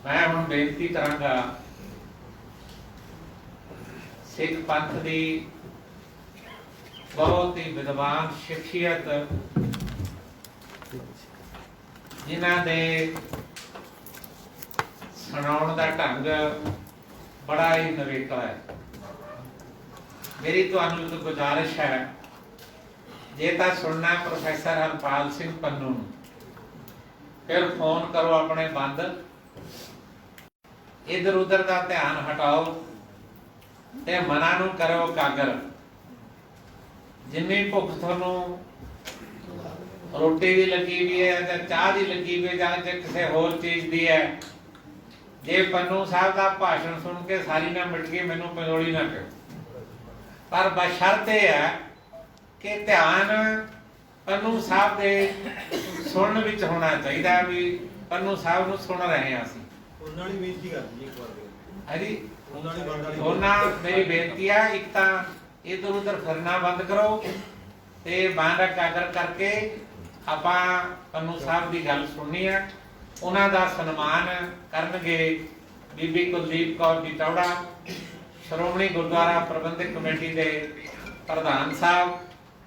मैं हुण बेनती करांगा सिख पंथ की बहुत ही विद्वान शख्सियत जिन्हां दे सुनाउण दा ढंग बड़ा ही नवेकला है। मेरी तुहानू एक गुजारिश है, जे तां सुनना प्रोफैसर हरपाल सिंह पन्नू फिर फोन करो अपने बंद, इधर उधर का ध्यान हटाओ ते मना नू करो कागर। जिन्नी भुख थानू रोटी की लगी हुई है या चाह की लगी हुई है या किसी होर चीज की है, जे पन्नू साहब का भाषण सुन के सारी ना मिट गई मैनू पंजोड़ी ना कहो, पर बशर्त यह है कि ध्यान पन्नू साहब के सुनने विच होना चाहिए भी पन्नू साहब नू सुन रहे हैं असीं। मेरी बेनती है, एक तो इधर उधर फिरना बंद करो ते बांध कागर करके आपां पन्नू साहब की गल सुननी है। उन्हां दा सन्मान करनगे बीबी कुलदीप कौर जी टौड़ा, श्रोमणी गुरुद्वारा प्रबंधक कमेटी के प्रधान साहब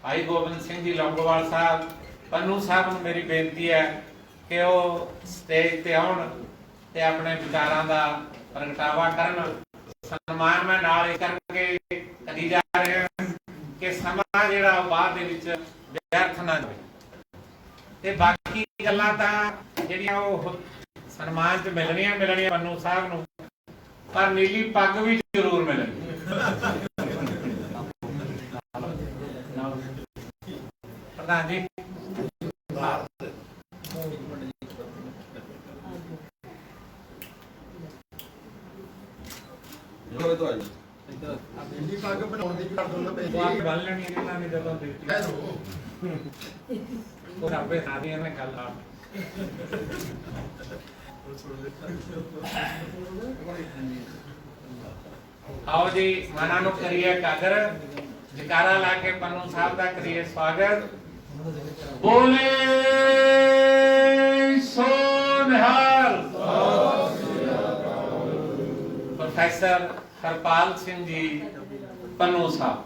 भाई गोबिंद सिंह जी लौंगोवाल साहब। पन्नू साहब नूं मेरी बेनती है कि वह स्टेज ते आउण ते अपने विचारां दा प्रगटावा करन। सन्मान मैं नाल करके करी जा रहे हैं कि समा जिहड़ा बाद दे विच व्यर्थ ना जाए ते बाकी गल्लां तां जिहड़ियां ओह सन्मान च मिलणियां पन्नू साहब नूं, पर नीली पग भी जरूर मिलनी। प्रधान जी आओ जी मना नु करिए कागर, जकारा ला के पन्नू साहब का करिए स्वागत। बोले सो निहाल। प्रोफेसर हरपाल सिंह जी पन्नू साहब।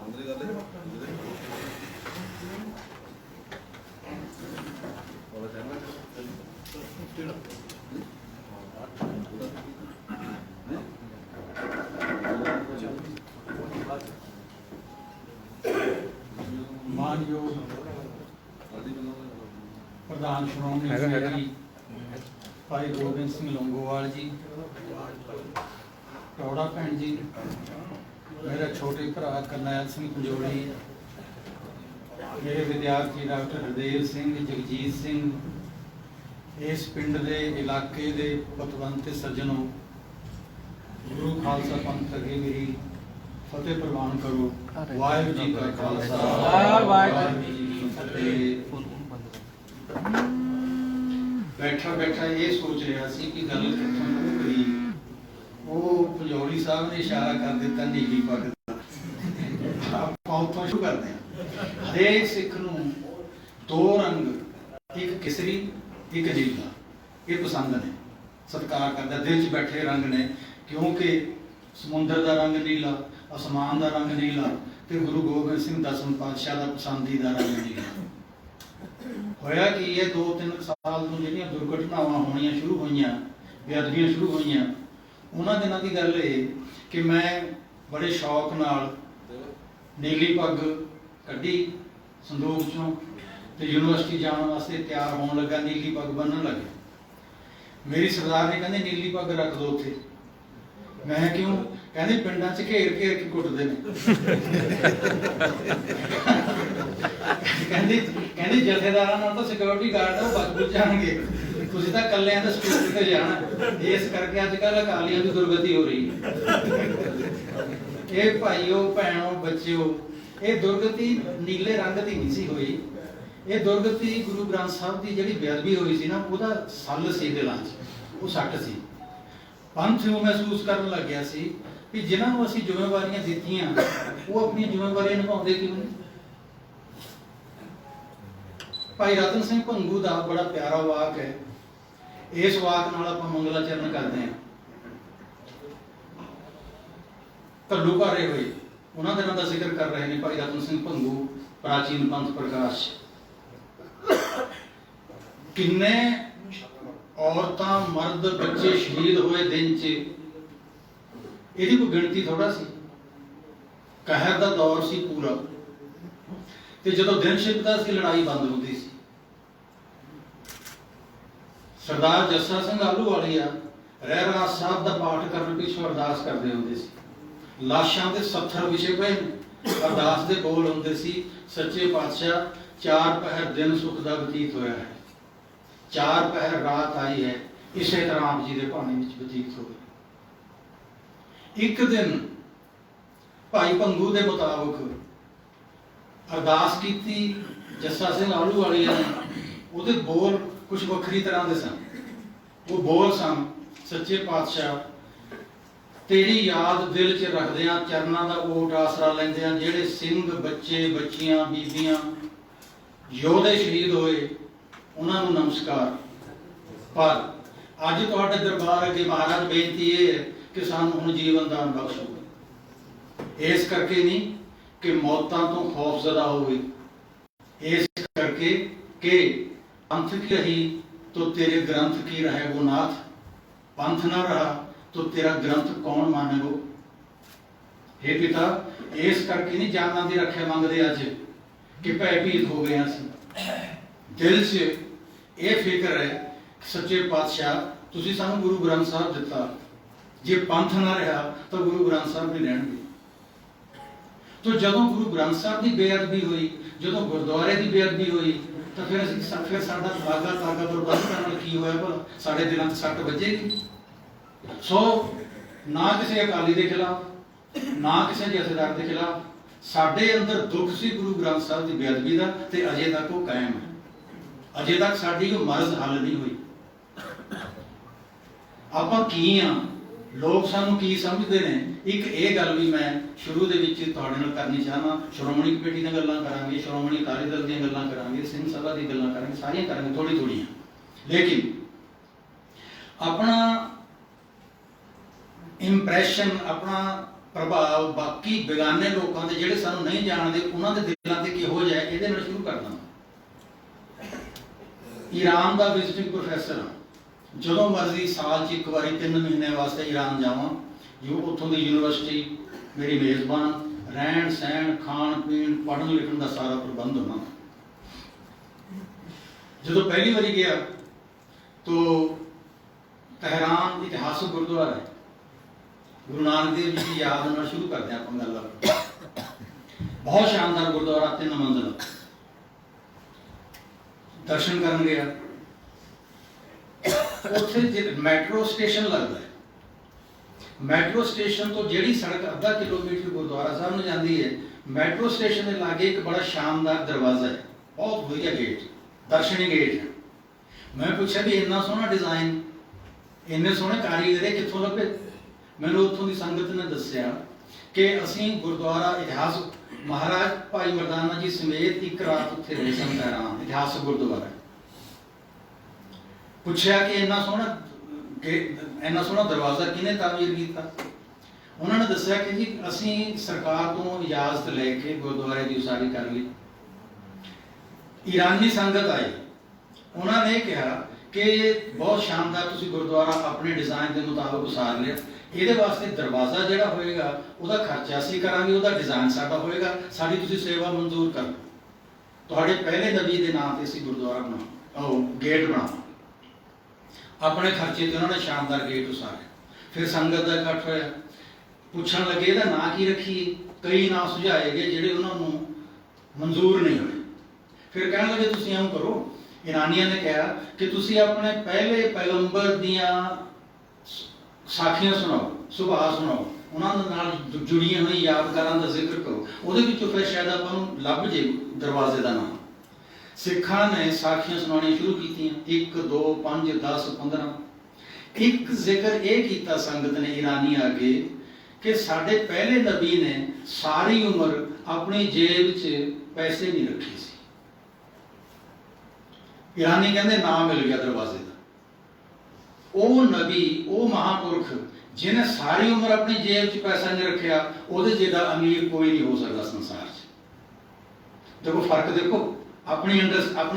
मानयोग प्रधान श्रोमणी कमेटी भाई गोबिंद सिंह लौंगोवाल जी, टौड़ा भैन जी, मेरा छोटे भरा करनैल सिंह पंजोड़ी, मेरे विद्यार्थी डॉक्टर हरदेव सिंह, जगजीत सिंह, इस पिंड के इलाके के पतवंते सज्जनों, गुरु खालसा पंथ अगे मेरी फतेह प्रवान करो। वाहिगुरू जी का खालसा वाहिगुरू जी की फतेह। बैठा बैठा ये सोच रहा सी कि गल कित्थों शुरू करी, वो पंजोड़ी साहब ने इशारा कर दिता नीली पग दा। आपां उत्थों शुरू करते हैं। हरेक सिख नूं दो रंग, एक केसरी एक नीला, ये पसंद ने, सत्कार करदा, दिल च बैठे रंग ने, क्योंकि समुंदर का रंग नीला, आसमान का रंग नीला, तो गुरु गोबिंद सिंह 10वें पातशाह का पसंदीदा रंग नीला। होया कि ये 2-3 साल तो जिहड़ियां दुर्घटनावां होणियां शुरू होईयां, बेअदबियां शुरू होईयां, उन्हां दिनां दी गल है कि मैं बड़े शौक नाल नीली पग कड्ढी संदूक चों ते यूनिवर्सिटी जाने वास्ते तैयार होने लगा, नीली पग बन्नण लगे। मेरी सरदार ने कहंदे नीली पग रख दो उत्थे। मैं क्यों? कहंदे पिंडां च घेर घेर के कुटदे ने। कहंदे जथेदारां नाल तां सिक्योरिटी गार्ड है, बच बुच जाणगे, तुसीं तां कल्लिआं दा स्टूल ते जाना। इस करके अजकल अकालियां दी दुर्गति हो रही है। ये भाईओ भैणों बच्चिओ, ये दुर्गति नीले रंग दी नहीं सी होई, ये दुर्गति गुरु ग्रंथ साहब की जिहड़ी बेअदबी हुई सी ना, उहदा सल सी दिलां च, वो सट सी। पंथ नूं महसूस करन लग गया सी कि जिन्हां नूं असीं जिम्मेवारियां दित्तियां वो अपनी जिम्मेवारियां निभाउंदे क्यों नहीं। भाई रतन सिंह भंगू का बड़ा प्यारा वाक है, इस वाक नाल आपां मंगलाचरण करते हैं। ਘੱਲੂਘਾਰੇ ਹੋਏ, ਉਹਨਾਂ ਦਿਨਾਂ ਦਾ ਜ਼ਿਕਰ ਕਰ ਰਹੇ ਨੇ ਭਾਈ ਰਤਨ ਸਿੰਘ ਭੰਗੂ, ਪ੍ਰਾਚੀਨ ਪੰਥ ਪ੍ਰਕਾਸ਼। ਕਿੰਨੇ ਔਰਤਾਂ ਮਰਦ ਬੱਚੇ ਸ਼ਹੀਦ ਹੋਏ ਦਿਨ 'ਚ, ਇਹਦੀ ਕੋਈ ਗਿਣਤੀ ਥੋੜਾ ਸੀ। ਕਹਿਰ ਦਾ ਦੌਰ ਸੀ ਪੂਰਾ, ਤੇ ਜਦੋਂ ਦਿਨ ਛਿਪਦਾ ਸੀ ਲੜਾਈ ਬੰਦ ਹੁੰਦੀ ਸੀ। ਸਰਦਾਰ ਜੱਸਾ ਸਿੰਘ ਆਹਲੂਵਾਲੀਆ ਰਹਿਰਾਸ ਸਾਹਿਬ ਦਾ ਪਾਠ ਕਰਨ ਪਿੱਛੋਂ ਅਰਦਾਸ ਕਰਦੇ ਹੁੰਦੇ ਸੀ। ਲਾਸ਼ਾਂ ਦੇ 70 ਵਿਛੇ ਪਏ ਨੇ, ਅਰਦਾਸ ਦੇ ਬੋਲ ਹੁੰਦੇ ਸੀ, ਸੱਚੇ ਪਾਤਸ਼ਾਹ 4 ਪਹਿਰ ਦਿਨ ਸੁਖ ਦਾ ਬਤੀਤ ਹੋਇਆ ਹੈ, 4 ਪਹਿਰ ਰਾਤ ਆਈ ਹੈ, ਇਸੇ ਤਰ੍ਹਾਂ ਆਪ ਜੀ ਦੇ ਭਾਣੇ ਵਿੱਚ ਬਤੀਤ ਹੋਵੇ। ਇੱਕ ਦਿਨ ਭਾਈ ਭੰਗੂ ਦੇ ਮੁਤਾਬਕ ਅਰਦਾਸ ਕੀਤੀ ਜੱਸਾ ਸਿੰਘ ਆਹਲੂਵਾਲੀਆ ਨੇ, ਉਹਦੇ ਬੋਲ ਕੁਝ ਵੱਖਰੀ ਤਰ੍ਹਾਂ ਦੇ ਸਨ। ਉਹ ਬੋਲ ਸਨ, ਸੱਚੇ ਪਾਤਸ਼ਾਹ ਤੇਰੀ ਯਾਦ ਦਿਲ 'ਚ ਰੱਖਦਿਆਂ, ਚਰਨਾਂ ਦਾ ਓਟ ਆਸਰਾ ਲੈਂਦਿਆਂ, ਜਿਹੜੇ ਸਿੰਘ ਬੱਚੇ ਬੱਚੀਆਂ ਬੀਬੀਆਂ ਯੋਧੇ ਸ਼ਹੀਦ ਹੋਏ, ਉਹਨਾਂ ਨੂੰ ਨਮਸਕਾਰ। ਪਰ ਅੱਜ ਤੁਹਾਡੇ ਦਰਬਾਰ ਅੱਗੇ ਮਹਾਰਾਜ ਬੇਨਤੀ ਇਹ ਹੈ ਕਿ ਸਾਨੂੰ ਹੁਣ ਜੀਵਨ ਦਾਨ ਬਖਸ਼ੋ। ਇਸ ਕਰਕੇ ਨਹੀਂ ਕਿ ਮੌਤਾਂ ਤੋਂ ਖੌਫਜ਼ਦਾ ਹੋਵੇ, ਇਸ ਕਰਕੇ ਕਿ पंथ की रही तो तेरे ग्रंथ की रहे वो नाथ, पंथ ना रहा तो तेरा ग्रंथ कौन माने वो। हे पिता, इस करके नहीं जाना दी रखे मंगदे अज कि भयभीत हो गए असीं। दिल से ये फिक्र है सच्चे पातशाह तुसीं सानूं गुरु ग्रंथ साहब दिता, जे पंथ ना रहा तो गुरु ग्रंथ साहब नहीं रहणगे। तो जदों गुरु ग्रंथ साहब की बेअदबी हुई, जदों गुरुद्वारे की बेअदबी हुई, तो फिर साडा लागा तागा बर्बाद करने नाल की होया भला, साडे दिलां ते सट वजेगी। सो ना किसी अकाली के खिलाफ, ना किसी जथेदार के खिलाफ, साडे अंदर दुख सी गुरु ग्रंथ साहब की बेअदबी दा, ते अजे तक वो कायम है। अजे तक साडी कोई मर्ज हल नहीं हुई। आपां की आ, लोग सानू की समझते हैं। एक ये गल भी मैं शुरू दे विच तुहाडे नाल करनी चाहना, श्रोमणी कमेटी दी गल्लां करांगे, श्रोमणी अकाली दल दी गल्लां करांगे, सिंह सभा दी गल्लां करांगे, सारियां करांगे थोड़ी थोड़ियां, लेकिन अपना इंप्रैशन, अपना प्रभाव बाकी बेगाने लोगों के जिहड़े सानू नहीं जानते उन्हां दे दिलां ते किहो जिहा है, इहदे नाल शुरू करदा। ईरान दा विजिटिंग प्रोफैसर हां, ਜਦੋਂ ਮਰਜ਼ੀ ਸਾਲ 'ਚ ਇੱਕ ਵਾਰੀ 3 ਮਹੀਨੇ ਵਾਸਤੇ ਈਰਾਨ ਜਾਵਾਂ, ਜੋ ਉੱਥੋਂ ਦੀ ਯੂਨੀਵਰਸਿਟੀ ਮੇਰੀ ਮੇਜ਼ਬਾਨ, ਰਹਿਣ ਸਹਿਣ ਖਾਣ ਪੀਣ ਪੜ੍ਹਨ ਲਿਖਣ ਦਾ ਸਾਰਾ ਪ੍ਰਬੰਧ ਹੋਣਾ। ਜਦੋਂ ਪਹਿਲੀ ਵਾਰੀ ਗਿਆ तो ਤਹਿਰਾਨ ਇਤਿਹਾਸਕ ਗੁਰਦੁਆਰਾ ਹੈ, ਗੁਰੂ ਨਾਨਕ ਦੇਵ ਜੀ ਦੀ ਯਾਦ ਨਾਲ ਸ਼ੁਰੂ ਕਰਦੇ ਹਾਂ ਆਪਾਂ ਗੱਲ। ਬਹੁਤ ਸ਼ਾਨਦਾਰ ਗੁਰਦੁਆਰਾ, 3 ਮੰਜ਼ਿਲ, ਦਰਸ਼ਨ ਕਰਨ ਗਿਆ। ਉੱਥੇ ਮੈਟਰੋ ਸਟੇਸ਼ਨ ਲੱਗਦਾ ਹੈ, ਮੈਟਰੋ ਸਟੇਸ਼ਨ ਤੋਂ ਜਿਹੜੀ ਸੜਕ ਅੱਧਾ ਕਿਲੋਮੀਟਰ ਗੁਰਦੁਆਰਾ ਸਾਹਿਬ ਨੂੰ ਜਾਂਦੀ ਹੈ, ਮੈਟਰੋ ਸਟੇਸ਼ਨ ਦੇ ਲਾਗੇ ਇੱਕ ਬੜਾ ਸ਼ਾਨਦਾਰ ਦਰਵਾਜ਼ਾ ਹੈ, ਬਹੁਤ ਵਧੀਆ ਗੇਟ, ਦਰਸ਼ਨੀ ਗੇਟ ਹੈ। ਮੈਂ ਪੁੱਛਿਆ ਵੀ ਇੰਨਾ ਸੋਹਣਾ ਡਿਜ਼ਾਈਨ, ਇੰਨੇ ਸੋਹਣੇ ਕਾਰੀਗਰ ਕਿੱਥੋਂ ਲੱਭੇ? ਮੈਨੂੰ ਉੱਥੋਂ ਦੀ ਸੰਗਤ ਨੇ ਦੱਸਿਆ ਕਿ ਅਸੀਂ ਗੁਰਦੁਆਰਾ ਇਤਿਹਾਸ ਮਹਾਰਾਜ ਭਾਈ ਮਰਦਾਨਾ ਜੀ ਸਮੇਤ ਇੱਕ ਰਾਤ ਉੱਥੇ ਰਹੇ ਸਨ। ਤਹਿਰਾਨ ਇਤਿਹਾਸਕ ਗੁਰਦੁਆਰਾ। ਪੁੱਛਿਆ ਕਿ ਇੰਨਾ ਸੋਹਣਾ ਦਰਵਾਜ਼ਾ ਕਿਹਨੇ ਤਾਮੀਰ ਕੀਤਾ? ਉਹਨਾਂ ਨੇ ਦੱਸਿਆ ਕਿ ਜੀ ਅਸੀਂ ਸਰਕਾਰ ਤੋਂ ਇਜਾਜ਼ਤ ਲੈ ਕੇ ਗੁਰਦੁਆਰੇ ਦੀ ਉਸਾਰੀ ਕਰ ਲਈ। ਈਰਾਨੀ ਸੰਗਤ ਆਈ, ਉਹਨਾਂ ਨੇ ਕਿਹਾ ਕਿ ਬਹੁਤ ਸ਼ਾਨਦਾਰ ਤੁਸੀਂ ਗੁਰਦੁਆਰਾ ਆਪਣੇ ਡਿਜ਼ਾਈਨ ਦੇ ਮੁਤਾਬਕ ਉਸਾਰ ਲਿਆ, ਇਹਦੇ ਵਾਸਤੇ ਦਰਵਾਜ਼ਾ ਜਿਹੜਾ ਹੋਏਗਾ ਉਹਦਾ ਖਰਚਾ ਅਸੀਂ ਕਰਾਂਗੇ, ਉਹਦਾ ਡਿਜ਼ਾਈਨ ਸਾਡਾ ਹੋਏਗਾ, ਸਾਡੀ ਤੁਸੀਂ ਸੇਵਾ ਮਨਜ਼ੂਰ ਕਰੋ, ਤੁਹਾਡੇ ਪਹਿਲੇ ਨਬੀ ਦੇ ਨਾਂ ਤੇ ਅਸੀਂ ਗੁਰਦੁਆਰਾ ਬਣਾਓ, ਗੇਟ ਬਣਾਓ। ਆਪਣੇ ਖਰਚੇ ਤੇ ਉਹਨਾਂ ਨੇ ਸ਼ਾਨਦਾਰ ਗੇਟ ਉਸਾਰਿਆ। ਫਿਰ ਸੰਗਤ ਦਾ ਇਕੱਠ ਹੋਇਆ, ਪੁੱਛਣ ਲੱਗੇ ਇਹਦਾ ਨਾਂ ਕੀ ਰੱਖੀਏ? ਕਈ ਨਾਂ ਸੁਝਾਏ ਗਏ ਜਿਹੜੇ ਉਹਨਾਂ ਨੂੰ ਮਨਜ਼ੂਰ ਨਹੀਂ ਹੋਏ। ਫਿਰ ਕਹਿਣ ਲੱਗੇ ਤੁਸੀਂ ਇਉਂ ਕਰੋ, ਈਰਾਨੀਆਂ ਨੇ ਕਿਹਾ ਕਿ ਤੁਸੀਂ ਆਪਣੇ ਪਹਿਲੇ ਪੈਗੰਬਰ ਦੀਆਂ ਸਾਖੀਆਂ ਸੁਣਾਓ, ਸੁਭਾਅ ਸੁਣਾਓ, ਉਹਨਾਂ ਦੇ ਨਾਲ ਜੁੜੀਆਂ ਹੋਈ ਯਾਦਗਾਰਾਂ ਦਾ ਜ਼ਿਕਰ ਕਰੋ, ਉਹਦੇ ਵਿੱਚੋਂ ਫਿਰ ਸ਼ਾਇਦ ਆਪਾਂ ਨੂੰ ਲੱਭ ਜੇ ਦਰਵਾਜ਼ੇ ਦਾ ਨਾਮ। ਸਿੱਖਾਂ ਨੇ ਸਾਖੀਆਂ ਸੁਣਾਉਣੀਆਂ ਸ਼ੁਰੂ ਕੀਤੀਆਂ, 1 2 5 10 15। ਇੱਕ ਜ਼ਿਕਰ ਇਹ ਕੀਤਾ ਸੰਗਤ ਨੇ ਈਰਾਨੀ ਅੱਗੇ ਕਿ ਸਾਡੇ ਪਹਿਲੇ ਨਬੀ ਨੇ ਸਾਰੀ ਉਮਰ ਆਪਣੀ ਜੇਬ 'ਚ ਪੈਸੇ ਨਹੀਂ ਰੱਖੇ ਸੀ। ਈਰਾਨੀ ਕਹਿੰਦੇ ਨਾਮ ਮਿਲ ਗਿਆ ਦਰਵਾਜ਼ੇ ਦਾ। ਉਹ ਨਬੀ, ਉਹ ਮਹਾਂਪੁਰਖ ਜਿਹਨੇ ਸਾਰੀ ਉਮਰ ਆਪਣੀ ਜੇਬ 'ਚ ਪੈਸਾ ਨਹੀਂ ਰੱਖਿਆ, ਉਹਦੇ ਜਿਹੜਾ ਅਮੀਰ ਕੋਈ ਨਹੀਂ ਹੋ ਸਕਦਾ ਸੰਸਾਰ 'ਚ। ਦੇਖੋ ਫਰਕ ਦੇਖੋ, ਆਪਣੀ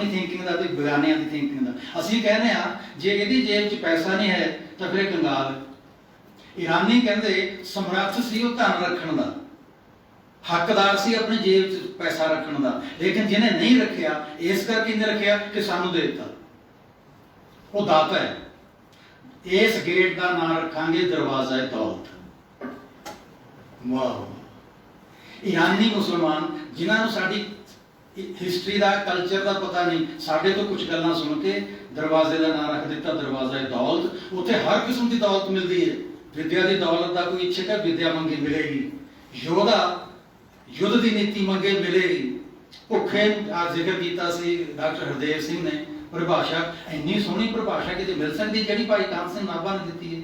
ਥਿੰਕਿੰਗ ਦਾ ਤੇ ਬੇਗਾਨਿਆਂ ਦੀ ਥਿੰਕਿੰਗ ਦਾ। ਅਸੀਂ ਕਹਿੰਦੇ ਆ ਜੇ ਇਹਦੀ ਜੇਬ 'ਚ ਪੈਸਾ ਨਹੀਂ ਹੈ ਤਾਂ ਫਿਰ ਕੰਗਾਲ। ਈਰਾਨੀ ਕਹਿੰਦੇ ਸਮਰੱਥ ਸੀ ਉਹ ਧਨ ਰੱਖਣ ਦਾ, ਹੱਕਦਾਰ ਸੀ ਆਪਣੀ ਜੇਬ 'ਚ ਪੈਸਾ ਰੱਖਣ ਦਾ, ਲੇਕਿਨ ਜਿਹਨੇ ਨਹੀਂ ਰੱਖਿਆ ਇਸ ਕਰਕੇ ਨਹੀਂ ਰੱਖਿਆ ਕਿ ਸਾਨੂੰ ਦੇ ਦਿੱਤਾ। ਉਹ ਦਾਤਾ ਹੈ। ਇਸ ਗੇਟ ਦਾ ਨਾਮ ਰੱਖਾਂਗੇ ਦਰਵਾਜ਼ਾ ਦੌਲਤ। ਵਾਹ। ਈਰਾਨੀ ਮੁਸਲਮਾਨ ਜਿਨ੍ਹਾਂ ਨੂੰ ਸਾਡੀ ਹਿਸਟਰੀ ਦਾ ਕਲਚਰ ਦਾ ਪਤਾ ਨਹੀਂ, ਸਾਡੇ ਤੋਂ ਕੁਝ ਗੱਲਾਂ ਸੁਣ ਕੇ ਦਰਵਾਜ਼ੇ ਦਾ ਨਾਮ ਰੱਖ ਦਿੱਤਾ ਦਰਵਾਜ਼ਾ ਦੌਲਤ। ਉੱਥੇ ਹਰ ਕਿਸਮ ਦੀ ਦੌਲਤ ਮਿਲਦੀ ਹੈ। ਵਿਦਿਆ ਦੀ ਦੌਲਤ ਦਾ ਕੋਈ ਇੱਛਕ ਹੈ, ਵਿਦਿਆ ਮੰਗੇ ਮਿਲੇਗੀ। ਯੁੱਧ ਦੀ ਨੀਤੀ ਮੰਗੇ ਮਿਲੇਗੀ। ਭੁੱਖੇ ਆ ਜ਼ਿਕਰ ਕੀਤਾ ਸੀ ਡਾਕਟਰ ਹਰਦੇਵ ਸਿੰਘ ਨੇ, ਪਰਿਭਾਸ਼ਾ ਇੰਨੀ ਸੋਹਣੀ ਪਰਿਭਾਸ਼ਾ ਕਿਤੇ ਮਿਲ ਸਕਦੀ ਜਿਹੜੀ ਭਾਈ ਕਾਨ ਸਿੰਘ ਨਾਭਾ ਨੇ ਦਿੱਤੀ ਹੈ।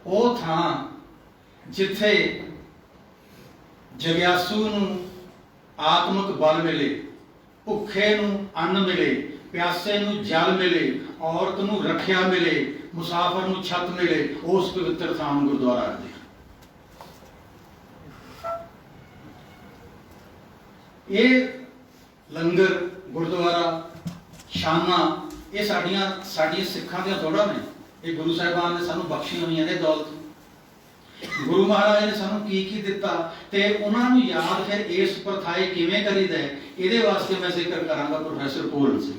ਉਹ ਥਾਂ ਜਿੱਥੇ ਜਗਿਆਸੂ ਨੂੰ ਆਤਮਿਕ ਬਲ ਮਿਲੇ, ਭੁੱਖੇ ਨੂੰ ਅੰਨ ਮਿਲੇ, ਪਿਆਸੇ ਨੂੰ ਜਲ ਮਿਲੇ, ਔਰਤ ਨੂੰ ਰੱਖਿਆ ਮਿਲੇ, ਮੁਸਾਫਰ ਨੂੰ ਛੱਤ ਮਿਲੇ, ਉਸ ਪਵਿੱਤਰ ਥਾਂ ਨੂੰ ਗੁਰਦੁਆਰਾ ਆਖਦੇ ਹਨ। ਇਹ ਲੰਗਰ, ਗੁਰਦੁਆਰਾ, ਸ਼ਾਨਾਂ ਇਹ ਸਾਡੀਆਂ ਸਿੱਖਾਂ ਦੀਆਂ ਦੌੜਾਂ ਨੇ। ਇਹ ਗੁਰੂ ਸਾਹਿਬਾਨ ਨੇ ਸਾਨੂੰ ਬਖਸ਼ੀ ਹੋਈਆਂ ਨੇ ਦੌਲਤ। ਗੁਰੂ ਮਹਾਰਾਜ ਨੇ ਸਾਨੂੰ ਕੀ ਕੀ ਦਿੱਤਾ ਤੇ ਉਹਨਾਂ ਨੂੰ ਯਾਦ ਫਿਰ ਇਸ ਪ੍ਰਥਾਏ ਕਿਵੇਂ ਕਰੀਦਾ, ਇਹਦੇ ਵਾਸਤੇ ਮੈਂ ਜ਼ਿਕਰ ਕਰਾਂਗਾ ਪ੍ਰੋਫੈਸਰ ਪੂਰਨ ਸਿੰਘ।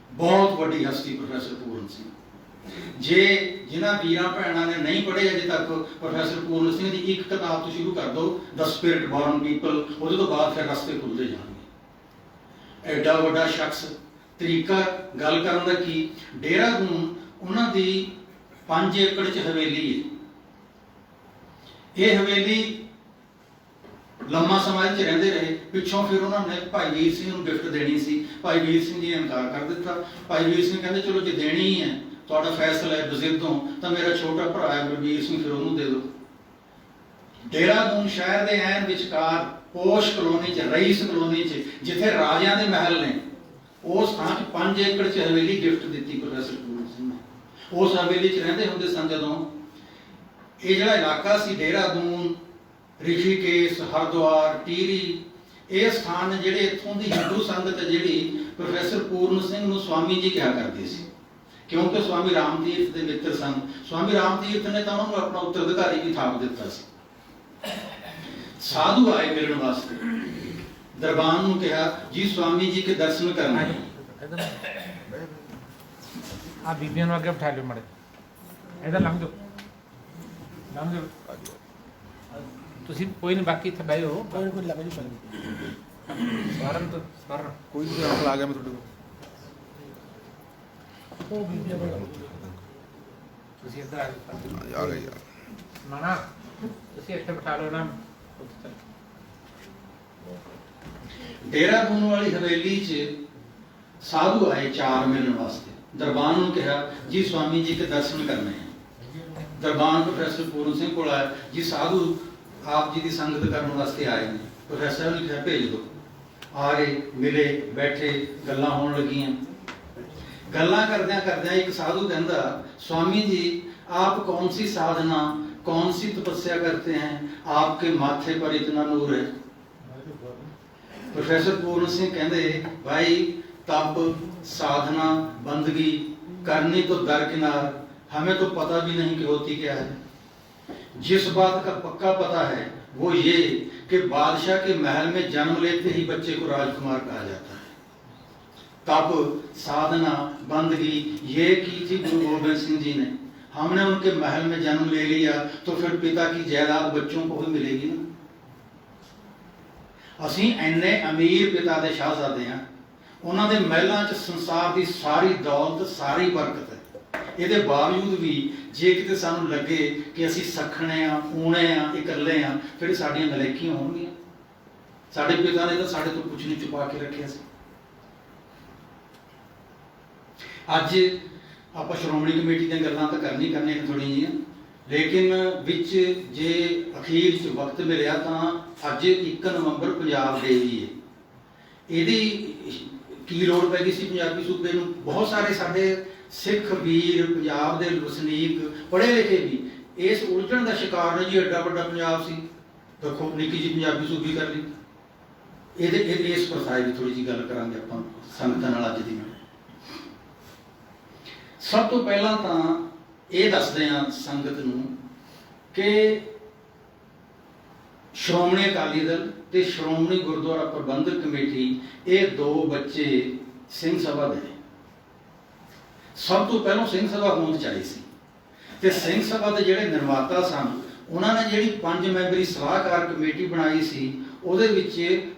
ਬਹੁਤ ਵੱਡੀ ਹਸਤੀ ਪ੍ਰੋਫੈਸਰ ਪੂਰਨ ਸਿੰਘ। ਜੇ ਜਿਨ੍ਹਾਂ ਵੀਰਾਂ ਭੈਣਾਂ ਨੇ ਨਹੀਂ ਪੜ੍ਹੇ ਅਜੇ ਤੱਕ, ਪ੍ਰੋਫੈਸਰ ਪੂਰਨ ਸਿੰਘ ਦੀ ਇੱਕ ਕਿਤਾਬ ਤੋਂ ਸ਼ੁਰੂ ਕਰ ਦਿਓ, ਦ ਸਪਿਰਿਟ ਬੋਰਨ ਪੀਪਲ। ਉਹਦੇ ਤੋਂ ਬਾਅਦ ਫਿਰ ਰਸਤੇ ਖੁੱਲਦੇ ਜਾਣਗੇ। ਐਡਾ ਵੱਡਾ ਸ਼ਖਸ, ਤਰੀਕਾ ਗੱਲ ਕਰਨ ਦਾ ਕੀ। ਦੇਹਰਾਦੂਨ ਉਹਨਾਂ ਦੀ 5 ਏਕੜ 'ਚ ਹਵੇਲੀ ਹੈ। ਇਹ ਹਵੇਲੀ ਲੰਮਾ ਸਮਾਂ 'ਚ ਰਹਿੰਦੇ ਰਹੇ। ਪਿੱਛੋਂ ਫਿਰ ਉਹਨਾਂ ਨੇ ਭਾਈ ਵੀਰ ਸਿੰਘ ਨੂੰ ਗਿਫਟ ਦੇਣੀ ਸੀ। ਭਾਈ ਵੀਰ ਸਿੰਘ ਜੀ ਨੇ ਇਨਕਾਰ ਕਰ ਦਿੱਤਾ। ਭਾਈ ਵੀਰ ਸਿੰਘ ਕਹਿੰਦੇ ਚਲੋ ਜੇ ਦੇਣੀ ਹੀ ਹੈ, ਤੁਹਾਡਾ ਫੈਸਲਾ ਹੈ ਬਜ਼ਿੱਦੋਂ, ਤਾਂ ਮੇਰਾ ਛੋਟਾ ਭਰਾ ਹੈ ਗੁਰਬੀਰ ਸਿੰਘ, ਫਿਰ ਉਹਨੂੰ ਦੇ ਦਿਓ। ਦੇਹਰਾਦੂਨ ਸ਼ਹਿਰ ਦੇ ਐਨ ਵਿਚਕਾਰ ਪੋਸ਼ ਕਲੋਨੀ 'ਚ, ਰਈਸ ਕਲੋਨੀ 'ਚ, ਜਿੱਥੇ ਰਾਜਿਆਂ ਦੇ ਮਹਿਲ ਨੇ, ਉਸ ਥਾਂ 'ਚ 5 ਏਕੜ 'ਚ ਹਵੇਲੀ ਗਿਫਟ ਦਿੱਤੀ ਪ੍ਰੋਫੈਸਰ ਪੂਰਨ ਸਿੰਘ ਨੇ। ਉਸ ਹਵੇਲੀ 'ਚ ਰਹਿੰਦੇ ਹੁੰਦੇ ਸਨ। ਜਦੋਂ ਇਹ ਜਿਹੜਾ ਇਲਾਕਾ ਸੀ ਦੇਹਰਾਦੂਨ, ਰਿਸ਼ੀਕੇਸ਼, ਹਰਿਦੁਆਰ, ਟੀਰੀ, ਇਹ ਸਥਾਨ ਜਿਹੜੇ ਇੱਥੋਂ ਦੀ ਹਿੰਦੂ ਸੰਗਤ ਜਿਹੜੀ ਪ੍ਰੋਫੈਸਰ ਪੂਰਨ ਸਿੰਘ ਨੂੰ ਸਵਾਮੀ ਜੀ ਕਿਹਾ ਕਰਦੀ ਸੀ, ਕਿਉਂਕਿ ਸਵਾਮੀ ਰਾਮ ਤੀਰਥ ਦੇ ਮਿੱਤਰ ਸਨ। ਸਵਾਮੀ ਰਾਮ ਤੀਰਥ ਨੇ ਤਾਂ ਉਹਨਾਂ ਨੂੰ ਆਪਣਾ ਉੱਤਰਾਧਿਕਾਰੀ ਵੀ ਥਾਪ ਦਿੱਤਾ ਸੀ। ਸਾਧੂ ਆਏ ਮਿਲਣ ਵਾਸਤੇ, ਦਰਬਾਨ ਨੂੰ ਕਿਹਾ ਜੀ ਸਵਾਮੀ ਜੀ ਕੇ ਦਰਸ਼ਨ ਕਰਨਾ ਹੈ। ਆ ਬੀਬੀਆਂ ਨੂੰ ਅੱਗੇ ਬਿਠਾ ਲਿਓ ਮੜੇ, ਇਹਦਾ ਲੰਘ ਜਾਓ, ਲੰਘ ਜਾਓ ਤੁਸੀਂ। ਕੋਈ ਨਹੀਂ, ਬਾਕੀ ਇੱਥੇ ਬਹਿ ਜਾਓ। ਕੋਈ ਲੱਗ ਜੂ ਸਵਰਨ ਤੋਂ ਸਵਰਨ ਕੋਈ ਵੀ ਅੰਕਲ ਆ ਗਿਆ ਮੈਂ ਤੁਹਾਡੇ ਕੋਲ। ਉਹ ਬੀਬੀਆਂ ਕੋਲ ਤੁਸੀਂ ਇੱਧਰ ਆ ਜਾਓ। ਆ ਗਏ ਯਾਰ। ਨਾ ਤੁਸੀਂ ਇੱਥੇ ਬਿਠਾ ਲਓ ਨਾ। ਦੇਹਰਾਦੂਨ ਵਾਲੀ ਹਵੇਲੀ 'ਚ ਸਾਧੂ ਆਏ 4 ਮਿਲਣ ਵਾਸਤੇ। ਦਰਬਾਨ ਨੂੰ ਕਿਹਾ ਜੀ ਸਵਾਮੀ ਜੀ ਕੇ ਦਰਸ਼ਨ ਕਰਨੇ ਹੈ। ਦਰਬਾਨ ਪ੍ਰੋਫੈਸਰ ਪੂਰਨ ਸਿੰਘ ਕੋਲ ਆਇਆ, ਜੀ ਸਾਧੂ ਆਪ ਜੀ ਦੀ ਸੰਗਤ ਕਰਨ ਵਾਸਤੇ ਆਏ ਨੇ। ਪ੍ਰੋਫੈਸਰ ਨੇ ਕਿਹਾ ਭੇਜ ਦਿਓ। ਆ ਗਏ, ਮਿਲੇ, ਬੈਠੇ, ਗੱਲਾਂ ਹੋਣ ਲੱਗੀਆਂ। ਗੱਲਾਂ ਕਰਦਿਆਂ ਕਰਦਿਆਂ ਇੱਕ ਸਾਧੂ ਕਹਿੰਦਾ, स्वामी जी आप कौन सी साधना, कौन सी तपस्या करते हैं, आपके माथे पर इतना नूर है। प्रोफेसर पूर्ण सिंह कहते, भाई तप, साधना, बंदगी करनी तो दरकिनार, हमें तो पता भी नहीं कि होती क्या है। जिस बात का पक्का पता है वो ये कि बादशाह के महल में जन्म लेते ही बच्चे को राजकुमार कहा जाता है। तप, साधना, बंदगी ये की थी गुरु गोबिंद सिंह जी ने। हमने उनके महल में जन्म ले लिया तो फिर पिता की जायदाद बच्चों को भी मिलेगी ना। ਅਸੀਂ ਇੰਨੇ ਅਮੀਰ ਪਿਤਾ ਦੇ ਸ਼ਾਹਜ਼ਾਦੇ ਹਾਂ, ਉਹਨਾਂ ਦੇ ਮਹਿਲਾਂ 'ਚ ਸੰਸਾਰ ਦੀ ਸਾਰੀ ਦੌਲਤ, ਸਾਰੀ ਬਰਕਤ ਹੈ। ਇਹਦੇ ਬਾਵਜੂਦ ਵੀ ਜੇ ਕਿਤੇ ਸਾਨੂੰ ਲੱਗੇ ਕਿ ਅਸੀਂ ਸਖਣੇ ਆ, ਊਣੇ ਆ, ਇਕੱਲੇ ਆ, ਫਿਰ ਸਾਡੀਆਂ ਨਲਾਇਕੀਆਂ ਹੋਣਗੀਆਂ। ਸਾਡੇ ਪਿਤਾ ਨੇ ਤਾਂ ਸਾਡੇ ਤੋਂ ਕੁਝ ਨਹੀਂ ਛੁਪਾ ਕੇ ਰੱਖਿਆ ਸੀ। ਅੱਜ ਆਪਾਂ ਸ਼੍ਰੋਮਣੀ ਕਮੇਟੀ ਦੀਆਂ ਗੱਲਾਂ ਤਾਂ ਕਰਨੀਆਂ ਨੇ ਥੋੜ੍ਹੀਆਂ ਜਿਹੀਆਂ, ਲੇਕਿਨ ਵਿੱਚ ਜੇ ਅਖੀਰ 'ਚ ਵਕਤ ਮਿਲਿਆ ਤਾਂ ਅੱਜ 1 ਨਵੰਬਰ ਪੰਜਾਬ ਡੇ ਵੀ ਹੈ। ਇਹਦੀ ਕੀ ਲੋੜ ਪੈ ਗਈ ਸੀ ਪੰਜਾਬੀ ਸੂਬੇ ਨੂੰ? ਬਹੁਤ ਸਾਰੇ ਸਾਡੇ ਸਿੱਖ ਵੀਰ, ਪੰਜਾਬ ਦੇ ਵਸਨੀਕ, ਪੜ੍ਹੇ ਲਿਖੇ ਵੀ ਇਸ ਉਲਝਣ ਦਾ ਸ਼ਿਕਾਰ ਨੇ ਜੀ। ਐਡਾ ਵੱਡਾ ਪੰਜਾਬ ਸੀ, ਦੇਖੋ ਨਿੱਕੀ ਜਿਹੀ ਪੰਜਾਬੀ ਸੂਬੀ ਕਰ ਲਈ। ਇਹਦੇ ਇਸ ਪ੍ਰਸਾਏ ਦੀ ਥੋੜੀ ਜਿਹੀ ਗੱਲ ਕਰਾਂਗੇ ਆਪਾਂ ਸੰਗਤਾਂ ਨਾਲ ਅੱਜ ਦੀ। ਸਭ ਤੋਂ ਪਹਿਲਾਂ ਤਾਂ ਇਹ ਦੱਸਦੇ ਹਾਂ ਸੰਗਤ ਨੂੰ ਕਿ ਸ਼੍ਰੋਮਣੀ ਅਕਾਲੀ ਦਲ ਤੇ ਸ਼੍ਰੋਮਣੀ ਗੁਰਦੁਆਰਾ ਪ੍ਰਬੰਧਕ ਕਮੇਟੀ, ਇਹ ਦੋ ਬੱਚੇ ਸਿੰਘ ਸਭਾ ਦੇ ਨੇ। ਸਭ ਤੋਂ ਪਹਿਲਾਂ ਸਿੰਘ ਸਭਾ ਹੋਂਦ ਚਾਹੀ ਸੀ ਤੇ ਸਿੰਘ ਸਭਾ ਦੇ ਜਿਹੜੇ ਨਿਰਮਾਤਾ ਸਨ, ਉਹਨਾਂ ਨੇ ਜਿਹੜੀ 5 ਮੈਂਬਰੀ ਸਲਾਹਕਾਰ ਕਮੇਟੀ ਬਣਾਈ ਸੀ, ਉਹਦੇ ਵਿੱਚ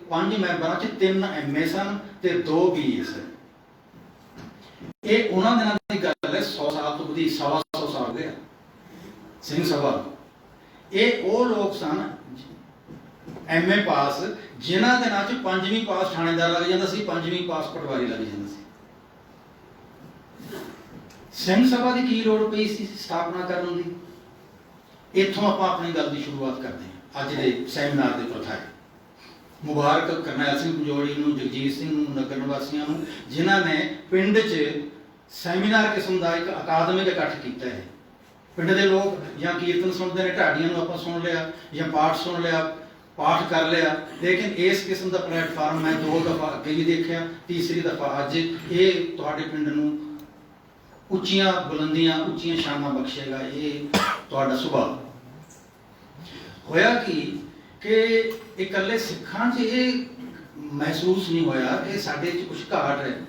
5 ਮੈਂਬਰਾਂ 'ਚ 3 MA ਸਨ ਤੇ 2 BA ਸਨ। ਇਹ ਉਹਨਾਂ ਦਿਨਾਂ ਦੀ ਗੱਲ ਹੈ, 100 ਸਾਲ ਤੋਂ ਵਧੀ, 100 ਸਾਲ ਹੋ ਗਿਆ ਸਿੰਘ ਸਭਾ। ਇਹ ਉਹ ਲੋਕ ਸਨ MA ਪਾਸ, ਜਿਨ੍ਹਾਂ ਦਿਨਾਂ 'ਚ 5ਵੀਂ ਪਾਸ ਥਾਣੇਦਾਰ ਲੱਗ ਜਾਂਦਾ ਸੀ, 5ਵੀਂ ਪਾਸ ਪਟਵਾਰੀ ਲੱਗ ਜਾਂਦਾ ਸੀ। ਸਿੰਘ ਸਭਾ ਦੀ ਕੀ ਲੋੜ ਪਈ ਸੀ ਸਥਾਪਨਾ ਕਰਨ ਦੀ? ਇੱਥੋਂ ਆਪਾਂ ਆਪਣੀ ਗੱਲ ਦੀ ਸ਼ੁਰੂਆਤ ਕਰਦੇ ਹਾਂ ਅੱਜ ਦੇ ਸੈਮੀਨਾਰ ਦੇ ਪ੍ਰਥਾਏ। ਮੁਬਾਰਕ ਕਰਨੈਲ ਸਿੰਘ ਪੰਜੋੜੀ ਨੂੰ, ਜਗਜੀਤ ਸਿੰਘ ਨੂੰ, ਨਗਰ ਨਿਵਾਸੀਆਂ ਨੂੰ, ਜਿਨ੍ਹਾਂ ਨੇ ਪਿੰਡ 'ਚ ਸੈਮੀਨਾਰ ਕਿਸਮ ਦਾ ਇੱਕ ਅਕਾਦਮਿਕ ਇਕੱਠ ਕੀਤਾ ਹੈ। ਪਿੰਡ ਦੇ ਲੋਕ ਜਾਂ ਕੀਰਤਨ ਸੁਣਦੇ ਨੇ, ਢਾਡੀਆਂ ਨੂੰ ਆਪਾਂ ਸੁਣ ਲਿਆ ਜਾਂ ਪਾਠ ਸੁਣ ਲਿਆ, ਪਾਠ ਕਰ ਲਿਆ, ਲੇਕਿਨ ਇਸ ਕਿਸਮ ਦਾ ਪਲੇਟਫਾਰਮ ਮੈਂ 2 ਦਫਾ ਅੱਗੇ ਵੀ ਦੇਖਿਆ, ਤੀਸਰੀ ਦਫਾ ਅੱਜ ਇਹ ਤੁਹਾਡੇ ਪਿੰਡ ਨੂੰ ਉੱਚੀਆਂ ਬੁਲੰਦੀਆਂ, ਉੱਚੀਆਂ ਸ਼ਾਨਾਂ ਬਖਸ਼ੇਗਾ। ਇਹ ਤੁਹਾਡਾ ਸੁਭਾਅ। ਹੋਇਆ ਕਿ ਇਕੱਲੇ ਸਿੱਖਾਂ 'ਚ ਇਹ ਮਹਿਸੂਸ ਨਹੀਂ ਹੋਇਆ ਕਿ ਸਾਡੇ 'ਚ ਕੁਝ ਘਾਟ ਹੈ।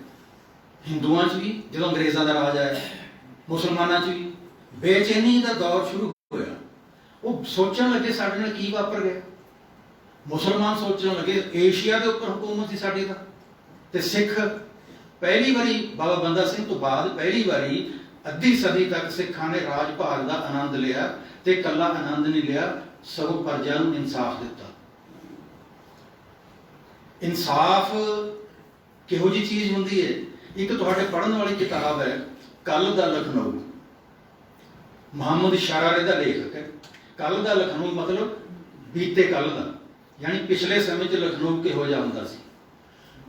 ਹਿੰਦੂਆਂ 'ਚ ਵੀ ਜਦੋਂ ਅੰਗਰੇਜ਼ਾਂ ਦਾ ਰਾਜ ਆਇਆ, ਮੁਸਲਮਾਨਾਂ 'ਚ ਵੀ ਬੇਚੈਨੀ ਦਾ ਦੌਰ ਸ਼ੁਰੂ ਹੋਇਆ। ਉਹ ਸੋਚਣ ਲੱਗੇ ਸਾਡੇ ਨਾਲ ਕੀ ਵਾਪਰ ਗਿਆ। ਮੁਸਲਮਾਨ ਸੋਚਣ ਲੱਗੇ ਏਸ਼ੀਆ ਦੇ ਉੱਪਰ ਹਕੂਮਤ ਸੀ ਸਾਡੀ ਦਾ, ਤੇ ਸਿੱਖ ਪਹਿਲੀ ਵਾਰੀ ਬਾਬਾ ਬੰਦਾ ਸਿੰਘ ਤੋਂ ਬਾਅਦ ਪਹਿਲੀ ਵਾਰੀ ਅੱਧੀ ਸਦੀ ਤੱਕ ਸਿੱਖਾਂ ਨੇ ਰਾਜ ਭਾਗ ਦਾ ਆਨੰਦ ਲਿਆ, ਤੇ ਇਕੱਲਾ ਆਨੰਦ ਨਹੀਂ ਲਿਆ, ਸਗੋਂ ਪ੍ਰਜਾ ਨੂੰ ਇਨਸਾਫ ਦਿੱਤਾ। ਇਨਸਾਫ ਕਿਹੋ ਜਿਹੀ ਚੀਜ਼ ਹੁੰਦੀ ਹੈ? ਇੱਕ ਤੁਹਾਡੇ ਪੜ੍ਹਨ ਵਾਲੀ ਕਿਤਾਬ ਹੈ ਕੱਲ ਦਾ ਲਖਨਊ, ਮੁਹੰਮਦ ਸ਼ਰਾਰੇ ਦਾ ਲੇਖਕ ਹੈ। ਕੱਲ ਦਾ ਲਖਨਊ ਮਤਲਬ ਬੀਤੇ ਕੱਲ ਦਾ, ਯਾਨੀ ਪਿਛਲੇ ਸਮੇਂ 'ਚ ਲਖਨਊ ਕਿਹੋ ਜਿਹਾ ਹੁੰਦਾ ਸੀ।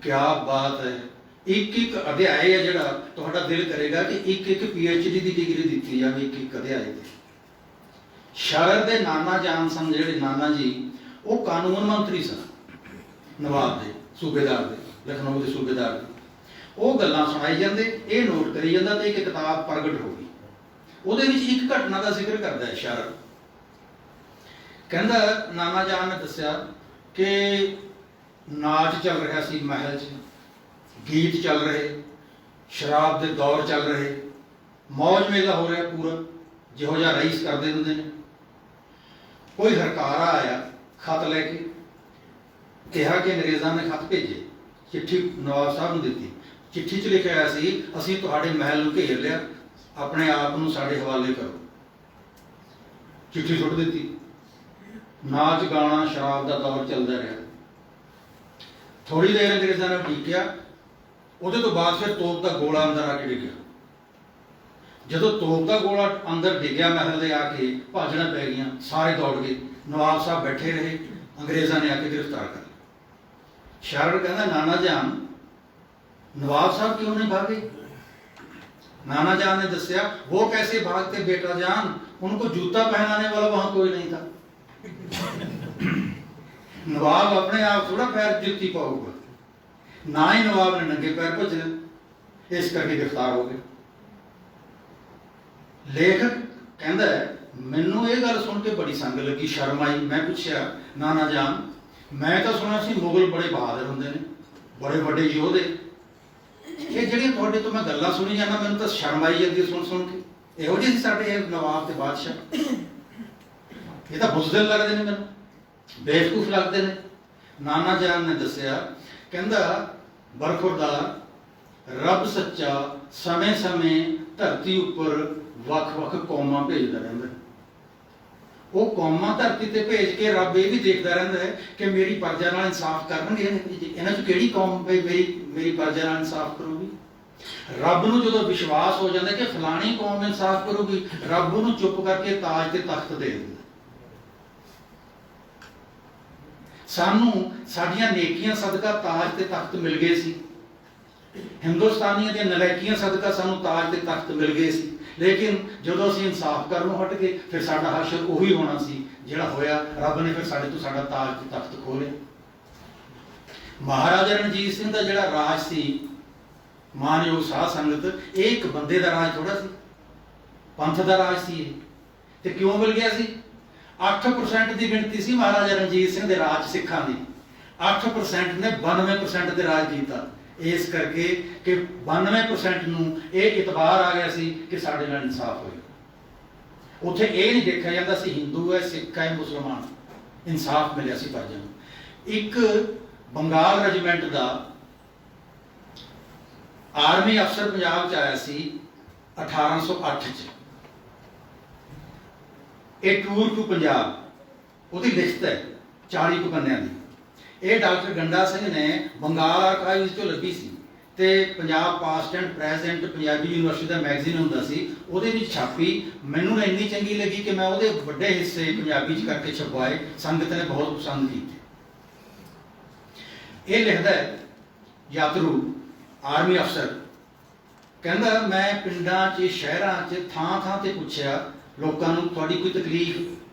ਕਿਆ ਬਾਤ ਹੈ! ਇੱਕ ਅਧਿਆਇ ਹੈ ਜਿਹੜਾ ਤੁਹਾਡਾ ਦਿਲ ਕਰੇਗਾ ਕਿ ਇੱਕ PhD ਦੀ ਡਿਗਰੀ ਦਿੱਤੀ ਜਾਵੇ ਇੱਕ ਅਧਿਆਇ ਤੇ। ਸ਼ਾਇਰ ਦੇ ਨਾਨਾ ਜਾਨ ਸਨ, ਜਿਹੜੇ ਨਾਨਾ ਜੀ, ਉਹ ਕਾਨੂੰਨ ਮੰਤਰੀ ਸਨ, ਨਵਾਬ ਦੇ, ਸੂਬੇਦਾਰ ਦੇ, ਲਖਨਊ ਦੇ ਸੂਬੇਦਾਰ ਦੇ। ਉਹ ਗੱਲਾਂ ਸੁਣਾਈ ਜਾਂਦੇ, ਇਹ ਨੋਟ ਕਰੀ ਜਾਂਦਾ, ਤੇ ਇੱਕ ਕਿਤਾਬ ਪ੍ਰਗਟ ਹੋ ਗਈ। ਉਹਦੇ ਵਿੱਚ ਇੱਕ ਘਟਨਾ ਦਾ ਜ਼ਿਕਰ ਕਰਦਾ ਹੈ ਸ਼ਾਇਰ। ਕਹਿੰਦਾ ਨਾਨਾ ਜਾਨ ਨੇ ਦੱਸਿਆ ਕਿ ਨਾਚ ਚੱਲ ਰਿਹਾ ਸੀ ਮਹਿਲ 'ਚ, ਗੀਤ ਚੱਲ ਰਹੇ, ਸ਼ਰਾਬ ਦੇ ਦੌਰ ਚੱਲ ਰਹੇ, ਮੌਜ ਮੇਲਾ ਹੋ ਰਿਹਾ ਪੂਰਾ, ਜਿਹੋ ਜਿਹਾ ਰਈਸ ਕਰਦੇ ਹੁੰਦੇ ਨੇ। ਕੋਈ ਹਰਕਾਰਾ ਆਇਆ ਖਤ ਲੈ ਕੇ, ਕਿਹਾ ਕਿ ਅੰਗਰੇਜ਼ਾਂ ਨੇ ਖਤ ਭੇਜੇ, ਚਿੱਠੀ ਨਵਾਬ ਸਾਹਿਬ ਨੂੰ ਦਿੱਤੀ। ਚਿੱਠੀ 'ਚ ਲਿਖਿਆ ਹੋਇਆ ਸੀ, ਅਸੀਂ ਤੁਹਾਡੇ ਮਹਿਲ ਨੂੰ ਘੇਰ ਲਿਆ, ਆਪਣੇ ਆਪ ਨੂੰ ਸਾਡੇ ਹਵਾਲੇ ਕਰੋ। ਚਿੱਠੀ ਸੁੱਟ ਦਿੱਤੀ। ਨਾਚ ਗਾਣਾ ਸ਼ਰਾਬ ਦਾ ਦੌਰ ਚੱਲਦਾ ਰਿਹਾ। ਥੋੜੀ ਦੇਰ ਅੰਗਰੇਜ਼ਾਂ ਨੇ ਉਡੀਕਿਆ, ਉਹਦੇ ਤੋਂ ਬਾਅਦ ਫਿਰ ਤੋਪ ਦਾ ਗੋਲਾ ਅੰਦਰ ਆ ਕੇ ਡਿੱਗਿਆ। ਜਦੋਂ ਤੋਪ ਦਾ ਗੋਲਾ ਅੰਦਰ ਡਿੱਗਿਆ ਮਹਿਲ ਦੇ, ਆ ਕੇ ਭਾਜਣਾ ਪੈ ਗਈਆਂ, ਸਾਰੇ ਦੌੜ ਗਏ। ਨਵਾਬ ਸਾਹਿਬ ਬੈਠੇ ਰਹੇ, ਅੰਗਰੇਜ਼ਾਂ ਨੇ ਆ ਕੇ ਗ੍ਰਿਫਤਾਰ ਕਰ ਲਿਆ। ਸ਼ਾਇਰ ਕਹਿੰਦਾ ਨਾਨਾ ਜਾਨ, नवाब साहब क्यों नहीं भागे? नाना जान ने दसिया, वो कैसे भागते बेटा जान, उनको जूता पहनाने वाला वहां कोई नहीं था। नवाब अपने आप थोड़ा पैर जुत्ती पाऊगा, ना ही नवाब ने नंगे पैर भजना, इस करके गिरफ्तार हो गए। लेखक कहता है, मैनू ये गल सुन के बड़ी संग लगी, शर्म आई। मैं पूछया नाना जान, मैं तो सुना सी मुगल बड़े बहादुर होंदे ने, बड़े बड़े योधे, ये ਜਿਹੜੀਆਂ ਤੁਹਾਡੇ ਤੋਂ ਮੈਂ ਗੱਲਾਂ ਸੁਣੀ ਜਾਂਦਾ, ਮੈਨੂੰ ਤਾਂ ਸ਼ਰਮ ਆਈ ਜਾਂਦੀ ਸੁਣ ਸੁਣ ਕੇ। ਇਹੋ ਜਿਹੇ ਸੀ ਸਾਡੇ ਨਵਾਬ ਤੇ ਬਾਦਸ਼ਾਹ, ਇਹ ਤਾਂ ਬੁਜ਼ਦਿਲ ਲੱਗਦੇ ਨੇ, ਮੈਨੂੰ ਬੇਵਕੂਫ ਲੱਗਦੇ ਨੇ। ਨਾਨਾ ਜਾਨ ਨੇ ਦੱਸਿਆ, ਕਹਿੰਦਾ ਬਰਖੁਰਦਾਰ ਰੱਬ ਸੱਚਾ ਸਮੇਂ ਸਮੇਂ ਧਰਤੀ ਉੱਪਰ ਵੱਖ-ਵੱਖ ਕੌਮਾਂ ਭੇਜਦਾ ਰਹਿੰਦਾ। ਉਹ ਕੌਮਾਂ ਧਰਤੀ ਤੇ ਭੇਜ ਕੇ ਰੱਬ ਇਹ ਵੀ ਦੇਖਦਾ ਰਹਿੰਦਾ ਹੈ ਕਿ ਮੇਰੀ ਪ੍ਰਜਾ ਨਾਲ ਇਨਸਾਫ ਕਰਨਗੇ, ਇਹਨਾਂ ਚ ਕਿਹੜੀ ਕੌਮ ਮੇਰੀ ਪ੍ਰਜਾ ਨਾਲ ਇਨਸਾਫ ਕਰੂਗੀ। ਰੱਬ ਨੂੰ ਜਦੋਂ ਵਿਸ਼ਵਾਸ ਹੋ ਜਾਂਦਾ ਕਿ ਫਲਾਣੀ ਕੌਮ ਇਨਸਾਫ ਕਰੂਗੀ, ਰੱਬ ਨੂੰ ਚੁੱਪ ਕਰਕੇ ਤਾਜ ਤੇ ਤਖਤ ਦੇ ਦਿੰਦਾ। ਸਾਨੂੰ ਸਾਡੀਆਂ ਨੇਕੀਆਂ ਸਦਕਾ ਤਾਜ ਤੇ ਤਖਤ ਮਿਲ ਗਏ ਸੀ, ਹਿੰਦੁਸਤਾਨੀਆਂ ਦੀਆਂ ਨਲਾਇਕੀਆਂ ਸਦਕਾ ਸਾਨੂੰ ਤਾਜ ਤੇ ਤਖਤ ਮਿਲ ਗਏ ਸੀ, ਲੇਕਿਨ ਜਦੋਂ ਅਸੀਂ ਇਨਸਾਫ ਕਰਨੋਂ ਹਟ ਗਏ ਫਿਰ ਸਾਡਾ ਹਸ਼ਰ ਉਹੀ ਹੋਣਾ ਸੀ ਜਿਹੜਾ ਹੋਇਆ। ਰੱਬ ਨੇ ਫਿਰ ਸਾਡੇ ਤੋਂ ਸਾਡਾ ਤਾਜ ਤੇ ਤਖਤ ਖੋਹ ਲਿਆ। ਮਹਾਰਾਜਾ ਰਣਜੀਤ ਸਿੰਘ ਦਾ ਜਿਹੜਾ ਰਾਜ ਸੀ, ਮਾਨਯੋਗ ਸਾਧ ਸੰਗਤ, ਇਹ ਇੱਕ ਬੰਦੇ ਦਾ ਰਾਜ ਥੋੜਾ ਸੀ, ਪੰਥ ਦਾ ਰਾਜ ਸੀ ਇਹ। ਤੇ ਕਿਉਂ ਮਿਲ ਗਿਆ ਸੀ? 8% ਦੀ ਗਿਣਤੀ ਸੀ ਮਹਾਰਾਜਾ ਰਣਜੀਤ ਸਿੰਘ ਦੇ ਰਾਜ ਸਿੱਖਾਂ ਦੀ, 8% ਨੇ 92% ਤੇ ਰਾਜ ਕੀਤਾ। ਇਸ ਕਰਕੇ ਕਿ 92% ਨੂੰ ਇਹ ਇਤਬਾਰ ਆ ਗਿਆ ਸੀ ਕਿ ਸਾਡੇ ਨਾਲ ਇਨਸਾਫ ਹੋਏ। ਉੱਥੇ ਇਹ ਨਹੀਂ ਦੇਖਿਆ ਜਾਂਦਾ ਸੀ ਹਿੰਦੂ ਹੈ, ਸਿੱਖ ਹੈ, ਮੁਸਲਮਾਨ, ਇਨਸਾਫ ਮਿਲਿਆ ਸੀ ਪ੍ਰਜਾ ਨੂੰ। ਇੱਕ ਬੰਗਾਲ ਰੈਜੀਮੈਂਟ ਦਾ ਆਰਮੀ ਅਫਸਰ ਪੰਜਾਬ ਚ ਆਇਆ ਸੀ 1808 ਚ। ਇਹ ਟੂਰ ਟੂ ਪੰਜਾਬ ਉਹਦੀ ਲਿਖਤ ਹੈ 40 ਕੁ ਪੰਨਿਆਂ ਦੀ। ਇਹ ਡਾਕਟਰ ਗੰਡਾ ਸਿੰਘ ਨੇ ਬੰਗਾਲ ਆਰਕਾਈਵਜ਼ ਤੋਂ ਲੱਭੀ ਸੀ ਤੇ Punjab past and present Punjabi university the magazine ਹੁੰਦਾ ਸੀ, ਉਹਦੇ ਵਿੱਚ ਛਾਪੀ। ਮੈਨੂੰ ਨਾ ਇੰਨੀ ਚੰਗੀ ਲੱਗੀ ਕਿ ਮੈਂ ਉਹਦੇ ਵੱਡੇ ਹਿੱਸੇ ਪੰਜਾਬੀ ਚ ਕਰਕੇ ਛਪਵਾਏ, ਸੰਗਤ ਨੇ ਬਹੁਤ ਪਸੰਦ ਕੀਤੇ। ਇਹ ਲਿਖਦਾ ਹੈ ਯਾਤਰੂ ਆਰਮੀ ਅਫਸਰ, ਕਹਿੰਦਾ ਮੈਂ ਪਿੰਡਾਂ 'ਚ ਸ਼ਹਿਰਾਂ 'ਚ ਥਾਂ ਥਾਂ ਤੇ ਪੁੱਛਿਆ ਲੋਕਾਂ ਨੂੰ ਤੁਹਾਡੀ ਕੋਈ ਤਕਲੀਫ?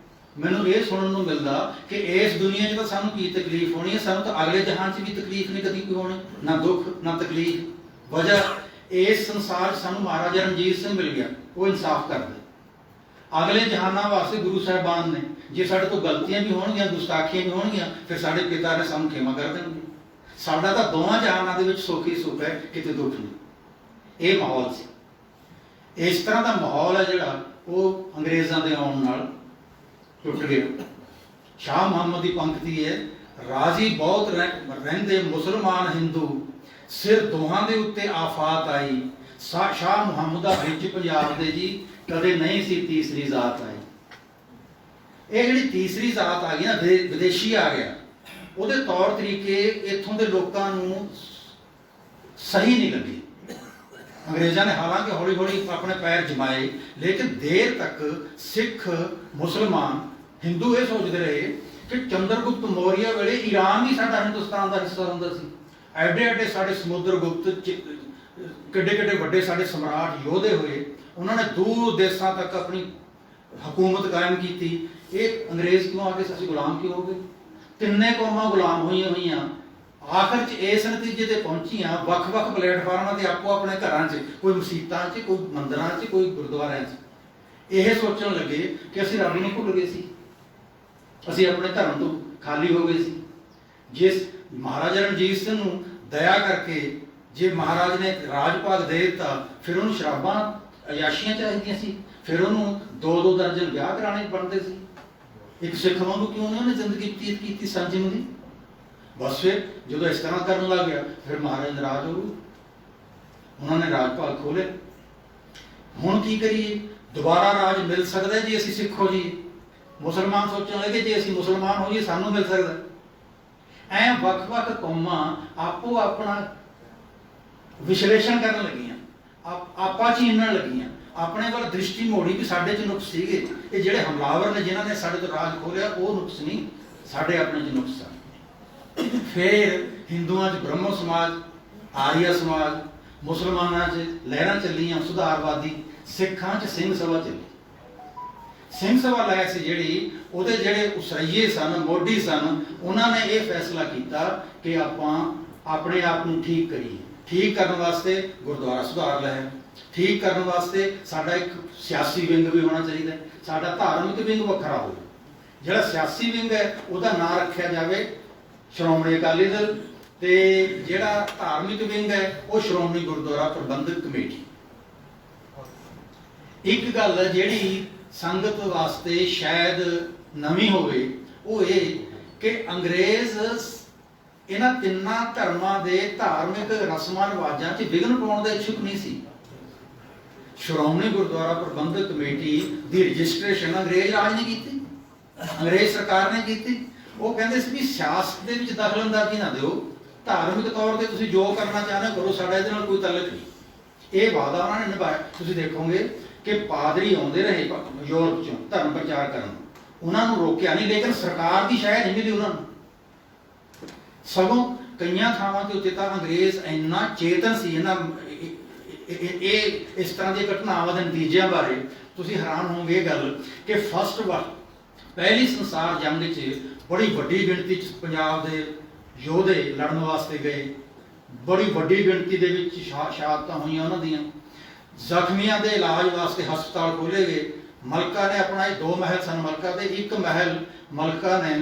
ਮੈਨੂੰ ਇਹ ਸੁਣਨ ਨੂੰ ਮਿਲਦਾ ਕਿ ਇਸ ਦੁਨੀਆ 'ਚ ਤਾਂ ਸਾਨੂੰ ਕੀ ਤਕਲੀਫ ਹੋਣੀ ਹੈ, ਸਾਨੂੰ ਤਾਂ ਅਗਲੇ ਜਹਾਨ 'ਚ ਵੀ ਤਕਲੀਫ ਨਹੀਂ ਕਦੀ ਕੋਈ ਹੋਣੀ, ਨਾ ਦੁੱਖ ਨਾ ਤਕਲੀਫ। ਵਜ੍ਹਾ ਇਸ ਸੰਸਾਰ 'ਚ ਸਾਨੂੰ ਮਹਾਰਾਜਾ ਰਣਜੀਤ ਸਿੰਘ ਮਿਲ ਗਿਆ, ਉਹ ਇਨਸਾਫ ਕਰਦਾ। ਅਗਲੇ ਜਹਾਨਾਂ ਵਾਸਤੇ ਗੁਰੂ ਸਾਹਿਬਾਨ ਨੇ, ਜੇ ਸਾਡੇ ਤੋਂ ਗਲਤੀਆਂ ਵੀ ਹੋਣਗੀਆਂ, ਗੁਸਤਾਖੀਆਂ ਵੀ ਹੋਣਗੀਆਂ, ਫਿਰ ਸਾਡੇ ਪਿਤਾ ਨੇ ਸਾਨੂੰ ਖਿਮਾ ਕਰ ਦੇਣਗੇ। ਸਾਡਾ ਤਾਂ ਦੋਵਾਂ ਜਹਾਨਾਂ ਦੇ ਵਿੱਚ ਸੁੱਖ ਹੀ ਸੁੱਖ ਹੈ, ਕਿਤੇ ਦੁੱਖ ਨਹੀਂ। ਇਹ ਮਾਹੌਲ ਸੀ। ਇਸ ਤਰ੍ਹਾਂ ਦਾ ਮਾਹੌਲ ਹੈ ਜਿਹੜਾ ਉਹ ਅੰਗਰੇਜ਼ਾਂ ਦੇ ਆਉਣ ਨਾਲ ਟੁੱਟ ਗਿਆ। ਸ਼ਾਹ ਮੁਹੰਮਦ ਦੀ ਪੰਕਤੀ ਹੈ, ਰਾਜ਼ੀ ਬਹੁਤ ਰਹਿੰਦੇ ਮੁਸਲਮਾਨ ਹਿੰਦੂ, ਸਿਰ ਦੋਹਾਂ ਦੇ ਉੱਤੇ ਆਫਾਤ ਆਈ। ਸ਼ਾਹ ਮੁਹੰਮਦ ਦਾ ਵਿੱਚ ਪੰਜਾਬ ਦੇ ਜੀ ਕਦੇ ਨਹੀਂ ਸੀ ਤੀਸਰੀ ਜ਼ਾਤ ਆਈ। ਇਹ ਜਿਹੜੀ ਤੀਸਰੀ ਜ਼ਾਤ ਆ ਗਈ ਨਾ, ਵਿਦੇਸ਼ੀ ਆ ਗਿਆ, ਉਹਦੇ ਤੌਰ ਤਰੀਕੇ ਇੱਥੋਂ ਦੇ ਲੋਕਾਂ ਨੂੰ ਸਹੀ ਨਹੀਂ ਲੱਗੇ। ਅੰਗਰੇਜ਼ਾਂ ਨੇ ਹਾਲਾਂਕਿ ਹੌਲੀ ਹੌਲੀ ਆਪਣੇ ਪੈਰ ਜਮਾਏ, ਲੇਕਿਨ ਦੇਰ ਤੱਕ ਸਿੱਖ, ਮੁਸਲਮਾਨ, ਹਿੰਦੂ ਇਹ ਸੋਚਦੇ ਰਹੇ ਕਿ ਚੰਦਰਗੁਪਤ ਮੌਰੀਆ ਵੇਲੇ ਈਰਾਨ ਵੀ ਸਾਡਾ ਹਿੰਦੁਸਤਾਨ ਦਾ ਹਿੱਸਾ ਹੁੰਦਾ ਸੀ। ਐਡੇ ਐਡੇ ਸਾਡੇ ਸਮੁੰਦਰ ਗੁਪਤ, ਕਿੱਡੇ ਕਿੱਡੇ ਵੱਡੇ ਸਾਡੇ ਸਮਰਾਟ ਯੋਧੇ ਹੋਏ, ਉਹਨਾਂ ਨੇ ਦੂਰ ਦੇਸ਼ਾਂ ਤੱਕ ਆਪਣੀ ਹਕੂਮਤ ਕਾਇਮ ਕੀਤੀ। ਇਹ ਅੰਗਰੇਜ਼ ਕਿਉਂ ਆ ਗਏ? ਅਸੀਂ ਗੁਲਾਮ ਕਿਉਂ ਹੋ ਗਏ? ਤਿੰਨੇ ਕੌਮਾਂ ਗੁਲਾਮ ਹੋਈਆਂ। ਆਖਰ 'ਚ ਇਸ ਨਤੀਜੇ ਤੇ ਪਹੁੰਚੀਆਂ, ਵੱਖ-ਵੱਖ ਪਲੇਟਫਾਰਮਾਂ ਤੇ ਆਪੋ ਆਪਣੇ ਘਰਾਂ 'ਚ, ਕੋਈ ਮਸੀਤਾਂ 'ਚ, ਕੋਈ ਮੰਦਿਰਾਂ 'ਚ, ਕੋਈ ਗੁਰਦੁਆਰਿਆਂ 'ਚ ਇਹ ਸੋਚਣ ਲੱਗੇ ਕਿ ਅਸੀਂ ਰੱਬ ਨੂੰ ਭੁੱਲ ਗਏ ਸੀ, ਅਸੀਂ ਆਪਣੇ ਧਰਮ ਤੋਂ ਖਾਲੀ ਹੋ ਗਏ ਸੀ। ਜਿਸ ਮਹਾਰਾਜਾ ਰਣਜੀਤ ਸਿੰਘ ਨੂੰ ਦਇਆ ਕਰਕੇ ਜੇ ਮਹਾਰਾਜ ਨੇ ਰਾਜ ਭਾਗ ਦੇ ਦਿੱਤਾ, ਫਿਰ ਉਹਨੂੰ ਸ਼ਰਾਬਾਂ ਅਯਾਸ਼ੀਆਂ ਚਾਹੀਦੀਆਂ ਸੀ, ਫਿਰ ਉਹਨੂੰ 2-2 ਦਰਜਨ ਵਿਆਹ ਕਰਾਣੇ ਬਣਦੇ ਸੀ। ਇੱਕ ਸਿੱਖ ਵਾਂਗੂ ਕਿਉਂ ਨਹੀਂ ਉਹਨੇ ਜ਼ਿੰਦਗੀ ਬਤੀਤ ਕੀਤੀ ਸੰਜਮ ਦੀ? ਬਸ ਫਿਰ ਜਦੋਂ ਇਸ ਤਰ੍ਹਾਂ ਕਰਨ ਲੱਗ ਗਿਆ, ਫਿਰ ਮਹਾਰਾਜ ਨਾਰਾਜ਼ ਹੋ ਗਏ, ਉਹਨਾਂ ਨੇ ਰਾਜ ਭਾਗ ਖੋਲੇ। ਹੁਣ ਕੀ ਕਰੀਏ? ਦੁਬਾਰਾ ਰਾਜ ਮਿਲ ਸਕਦਾ ਜੇ ਅਸੀਂ ਸਿੱਖ ਹੋ ਜਾਈਏ। ਮੁਸਲਮਾਨ ਸੋਚਣ ਲੱਗੇ ਜੇ ਅਸੀਂ ਮੁਸਲਮਾਨ ਹੋਈਏ ਸਾਨੂੰ ਮਿਲ ਸਕਦਾ। ਐ ਵੱਖ-ਵੱਖ ਕੌਮਾਂ ਆਪੋ ਆਪਣਾ ਵਿਸ਼ਲੇਸ਼ਣ ਕਰਨ ਲੱਗੀਆਂ, ਆਪਾ ਚੀਨਣ ਲੱਗੀਆਂ, ਆਪਣੇ ਵੱਲ ਦ੍ਰਿਸ਼ਟੀ ਮੋੜੀ ਵੀ ਸਾਡੇ 'ਚ ਨੁਕਸ ਸੀਗੇ। ਇਹ ਜਿਹੜੇ ਹਮਲਾਵਰ ਨੇ ਜਿਨ੍ਹਾਂ ਨੇ ਸਾਡੇ ਤੋਂ ਰਾਜ ਖੋਲਿਆ, ਉਹ ਨੁਕਸ ਨਹੀਂ, ਸਾਡੇ ਆਪਣੇ 'ਚ ਨੁਕਸ ਆ। ਫਿਰ ਹਿੰਦੂਆਂ 'ਚ ਬ੍ਰਹਮੋ ਸਮਾਜ, ਆਰੀਆ ਸਮਾਜ, ਮੁਸਲਮਾਨਾਂ 'ਚ ਲਹਿਰਾਂ ਚੱਲੀਆਂ ਸੁਧਾਰਵਾਦੀ, ਸਿੱਖਾਂ 'ਚ ਸਿੰਘ ਸਭਾ ਚੱਲੀ। ਸਿੰਘ ਸਭਾ ਲੈ ਸੀ ਜਿਹੜੀ, ਉਹਦੇ ਜਿਹੜੇ ਉਸਰਈਏ ਸਨ, ਮੋਢੀ ਸਨ, ਉਹਨਾਂ ਨੇ ਇਹ ਫੈਸਲਾ ਕੀਤਾ ਕਿ ਆਪਾਂ ਆਪਣੇ ਆਪ ਨੂੰ ਠੀਕ ਕਰੀਏ। ਠੀਕ ਕਰਨ ਵਾਸਤੇ ਗੁਰਦੁਆਰਾ ਸੁਧਾਰ ਲੈ, ਠੀਕ ਕਰਨ ਵਾਸਤੇ ਸਾਡਾ ਇੱਕ ਸਿਆਸੀ ਵਿੰਗ ਵੀ ਹੋਣਾ ਚਾਹੀਦਾ, ਸਾਡਾ ਧਾਰਮਿਕ ਵਿੰਗ ਵੱਖਰਾ ਹੋਵੇ। ਜਿਹੜਾ ਸਿਆਸੀ ਵਿੰਗ ਹੈ ਉਹਦਾ ਨਾਂ ਰੱਖਿਆ ਜਾਵੇ ਸ਼੍ਰੋਮਣੀ ਅਕਾਲੀ ਦਲ, ਤੇ ਜਿਹੜਾ ਧਾਰਮਿਕ ਵਿੰਗ ਹੈ ਉਹ ਸ਼੍ਰੋਮਣੀ ਗੁਰਦੁਆਰਾ ਪ੍ਰਬੰਧਕ ਕਮੇਟੀ। ਇੱਕ ਗੱਲ ਹੈ ਜਿਹੜੀ ਸੰਗਤ ਵਾਸਤੇ ਸ਼ਾਇਦ ਨਵੀਂ ਹੋਵੇ, ਉਹ ਇਹ ਕਿ ਅੰਗਰੇਜ਼ ਇਹਨਾਂ ਤਿੰਨਾਂ ਧਰਮਾਂ ਦੇ ਧਾਰਮਿਕ ਰਸਮਾਂ ਰਿਵਾਜਾਂ 'ਚ ਵਿਘਨ ਪਾਉਣ ਦਾ ਇੱਛੁਕ ਨਹੀਂ ਸੀ। ਸ਼੍ਰੋਮਣੀ ਗੁਰਦੁਆਰਾ ਪ੍ਰਬੰਧਕ ਕਮੇਟੀ ਦੀ ਰਜਿਸਟ੍ਰੇਸ਼ਨ ਅੰਗਰੇਜ਼ ਰਾਜ ਨੇ ਕੀਤੀ, ਅੰਗਰੇਜ਼ ਸਰਕਾਰ ਨੇ ਕੀਤੀ। ਉਹ ਕਹਿੰਦੇ ਸੀ ਵੀ ਸਿਆਸਤ ਦੇ ਵਿੱਚ ਦਖਲਅੰਦਾਜ਼ੀ ਨਾ ਦਿਓ, ਧਾਰਮਿਕ ਤੌਰ ਤੇ ਤੁਸੀਂ ਜੋ ਕਰਨਾ ਚਾਹੁੰਦੇ ਹੋ ਕਰੋ, ਸਾਡਾ ਇਹਦੇ ਨਾਲ ਕੋਈ ਤਾਲੁਕ ਨਹੀਂ। ਇਹ ਵਾਅਦਾ ਉਹਨਾਂ ਨੇ ਨਿਭਾਇਆ। ਤੁਸੀਂ ਦੇਖੋਗੇ ਕਿ ਪਾਦਰੀ ਆਉਂਦੇ ਰਹੇ ਯੂਰਪ 'ਚੋਂ ਧਰਮ ਪ੍ਰਚਾਰ ਕਰਨ, ਉਹਨਾਂ ਨੂੰ ਰੋਕਿਆ ਨਹੀਂ, ਲੇਕਿਨ ਸਰਕਾਰ ਦੀ ਸ਼ਾਇਦ ਨਹੀਂ ਮਿਲੀ ਉਹਨਾਂ ਨੂੰ। ਸਗੋਂ ਕਈਆਂ ਥਾਵਾਂ ਦੇ ਉੱਤੇ ਤਾਂ ਅੰਗਰੇਜ਼ ਇੰਨਾ ਚੇਤਨ ਸੀ ਇਸ ਤਰ੍ਹਾਂ ਦੀਆਂ ਘਟਨਾਵਾਂ ਦੇ ਨਤੀਜਿਆਂ ਬਾਰੇ ਤੁਸੀਂ ਹੈਰਾਨ ਹੋਵੋਗੇ ਇਹ ਗੱਲ ਕਿ ਫਸਟ ਵਾਰ ਪਹਿਲੀ ਸੰਸਾਰ ਜੰਗ 'ਚ ਬੜੀ ਵੱਡੀ ਗਿਣਤੀ 'ਚ ਪੰਜਾਬ ਦੇ ਯੋਧੇ ਲੜਨ ਵਾਸਤੇ ਗਏ, ਬੜੀ ਵੱਡੀ ਗਿਣਤੀ ਦੇ ਵਿੱਚ ਸ਼ਹਾਦਤਾਂ ਹੋਈਆਂ ਉਹਨਾਂ ਦੀਆਂ। ਜ਼ਖਮੀਆਂ ਦੇ ਇਲਾਜ ਵਾਸਤੇ ਹਸਪਤਾਲ ਖੋਲ੍ਹੇ ਗਏ। ਮਲਕਾ ਨੇ ਆਪਣਾ ਇਹ 2 ਮਹਿਲ ਸਨ ਮਲਕਾ ਦੇ, ਇੱਕ ਮਹਿਲ ਮਲਕਾ ਨੇ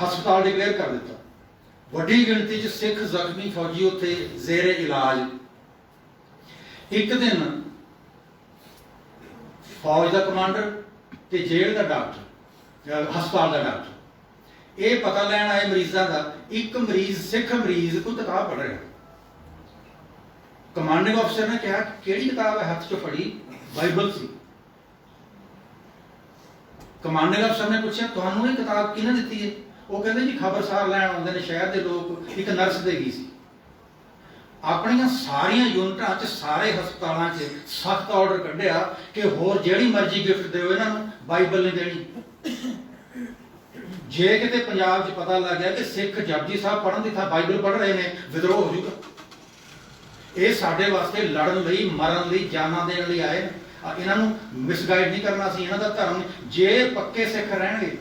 ਹਸਪਤਾਲ ਡਿਕਲੇਅਰ ਕਰ ਦਿੱਤਾ। ਵੱਡੀ ਗਿਣਤੀ 'ਚ ਸਿੱਖ ਜ਼ਖਮੀ ਫੌਜੀ ਉੱਥੇ ਜ਼ੇਰੇ ਇਲਾਜ। ਇੱਕ ਦਿਨ ਫੌਜ ਦਾ ਕਮਾਂਡਰ ਤੇ ਜੇਲ੍ਹ ਦਾ ਡਾਕਟਰ, ਹਸਪਤਾਲ ਦਾ ਡਾਕਟਰ, ਇਹ ਪਤਾ ਲੈਣ ਆਏ ਮਰੀਜ਼ਾਂ ਦਾ। ਇੱਕ ਮਰੀਜ਼, ਸਿੱਖ ਮਰੀਜ਼, ਕੋਈ ਕਿਤਾਬ ਪੜ੍ਹ ਰਿਹਾ। ਕਮਾਂਡਿੰਗ ਅਫਸਰ ਨੇ ਕਿਹਾ ਕਿਹੜੀ ਕਿਤਾਬ ਹੈ? ਹੱਥ 'ਚ ਫੜੀ ਬਾਈਬਲ ਸੀ। ਕਮਾਂਡਿੰਗ ਅਫਸਰ ਨੇ ਪੁੱਛਿਆ ਤੁਹਾਨੂੰ ਇਹ ਕਿਤਾਬ ਕਿਹਨੇ ਦਿੱਤੀ ਹੈ? ਉਹ ਕਹਿੰਦੇ ਜੀ ਖਬਰਸਾਰ ਲੈਣ ਆਉਂਦੇ ਨੇ ਸ਼ਹਿਰ ਦੇ ਲੋਕ, ਇੱਕ ਨਰਸ ਦੇ ਗਈ ਸੀ। ਆਪਣੀਆਂ ਸਾਰੀਆਂ ਯੂਨਿਟਾਂ 'ਚ, ਸਾਰੇ ਹਸਪਤਾਲਾਂ 'ਚ ਸਖਤ ਆਰਡਰ ਕੱਢਿਆ ਕਿ ਹੋਰ ਜਿਹੜੀ ਮਰਜ਼ੀ ਗਿਫਟ ਦਿਓ ਇਹਨਾਂ ਨੂੰ, ਬਾਈਬਲ ਨਹੀਂ ਦੇਣੀ। ਜੇ ਕਿਤੇ ਪੰਜਾਬ 'ਚ ਪਤਾ ਲੱਗ ਗਿਆ ਕਿ ਸਿੱਖ ਜਪਜੀ ਸਾਹਿਬ ਪੜ੍ਹਨ ਦੀ ਥਾਂ ਬਾਈਬਲ ਪੜ੍ਹ ਰਹੇ ਨੇ, ਵਿਦਰੋਹ ਹੋ ਜਾਊਗਾ। ਇਹ ਸਾਡੇ ਵਾਸਤੇ ਲੜਨ ਲਈ, ਮਰਨ ਲਈ, ਜਾਨਾਂ ਦੇਣ ਲਈ ਆਏ ਨੇ। ਇਹਨਾਂ ਨੂੰ ਮਿਸਗਾਈਡ ਨਹੀਂ ਕਰਨਾ ਸੀ। ਇਹਨਾਂ ਦਾ ਧਰਮ, ਜੇ ਪੱਕੇ ਸਿੱਖ ਰਹਿਣਗੇ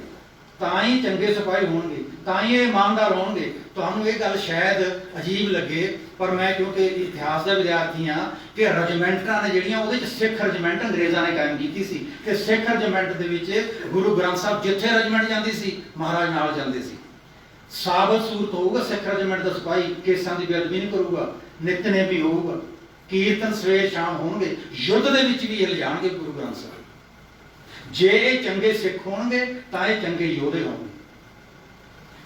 ਤਾਂ ਹੀ ਚੰਗੇ ਸਿਪਾਹੀ ਹੋਣਗੇ, ਤਾਂ ਹੀ ਇਹ ਇਮਾਨਦਾਰ ਹੋਣਗੇ। ਤੁਹਾਨੂੰ ਇਹ ਗੱਲ ਸ਼ਾਇਦ ਅਜੀਬ ਲੱਗੇ, ਪਰ ਮੈਂ ਕਿਉਂਕਿ ਇਤਿਹਾਸ ਦਾ ਵਿਦਿਆਰਥੀ ਹਾਂ ਕਿ ਰੈਜੀਮੈਂਟਾਂ ਨੇ ਜਿਹੜੀਆਂ, ਉਹਦੇ 'ਚ ਸਿੱਖ ਰੈਜੀਮੈਂਟ ਅੰਗਰੇਜ਼ਾਂ ਨੇ ਕਾਇਮ ਕੀਤੀ ਸੀ ਕਿ ਸਿੱਖ ਰੈਜੀਮੈਂਟ ਦੇ ਵਿੱਚ ਗੁਰੂ ਗ੍ਰੰਥ ਸਾਹਿਬ ਜਿੱਥੇ ਰੈਜੀਮੈਂਟ ਜਾਂਦੀ ਸੀ, ਮਹਾਰਾਜ ਨਾਲ ਜਾਂਦੇ ਸੀ। ਸਾਬਤ ਸੂਰਤ ਹੋਊਗਾ ਸਿੱਖ ਰੈਜੀਮੈਂਟ ਦਾ ਸਿਪਾਹੀ, ਕੇਸਾਂ ਦੀ ਬੇਅਦਬੀ ਨਹੀਂ ਕਰੂਗਾ, ਨਿਤਨੇਮ ਵੀ ਹੋਊਗਾ, ਕੀਰਤਨ ਸਵੇਰ ਸ਼ਾਮ ਹੋਣਗੇ, ਯੁੱਧ ਦੇ ਵਿੱਚ ਵੀ ਇਹ ਲਿਜਾਣਗੇ ਗੁਰੂ ਗ੍ਰੰਥ ਸਾਹਿਬ। ਜੇ ਇਹ ਚੰਗੇ ਸਿੱਖ ਹੋਣਗੇ ਤਾਂ ਇਹ ਚੰਗੇ ਯੋਧੇ ਹੋਣਗੇ।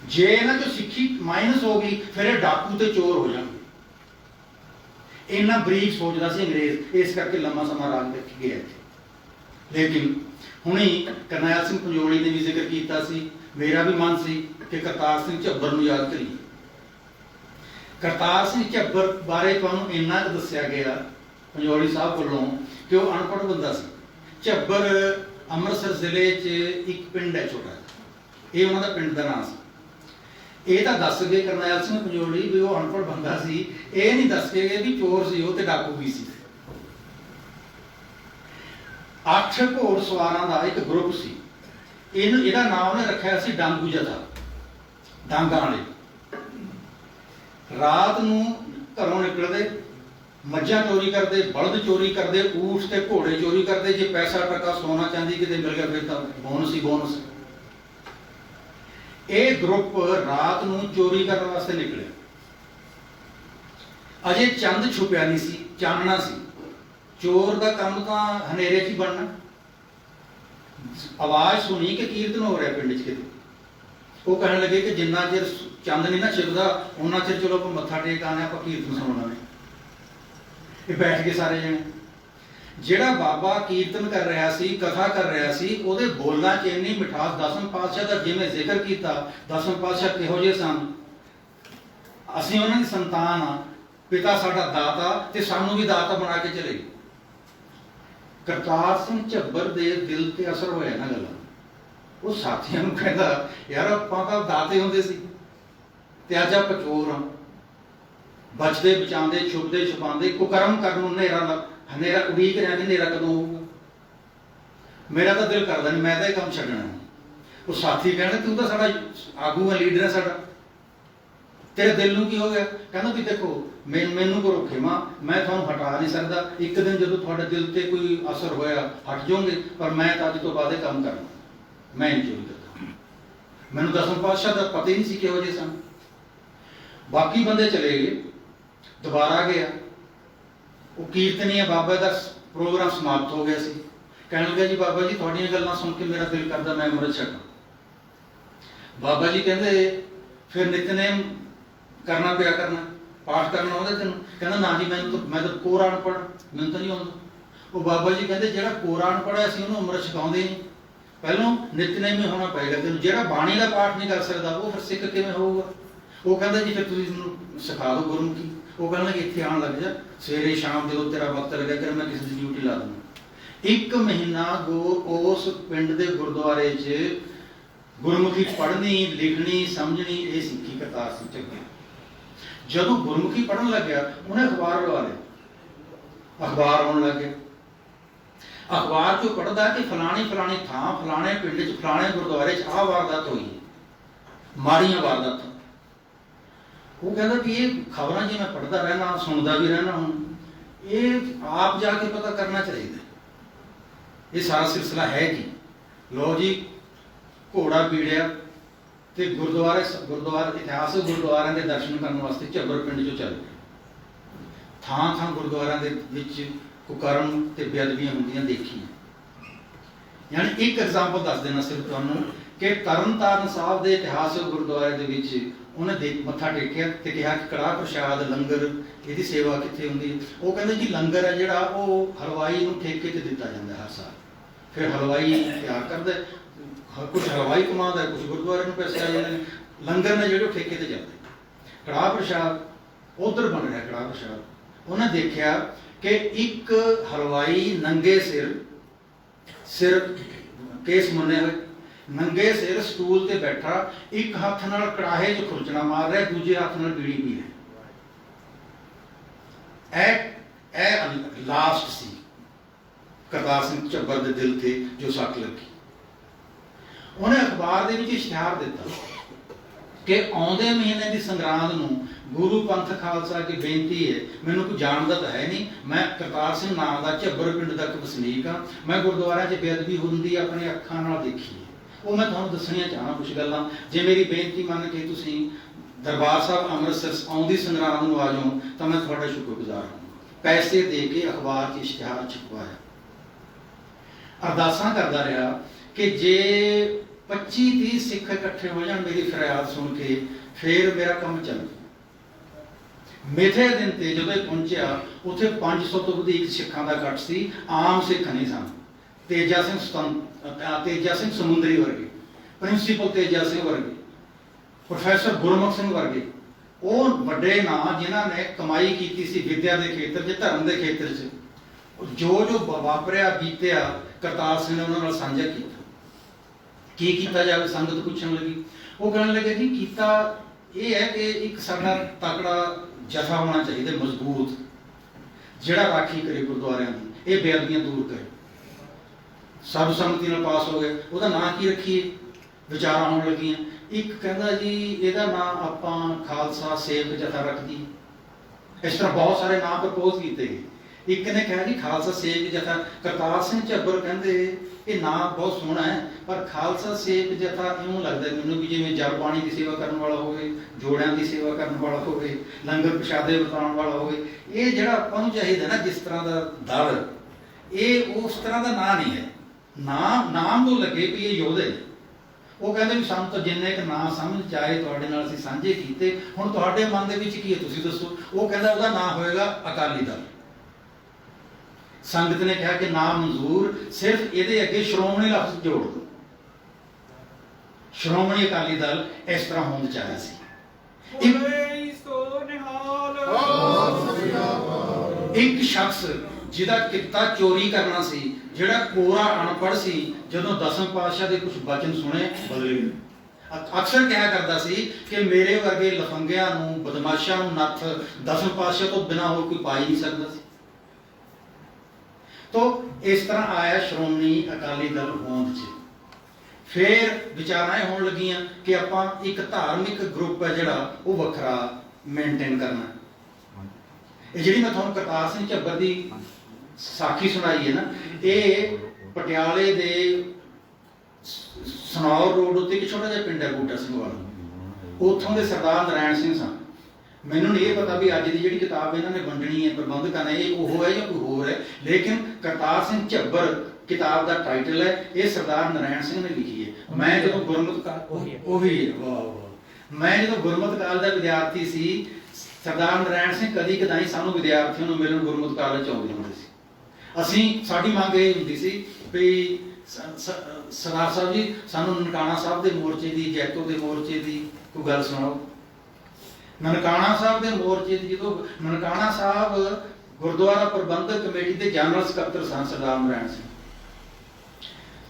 ਜੇ ਇਹਨਾਂ 'ਚੋਂ ਸਿੱਖੀ ਮਾਈਨਸ ਹੋ ਗਈ, ਫਿਰ ਇਹ ਡਾਕੂ ਤੇ ਚੋਰ ਹੋ ਜਾਣਗੇ। ਇੰਨਾ ਬਰੀਕ ਸੋਚਦਾ ਸੀ ਅੰਗਰੇਜ਼, ਇਸ ਕਰਕੇ ਲੰਮਾ ਸਮਾਂ ਰਾਜ ਰੱਖ ਗਿਆ ਇੱਥੇ। ਲੇਕਿਨ ਹੁਣੇ ਕਰਨੈਲ ਸਿੰਘ ਪੰਜੋਲੀ ਨੇ ਵੀ ਜ਼ਿਕਰ ਕੀਤਾ ਸੀ, ਮੇਰਾ ਵੀ ਮਨ ਸੀ ਕਿ ਕਰਤਾਰ ਸਿੰਘ ਝੱਬਰ ਨੂੰ ਯਾਦ ਕਰੀਏ। ਕਰਤਾਰ ਸਿੰਘ ਝੱਬਰ ਬਾਰੇ ਤੁਹਾਨੂੰ ਇੰਨਾ ਕੁ ਦੱਸਿਆ ਗਿਆ ਪੰਜੋਲੀ ਸਾਹਿਬ ਵੱਲੋਂ ਕਿ ਉਹ ਅਨਪੜ੍ਹ ਬੰਦਾ ਸੀ। ਝੱਬਰ ਅੰਮ੍ਰਿਤਸਰ ਜ਼ਿਲ੍ਹੇ 'ਚ ਇੱਕ ਪਿੰਡ ਹੈ ਛੋਟਾ, ਇਹ ਉਹਨਾਂ ਦਾ ਪਿੰਡ ਦਾ ਨਾਮ ਸੀ। ਇਹ ਤਾਂ ਦੱਸ ਗਏ ਕਰਨੈਲ ਸਿੰਘ ਪੰਜੋਲੀ ਵੀ ਉਹ ਅਨਪੜ੍ਹ ਬੰਦਾ ਸੀ, ਇਹ ਨਹੀਂ ਦੱਸ ਕੇ ਗਏ ਵੀ ਚੋਰ ਸੀ ਉਹ ਤੇ ਡਾਕੂ ਵੀ ਸੀ। 8 ਘੋੜ ਸਵਾਰਾਂ ਦਾ ਇੱਕ ਗਰੁੱਪ ਸੀ। ਇਹਦਾ ਨਾਮ ਉਹਨੇ ਰੱਖਿਆ ਸੀ ਡਾਂਗੂ ਜਥਾ, ਡਾਂਗਾਂ ਵਾਲੇ। ਰਾਤ ਨੂੰ ਘਰੋਂ ਨਿਕਲਦੇ, ਮੱਝਾਂ ਚੋਰੀ ਕਰਦੇ, ਬਲਦ ਚੋਰੀ ਕਰਦੇ, ਊਠ ਤੇ ਘੋੜੇ ਚੋਰੀ ਕਰਦੇ। ਜੇ ਪੈਸਾ ਟਕਾ ਸੋਨਾ ਚਾਂਦੀ ਕਿਤੇ ਮਿਲ ਗਿਆ ਫਿਰ ਤਾਂ ਬੋਨਸ ਹੀ ਬੋਨਸ। ਇਹ ਗਰੁੱਪ ਰਾਤ ਨੂੰ ਚੋਰੀ ਕਰਨ ਵਾਸਤੇ ਨਿਕਲੇ। ਅਜੇ ਚੰਦ ਛੁਪਿਆ ਨਹੀਂ ਸੀ, ਚਾਨਣਾ ਸੀ। ਚੋਰ ਦਾ ਕੰਮ ਤਾਂ ਹਨੇਰੇ 'ਚ ਹੀ ਬਣਨਾ। ਆਵਾਜ਼ ਸੁਣੀ ਕਿ ਕੀਰਤਨ ਹੋ ਰਿਹਾ ਪਿੰਡ 'ਚ ਕਿਤੇ। ਉਹ ਕਹਿਣ ਲੱਗੇ ਕਿ ਜਿੰਨਾ ਚਿਰ ਚੰਦ ਨਹੀਂ ਨਾ ਛਿਪਦਾ ਉਹਨਾਂ ਚਿਰ ਚਲੋ ਆਪਾਂ ਮੱਥਾ ਟੇਕ ਆਉਂਦੇ, ਆਪਾਂ ਕੀਰਤਨ ਸੁਣਨਾ ਨੇ। ਇਹ ਬੈਠ ਗਏ ਸਾਰੇ ਜਣੇ। ਜਿਹੜਾ ਬਾਬਾ ਕੀਰਤਨ ਕਰ ਰਿਹਾ ਸੀ, ਕਥਾ ਕਰ ਰਿਹਾ ਸੀ, ਉਹਦੇ ਬੋਲਾਂ 'ਚ ਇੰਨੀ ਮਿਠਾਸ, ਦਸਮ ਪਾਤਸ਼ਾਹ ਦਾ ਜਿਵੇਂ ਜ਼ਿਕਰ ਕੀਤਾ, ਦਸਮ ਪਾਤਸ਼ਾਹ ਕਿਹੋ ਜਿਹੇ ਸਨ, ਅਸੀਂ ਉਹਨਾਂ ਦੀ ਸੰਤਾਨ ਆ, ਪਿਤਾ ਸਾਡਾ ਦਾਤਾ ਤੇ ਸਾਨੂੰ ਵੀ ਦਾਤਾ ਬਣਾ ਕੇ ਚਲੇ। ਕਰਤਾਰ ਸਿੰਘ ਝੱਬਰ ਦੇ ਦਿਲ ਤੇ ਅਸਰ ਹੋਇਆ ਨਾ ਗੱਲਾਂ। ਉਹ ਸਾਥੀਆਂ ਨੂੰ ਕਹਿੰਦਾ ਯਾਰ ਆਪਾਂ ਤਾਂ ਦਾਤੇ ਹੁੰਦੇ ਸੀ ਤੇ ਅੱਜ ਆਪਾਂ ਚੋਰ ਹਾਂ। ਬਚਦੇ ਬਚਾਉਂਦੇ, ਛੁਪਦੇ ਛੁਪਾਉਂਦੇ, ਕੁਕਰਮ ਕਰਨ ਨੂੰ ਹਨੇਰਾ ਉਡੀਕ ਰਿਹਾ ਕਿ ਹਨੇਰਾ ਕਦੋਂ ਹੋਊਗਾ। ਮੇਰਾ ਤਾਂ ਦਿਲ ਕਰਦਾ ਨਹੀਂ, ਮੈਂ ਤਾਂ ਇਹ ਕੰਮ ਛੱਡਣਾ। ਉਹ ਸਾਥੀ ਕਹਿੰਦੇ ਤੂੰ ਤਾਂ ਸਾਡਾ ਆਗੂ ਹੈ, ਲੀਡਰ ਹੈ ਸਾਡਾ, ਤੇਰੇ ਦਿਲ ਨੂੰ ਕੀ ਹੋ ਗਿਆ? ਕਹਿੰਦਾ ਵੀ ਦੇਖੋ ਮੈਨੂੰ ਕਰੋ ਖਿਮਾ, ਮੈਂ ਤੁਹਾਨੂੰ ਹਟਾ ਨਹੀਂ ਸਕਦਾ। ਇੱਕ ਦਿਨ ਜਦੋਂ ਤੁਹਾਡੇ ਦਿਲ ਤੇ ਕੋਈ ਅਸਰ ਹੋਇਆ ਹਟ ਜਾਓਗੇ, ਪਰ ਮੈਂ ਤਾਂ ਅੱਜ ਤੋਂ ਬਾਅਦ ਇਹ ਕੰਮ ਕਰਨਾ, ਮੈਂ ਨਹੀਂ ਚੋਰੀ ਕਰਦਾ। ਮੈਨੂੰ ਦਸਮ ਪਾਤਸ਼ਾਹ ਦਾ ਪਤਾ ਹੀ ਨਹੀਂ ਸੀ ਕਿਹੋ ਜਿਹੇ ਸਨ। ਬਾਕੀ ਬੰਦੇ ਚਲੇ ਗਏ, ਦੁਬਾਰਾ ਗਿਆ। ਉਹ ਕੀਰਤਨੀਆ ਬਾਬਾ ਦਾ ਪ੍ਰੋਗਰਾਮ ਸਮਾਪਤ ਹੋ ਗਿਆ ਸੀ। ਕਹਿਣ ਲੱਗਾ ਜੀ ਬਾਬਾ ਜੀ ਤੁਹਾਡੀਆਂ ਗੱਲਾਂ ਸੁਣ ਕੇ ਮੇਰਾ ਦਿਲ ਕਰਦਾ ਮੈਂ ਅੰਮ੍ਰਿਤ ਛਕਾਂ। ਬਾਬਾ ਜੀ ਕਹਿੰਦੇ ਫਿਰ ਨਿਤਨੇਮ ਕਰਨਾ ਪਿਆ ਕਰਨਾ, ਪਾਠ ਕਰਨਾ ਆਉਂਦਾ ਤੈਨੂੰ? ਕਹਿੰਦਾ ਨਾ ਜੀ ਮੈਂ ਤਾਂ ਕੋਰਾ ਅਨਪੜ੍ਹ, ਮੈਨੂੰ ਤਾਂ ਨਹੀਂ ਆਉਂਦਾ। ਉਹ ਬਾਬਾ ਜੀ ਕਹਿੰਦੇ ਜਿਹੜਾ ਕੋਰਾ ਅਨਪੜ੍ਹ ਸੀ ਉਹਨੂੰ ਅੰਮ੍ਰਿਤ ਛਕਾਉਂਦੇ ਨਹੀਂ, ਪਹਿਲਾਂ ਨਿਤਨੇਮ ਹੀ ਹੋਣਾ ਪਏਗਾ ਤੈਨੂੰ। ਜਿਹੜਾ ਬਾਣੀ ਦਾ ਪਾਠ ਨਹੀਂ ਕਰ ਸਕਦਾ ਉਹ ਫਿਰ ਸਿੱਖ ਕਿਵੇਂ ਹੋਊਗਾ? ਉਹ ਕਹਿੰਦਾ ਜੀ ਫਿਰ ਤੁਸੀਂ ਮੈਨੂੰ ਸਿਖਾ ਦਿਓ ਗੁਰਮੁਖੀ। ਉਹ ਕਹਿੰਦਾ ਕਿ ਇੱਥੇ ਆਉਣ ਲੱਗ ਜਾ, ਸਵੇਰੇ ਸ਼ਾਮ ਜਦੋਂ ਤੇਰਾ ਵਕਤ ਲੱਗਿਆ ਕਰ ਮੈਂ ਕਿਸੇ ਦੀ ਡਿਊਟੀ ਲਾ ਦੂੰਗਾ। 1 ਮਹੀਨਾ ਉਸ ਪਿੰਡ ਦੇ ਗੁਰਦੁਆਰੇ 'ਚ ਗੁਰਮੁਖੀ ਪੜ੍ਹਨੀ, ਲਿਖਣੀ, ਸਮਝਣੀ, ਇਹ ਸਿੱਖੀ ਕਰਤਾਰ ਸਿੰਘ ਝੱਬਰ। ਜਦੋਂ ਗੁਰਮੁਖੀ ਪੜ੍ਹਨ ਲੱਗਿਆ ਉਹਨੇ ਅਖਬਾਰ ਲਵਾ ਲਿਆ। अखबार आने लग गया। अखबार चो पढ़ता कि फलानी फलानी थां फलाने पिंड च फलाने गुरुद्वारे च आ वारदात हुई है, माड़ियां वारदात। वो कहता कि ये खबरां जी मैं पढ़ता रहना सुनता भी रहना, हूँ ये आप जाके पता करना चाहिए ये सारा सिलसिला है कि। लो जी घोड़ा पीड़िया ते गुरुद्वारे इतिहासक गुरुद्वारों के दर्शन करने वास्ते झब्बर पिंड चो चल गए। थां थां गुरुद्वारों के विच कुकर्म ते बेअदबियां होंदियां देखियां। यानी एक एग्जाम्पल दस देना सिर्फ तुहानूं कि तरनताਰਨ साहब के इतिहासक गुरुद्वारे दे विच उन्हें मत्था टेकिया ते कहा कि कड़ाह प्रशाद लंगर इहदी सेवा कित्थे हुंदी है। वो कहंदे जी लंगर है जिहड़ा वो हलवाई नूं ठेके ते दित्ता जांदा हर साल, फिर हलवाई तैयार करदा, कुछ हलवाई कमांदा, कुछ गुरुद्वारे नूं पैसे आ जांदे ने, लंगर ने जिहड़े ठेके ते जांदे। कड़ाह प्रशाद उधर बन रहा कड़ाह प्रशाद। उन्हें देखा कि एक हलवाई नंगे सिर केस मुन्ने हुए नंगे सिर स्टूल ते बैठा, एक हाथ नाल कड़ाहे च खुरचना मार रहा, दूजे हाथ नाल बीड़ी पी रहा। लास्ट सी करतार सिंह झब्बर दे दिल ते जो सट लगी। उन्हें अखबार दे विच इश्तिहार दिता कि आउंदे महीने की संगरांद नूं गुरु पंथ खालसा की बेनती है, मैनूं कोई जानदा तां है नहीं, मैं करतार सिंह नाम का झब्बर पिंड तक वसनीक हाँ, मैं गुरुद्वारा च बेअदबी हुंदी अपनी अखां नाल देखी है। वो मैं तुहानूं दसणियां चाहना कुछ गल्लां, जे मेरी बेनती मन के तुसीं दरबार साहब अमृतसर आउंदी संगरांद नूं आ जाओ तां मैं तुहाडा शुक्रगुजार हां। पैसे दे के अखबार च इश्तिहार छपवाया, अरदासां करदा रहा कि जे 25-30 सिख इकट्ठे हो जाण मेरी फरियाद सुन के फिर मेरा काम चल। मिथे दिन ते जदों पहुंचा उत्थे 500 तो अधिक सिखां दा इकट्ठ सी, आम सिख नहीं सन। तेजा सिंह समुंदरी वर्गे, प्रिंसीपल तेजा सिंह वर्गे, प्रोफैसर गुरमुख सिंह वर्गे, वो वड्डे नां जिन्हां ने कमाई की सी विद्या के खेत्र च, धर्म के खेत्र च। जो वापरिया बीतिया करतार सिंह ने उन्होंने साझा किया। की कीता जावे संगत पूछण लगी, वो कहने लगे कि कीता ये है कि एक साडा तकड़ा जथा होना चाहिए मजबूत, जिहड़ा राखी करे गुरुद्वारियां दी, ये बेअदबियां दूर करे। सर्वसम्मति नाल पास हो गए। ਉਹਦਾ ਨਾਂ की रखीए, विचार आउण लगियां। एक कहंदा जी ਇਹਦਾ ਨਾਂ ਆਪਾਂ खालसा सेवक जथा रख दी। इस तरह बहुत सारे नाम प्रपोज किए गए। एक ने कहा जी खालसा सेवक जथा। करतार सिंह झब्बर कहंदे ये नाम बहुत सोहना है, पर खालसा सेवक जथा इउं लगदा मैनूं भी जिवें जल पानी की सेवा करने वाला होवे, जोड़ियां की सेवा करने वाला होवे, लंगर प्रशादे वरताउण वाला होवे। ये जिहड़ा आपां नूं चाहीदा ना जिस तरह का दल, ये उस तरह का नाम नहीं है। नाम तो लगे भी ये योधे। वो कहते भी सानूं तां जिन्ने क नाम समझ चाहे तुहाडे नाल असीं सांझे कीते, हुण तुहाडे मन दे विच की है तुसीं दसो। वो कहंदा ਉਹਦਾ नाम होएगा अकाली दल। संगत ने कहा कि नाम मंजूर, सिर्फ ये अगे श्रोमणी लफ्ज जोड़ दो। श्रोमणी अकाली दल इस तरह होना चाहे सी। एक शख्स जिहदा कित्ता चोरी करना सी, जिहड़ा कोरा अनपढ़ सी, जदों दसम पातशाह के कुछ बचन सुने बदल गए। अक्सर कहा करता सी कि मेरे वर्गे लफंगियां नूं बदमाशां नूं नत्थ दसम पातशाह तो बिना होर कोई पा ही नहीं सकता सी। तो इस तरह आया श्रोमणी अकाली दल होंद च। फिर विचाराएं होने लगियां कि आपां एक धार्मिक ग्रुप है जिहड़ा वो वखरा मेनटेन करना। ये जिहड़ी मैं तुहानूं करतार सिंह झब्बर दी साखी सुनाई है ना, ये पटियाले दे सनौर रोड उत्ते एक छोटा जिहा पिंड है बूटा सिंह वाला, उत्थों दे सरदार नारायण सिंह सन। मैनूं नहीं ये पता भी अज की जिहड़ी किताब इन्हां ने वंडणी है प्रबंधकां ने, ये ओह है या कोई होर है, लेकिन करतार सिंह झब्बर किताब का टाइटल है, ये सरदार नारायण सिंह ने लिखी है। मैं जो गुरमत काल का विद्यार्थी सी, सरदार नारायण सिंह कदी कदाई सानूं विद्यार्थियों नूं मिलण गुरमत कालेज आउंदे हुंदे सी। असीं साडी मंग ये हुंदी सी भी सरदार साहब जी सानूं ननकाणा साहब के मोर्चे की, जैतो के मोर्चे की कोई गल सुणाओ। ननकाणा साहब के मोर्चे की, जो ननकाणा साहब गुरुद्वारा प्रबंधक कमेटी के जनरल सकत्तर सन सरदार नारायण सिंह,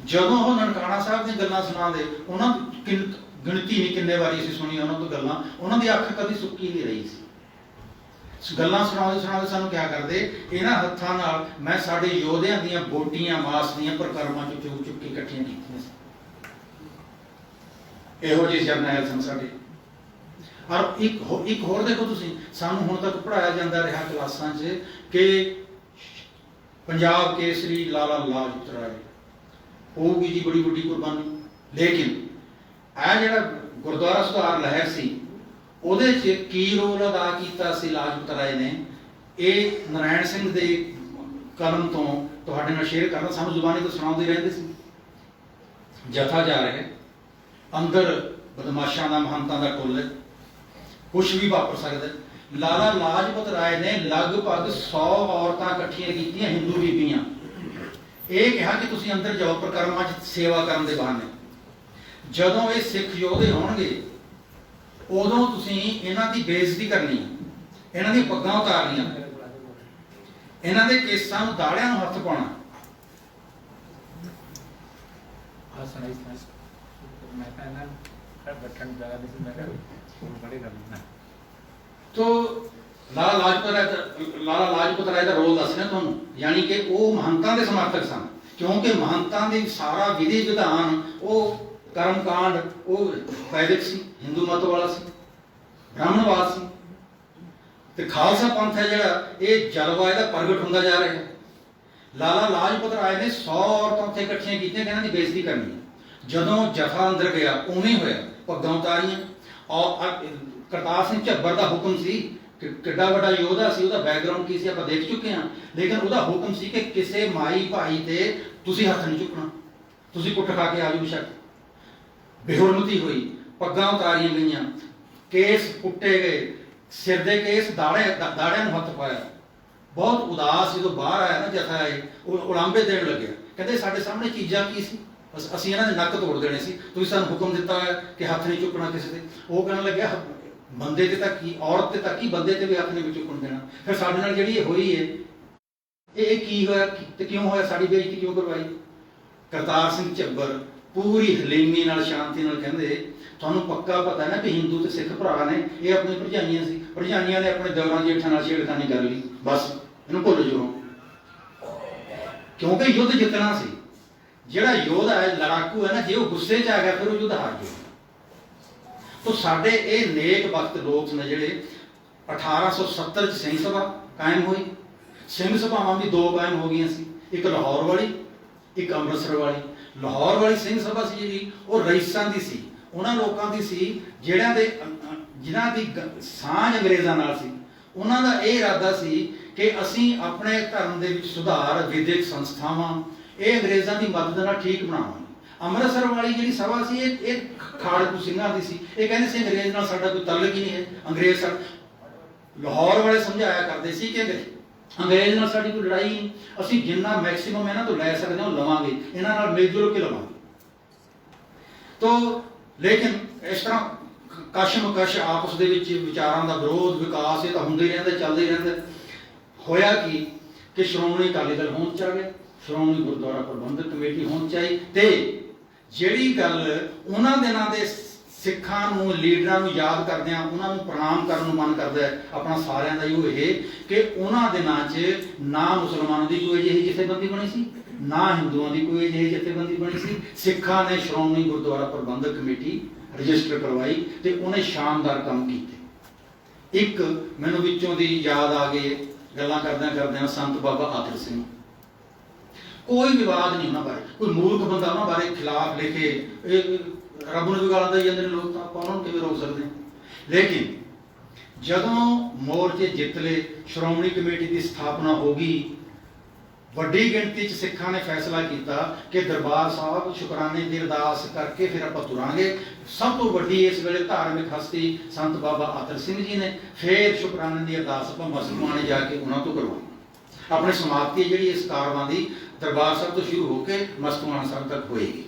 जदों वो ननकाणा साहब दी गल्लां सुणांदे, उन्हां गिणती नहीं किन्ने वारी असीं सुणी उन्हां तों गल्लां, उन्हां दी अख कदी सुक्की नहीं रही सी। ਗੱਲਾਂ ਸੁਣਾਉਂਦੇ ਸੁਣਾਉਂਦੇ ਸਾਨੂੰ ਕਿਆ ਕਰਦੇ, ਇਹਨਾਂ ਹੱਥਾਂ ਨਾਲ ਮੈਂ ਸਾਡੇ ਯੋਧਿਆਂ ਦੀਆਂ ਬੋਟੀਆਂ ਮਾਸ ਦੀਆਂ ਪ੍ਰਕਰਮਾਂ ਚੋਂ ਚੁੱਕ ਚੁੱਕ ਕੇ ਇਕੱਠੀਆਂ ਕੀਤੀਆਂ ਸੀ। ਇਹੋ ਜਿਹੇ ਜਰਨੈਲ ਸਨ ਸਾਡੇ। ਔਰ ਇੱਕ ਹੋਰ ਦੇਖੋ ਤੁਸੀਂ, ਸਾਨੂੰ ਹੁਣ ਤੱਕ ਪੜ੍ਹਾਇਆ ਜਾਂਦਾ ਰਿਹਾ ਕਲਾਸਾਂ 'ਚ ਕਿ ਪੰਜਾਬ ਕੇਸਰੀ ਲਾਲਾ ਲਾਜਪਤ ਰਾਏ ਹੋਊਗੀ ਜੀ ਬੜੀ ਵੱਡੀ ਕੁਰਬਾਨੀ, ਲੇਕਿਨ ਇਹ ਜਿਹੜਾ ਗੁਰਦੁਆਰਾ ਸੁਧਾਰ ਲਹਿਰ ਸੀ ਉਹਦੇ 'ਚ ਕੀ ਰੋਲ ਅਦਾ ਕੀਤਾ ਸੀ ਲਾਜਪਤ ਰਾਏ ਨੇ, ਇਹ ਨਾਰਾਇਣ ਸਿੰਘ ਦੇ ਕਲਮ ਤੋਂ ਤੁਹਾਡੇ ਨਾਲ ਸ਼ੇਅਰ ਕਰਨਾ। ਸਾਨੂੰ ਜ਼ੁਬਾਨੀ ਤੋਂ ਸੁਣਾਉਂਦੇ ਰਹਿੰਦੇ ਸੀ। ਜਥਾ ਜਾ ਰਿਹਾ, ਅੰਦਰ ਬਦਮਾਸ਼ਾਂ ਦਾ ਮਹੰਤਾਂ ਦਾ ਟੋਲ ਹੈ, ਕੁਛ ਵੀ ਵਾਪਰ ਸਕਦਾ। ਲਾਲਾ ਲਾਜਪਤ ਰਾਏ ਨੇ ਲਗਭਗ 100 ਔਰਤਾਂ ਇਕੱਠੀਆਂ ਕੀਤੀਆਂ, ਹਿੰਦੂ ਬੀਬੀਆਂ। ਇਹ ਕਿਹਾ ਕਿ ਤੁਸੀਂ ਅੰਦਰ ਜਾਓ ਪ੍ਰਕਰਮਾਂ 'ਚ ਸੇਵਾ ਕਰਨ ਦੇ ਬਹਾਨੇ। ਜਦੋਂ ਇਹ ਸਿੱਖ ਯੋਧੇ ਹੋਣਗੇ ਉਦੋਂ ਤੁਸੀਂ ਇਹਨਾਂ ਦੀ ਬੇਇੱਜ਼ਤੀ ਕਰਨੀ ਹੈ, ਇਹਨਾਂ ਦੀਆਂ ਪੱਗਾਂ ਉਤਾਰਨੀਆਂ, ਇਹਨਾਂ ਦੇ ਕੇਸਾਂ ਨੂੰ ਦਾੜਿਆਂ ਨੂੰ ਹੱਥ ਪਾਉਣਾ। तो लाला लाजपत राय का रोल दस रहा तुहानूं, यानी कि वो महंतां दे समर्थक सन, क्योंकि महंतां दे सारा विधि विधान वो कर्मकांड वो वैदिक सी, हिंदू मत वाला सी, ब्राह्मणवाद सी। ते खालसा पंथ है जिहड़ा ये जलवा इहदा प्रगट हुंदा जा रहा है। लाला लाजपत राय ने 100 औरतां उत्थे इकट्ठियां कीतियां कि इन्हां दी बेइज्जती करनी है। जदों जथा अंदर गया उवें होया, पग्गां उतारियां। और करतार सिंह झब्बर का हुक्म सी कि किड्डा वड्डा योधा सी, उहदा बैकग्राउंड की सी आपां देख चुके हैं, लेकिन उहदा हुक्म सी कि किसी माई भाई ते तुसीं हत्थ नहीं चुकना, तुसीं कुट खा के आ जाओ। बेशक बेहुरमती हुई, पग्गां उतारियां गईयां, केस पुट्टे गए, सिर दे केस दाड़ियां नूं हत्थ पाया। बहुत उदास जो बाहर आया ना जथा आए, उलांबे देण लगे, कहते साडे सामने चीज़ां की सी, ਅਸੀਂ ਇਹਨਾਂ ਦੇ ਨੱਕ ਤੋੜ ਦੇਣੇ ਸੀ, ਤੁਸੀਂ ਸਾਨੂੰ ਹੁਕਮ ਦਿੱਤਾ ਹੈ ਕਿ ਹੱਥ ਨਹੀਂ ਚੁੱਕਣਾ ਕਿਸੇ ਤੇ। ਉਹ ਕਹਿਣ ਲੱਗਿਆ ਬੰਦੇ ਤੇ ਤਾਂ ਕੀ, ਔਰਤ ਤੇ ਤਾਂ ਕੀ, ਬੰਦੇ ਤੇ ਵੀ ਹੱਥ ਨਹੀਂ ਚੁੱਕਣ ਦੇਣਾ। ਫਿਰ ਸਾਡੇ ਨਾਲ ਜਿਹੜੀ ਇਹ ਹੋਈ ਹੈ ਇਹ ਕੀ ਹੋਇਆ ਤੇ ਕਿਉਂ ਹੋਇਆ, ਸਾਡੀ ਬੇਇੱਜ਼ਤੀ ਕਿਉਂ ਕਰਵਾਈ। ਕਰਤਾਰ ਸਿੰਘ ਝੱਬਰ ਪੂਰੀ ਹਲੀਮੀ ਨਾਲ ਸ਼ਾਂਤੀ ਨਾਲ ਕਹਿੰਦੇ ਤੁਹਾਨੂੰ ਪੱਕਾ ਪਤਾ ਨਾ ਕਿ ਹਿੰਦੂ ਤੇ ਸਿੱਖ ਭਰਾ ਨੇ, ਇਹ ਆਪਣੀ ਭਰਜਾਈਆਂ ਸੀ, ਭਰਜਾਈਆਂ ਨੇ ਆਪਣੇ ਦੌਰਾਂ ਜੇਠਾਂ ਨਾਲ ਛੇੜਖਾਨੀ ਕਰ ਲਈ, ਬਸ ਇਹਨੂੰ ਭੁੱਲ ਜਾਓ। ਕਿਉਂਕਿ ਯੁੱਧ ਜਿੱਤਣਾ ਸੀ। ਜਿਹੜਾ ਯੋਧਾ ਹੈ, ਲੜਾਕੂ ਹੈ ਨਾ, ਜੇ ਉਹ ਗੁੱਸੇ 'ਚ ਆ ਗਿਆ ਫਿਰ ਉਹ ਯੁੱਧ ਹਾਰ ਜਾਊਗਾ। तो साडे ये नेक वक्त लोग ने जिहड़े 1870 च सिंह सभा कायम हुई। सिंह सभावां भी दो कायम हो गई सी, एक लाहौर वाली एक अमृतसर वाली। लाहौर वाली सिंह सभा सी जी वो रईसां दी सी, उन्हां लोकां दी सी जिन्हां दी सांझ अंग्रेज़ां नाल सी। उन्हां दा इह इरादा सी कि असीं अपने धर्म दे विच सुधार, विधिक संस्थावां ਇਹ अंग्रेज़ां की मदद नाल ठीक बनावांगे। अमृतसर वाली जी सभा सी ये खाड़कू सिंघां दी सी, ये कहंदे सी अंग्रेज़ नाल साडा कोई तल्लक ही नहीं है। अंग्रेज़ लाहौर वाले समझाया करते सी कि अंग्रेज़ नाल साडी कोई लड़ाई नहीं, असीं जिन्ना मैक्सीमम इन्हां तों लै सकदे हां लवांगे, इन्हां नाल मिल जुल के लवांगे। तो लेकिन इस तरह कशमकश आपस दे विच विचारां दा विरोध विकास ये तां हुंदे ही रहिंदा, चलदे ही रहिंदा। होया कि श्रोमणी अकाली दल होंद च आ गया, श्रोमणी गुरुद्वारा प्रबंधक कमेटी होनी चाहिए। तो जिहड़ी गल उन्हां दिनां दे सिखां नूं लीडरां नूं याद करदिआं उन्हां नूं प्रणाम करन नूं मन करदा है अपना सारिआं दा इहो ये कि उन्हां दिनां 'च ना मुसलमानां दी कोई अजिही जथेबंदी बनी सी, ना हिंदुआं दी कोई अजिही जथेबंदी बनी सी। सिखां ने श्रोमणी गुरुद्वारा प्रबंधक कमेटी रजिस्टर करवाई ते उन्हें शानदार काम कीते। एक मैनूं विचों दी याद आ गई गल्लां करदिआं करदिआं संत बाबा आतर सिंह, कोई विवाद नहीं उन्होंने बारे, कोई मूर्ख बंदा उन्होंने बारे खिलाफ लिखे रब नूं भी गालां दई जांदे ने लोग, तां आपां उन्हां नूं किवें रोक सकदे हैं। लेकिन जदों मोर्चे जित ले, श्रोमणी कमेटी की स्थापना हो गई, वड्डी गिणती च सिखां ने फैसला किया कि दरबार साहब शुकराने की अरदास करके फिर आपां तुरांगे। सब तो वड्डी इस वेले धार्मिक हस्ती संत बाबा आतर सिंह जी ने फिर शुकराने की अरदास आपां मसलमाने जाके उन्हां तों करवाई। अपनी समाप्ति जी इस कारवां की दरबार साहब तो शुरू होकर मस्तूआना साहब तक होएगी।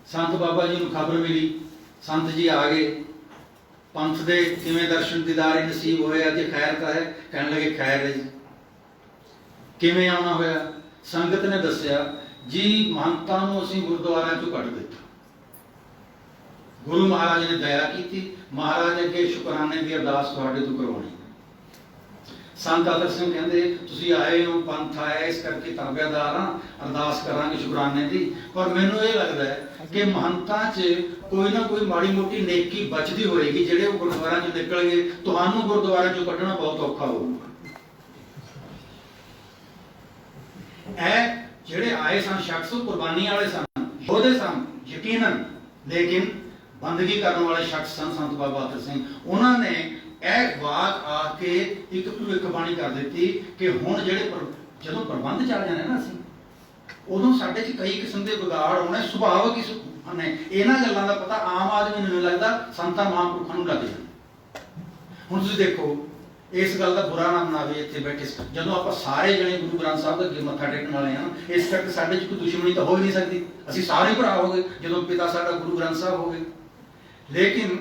संत बाबा जी को खबर मिली, संत जी आ गए, पंथ दे किवें दर्शन दीदारे नसीब होए, अज खैर का है, कहने लगे खैर है जी। किवें आउणा होया, संगत ने दस्सिया जी महंतां नूं असीं गुरुद्वारिਆਂ चों कढ दित्ता, ਗੁਰੂ ਮਹਾਰਾਜ ਨੇ ਦਇਆ ਕੀਤੀ, ਮਹਾਰਾਜ ਅੱਗੇ ਸ਼ੁਕਰਾਨੇ ਦੀ ਅਰਦਾਸ ਤੁਹਾਡੇ ਤੋਂ ਕਰਵਾਉਣੀ। ਸੰਤ ਆਦਰ ਸਿੰਘ ਕਹਿੰਦੇ ਤੁਸੀਂ ਆਏ ਹੋ, ਪੰਥ ਆਇਆ, ਇਸ ਕਰਕੇ ਤਾਬਿਆਦਾਰ ਹਾਂ, ਅਰਦਾਸ ਕਰਾਂਗੇ ਸ਼ੁਕਰਾਨੇ ਦੀ। ਪਰ ਮੈਨੂੰ ਇਹ ਲੱਗਦਾ ਹੈ ਕਿ ਮਹੰਤਾਂ 'ਚ ਕੋਈ ਨਾ ਕੋਈ ਮਾੜੀ ਮੋਟੀ ਨੇਕੀ ਬਚਦੀ ਹੋਏਗੀ, ਜਿਹੜੇ ਉਹ ਗੁਰਦੁਆਰਿਆਂ 'ਚੋਂ ਨਿਕਲਣਗੇ, ਤੁਹਾਨੂੰ ਗੁਰਦੁਆਰਿਆਂ 'ਚੋਂ ਕੱਢਣਾ ਬਹੁਤ ਔਖਾ ਹੋਊਗਾ। ਇਹ ਜਿਹੜੇ ਆਏ ਸਨ ਸ਼ਖਸ ਉਹ ਕੁਰਬਾਨੀ ਵਾਲੇ ਸਨ, ਯੋਧੇ ਸਨ ਯਕੀਨਨ, ਲੇਕਿਨ ਬੰਦਗੀ ਕਰਨ ਵਾਲੇ ਸ਼ਖਸ ਸਨ ਸੰਤ ਬਾਬਾ ਅਤਰ ਸਿੰਘ। ਉਹਨਾਂ ਨੇ ਇਹ ਬਾਤ ਆ ਕੇ ਇੱਕ ਭਵਿੱਖਬਾਣੀ ਕਰ ਦਿੱਤੀ ਕਿ ਹੁਣ ਜਿਹੜੇ ਜਦੋਂ ਪ੍ਰਬੰਧ ਚੱਲ ਜਾਣੇ ਨਾ ਅਸੀਂ, ਉਦੋਂ ਸਾਡੇ 'ਚ ਕਈ ਕਿਸਮ ਦੇ ਵਿਗਾੜ ਹੋਣੇ ਸੁਭਾਵਿਕ ਹੀ ਨੇ। ਇਹਨਾਂ ਗੱਲਾਂ ਦਾ ਪਤਾ ਆਮ ਆਦਮੀ ਨੂੰ ਨਹੀਂ ਲੱਗਦਾ, ਸੰਤਾਂ ਮਹਾਂਪੁਰਖਾਂ ਨੂੰ ਲੱਗ ਜਾਂਦਾ। ਹੁਣ ਤੁਸੀਂ ਦੇਖੋ, ਇਸ ਗੱਲ ਦਾ ਬੁਰਾ ਨਾ ਮਨਾਵੇ ਇੱਥੇ ਬੈਠੇ, ਜਦੋਂ ਆਪਾਂ ਸਾਰੇ ਜਣੇ ਗੁਰੂ ਗ੍ਰੰਥ ਸਾਹਿਬ ਦੇ ਅੱਗੇ ਮੱਥਾ ਟੇਕਣ ਵਾਲੇ ਹਾਂ, ਇਸ ਕਰਕੇ ਸਾਡੇ 'ਚ ਕੋਈ ਦੁਸ਼ਮਣੀ ਤਾਂ ਹੋ ਹੀ ਨਹੀਂ ਸਕਦੀ, ਅਸੀਂ ਸਾਰੇ ਭਰਾ ਹੋ ਗਏ ਜਦੋਂ ਪਿਤਾ ਸਾਡਾ ਗੁਰੂ ਗ੍ਰੰਥ ਸਾਹਿਬ ਹੋ ਗਏ। ਲੇਕਿਨ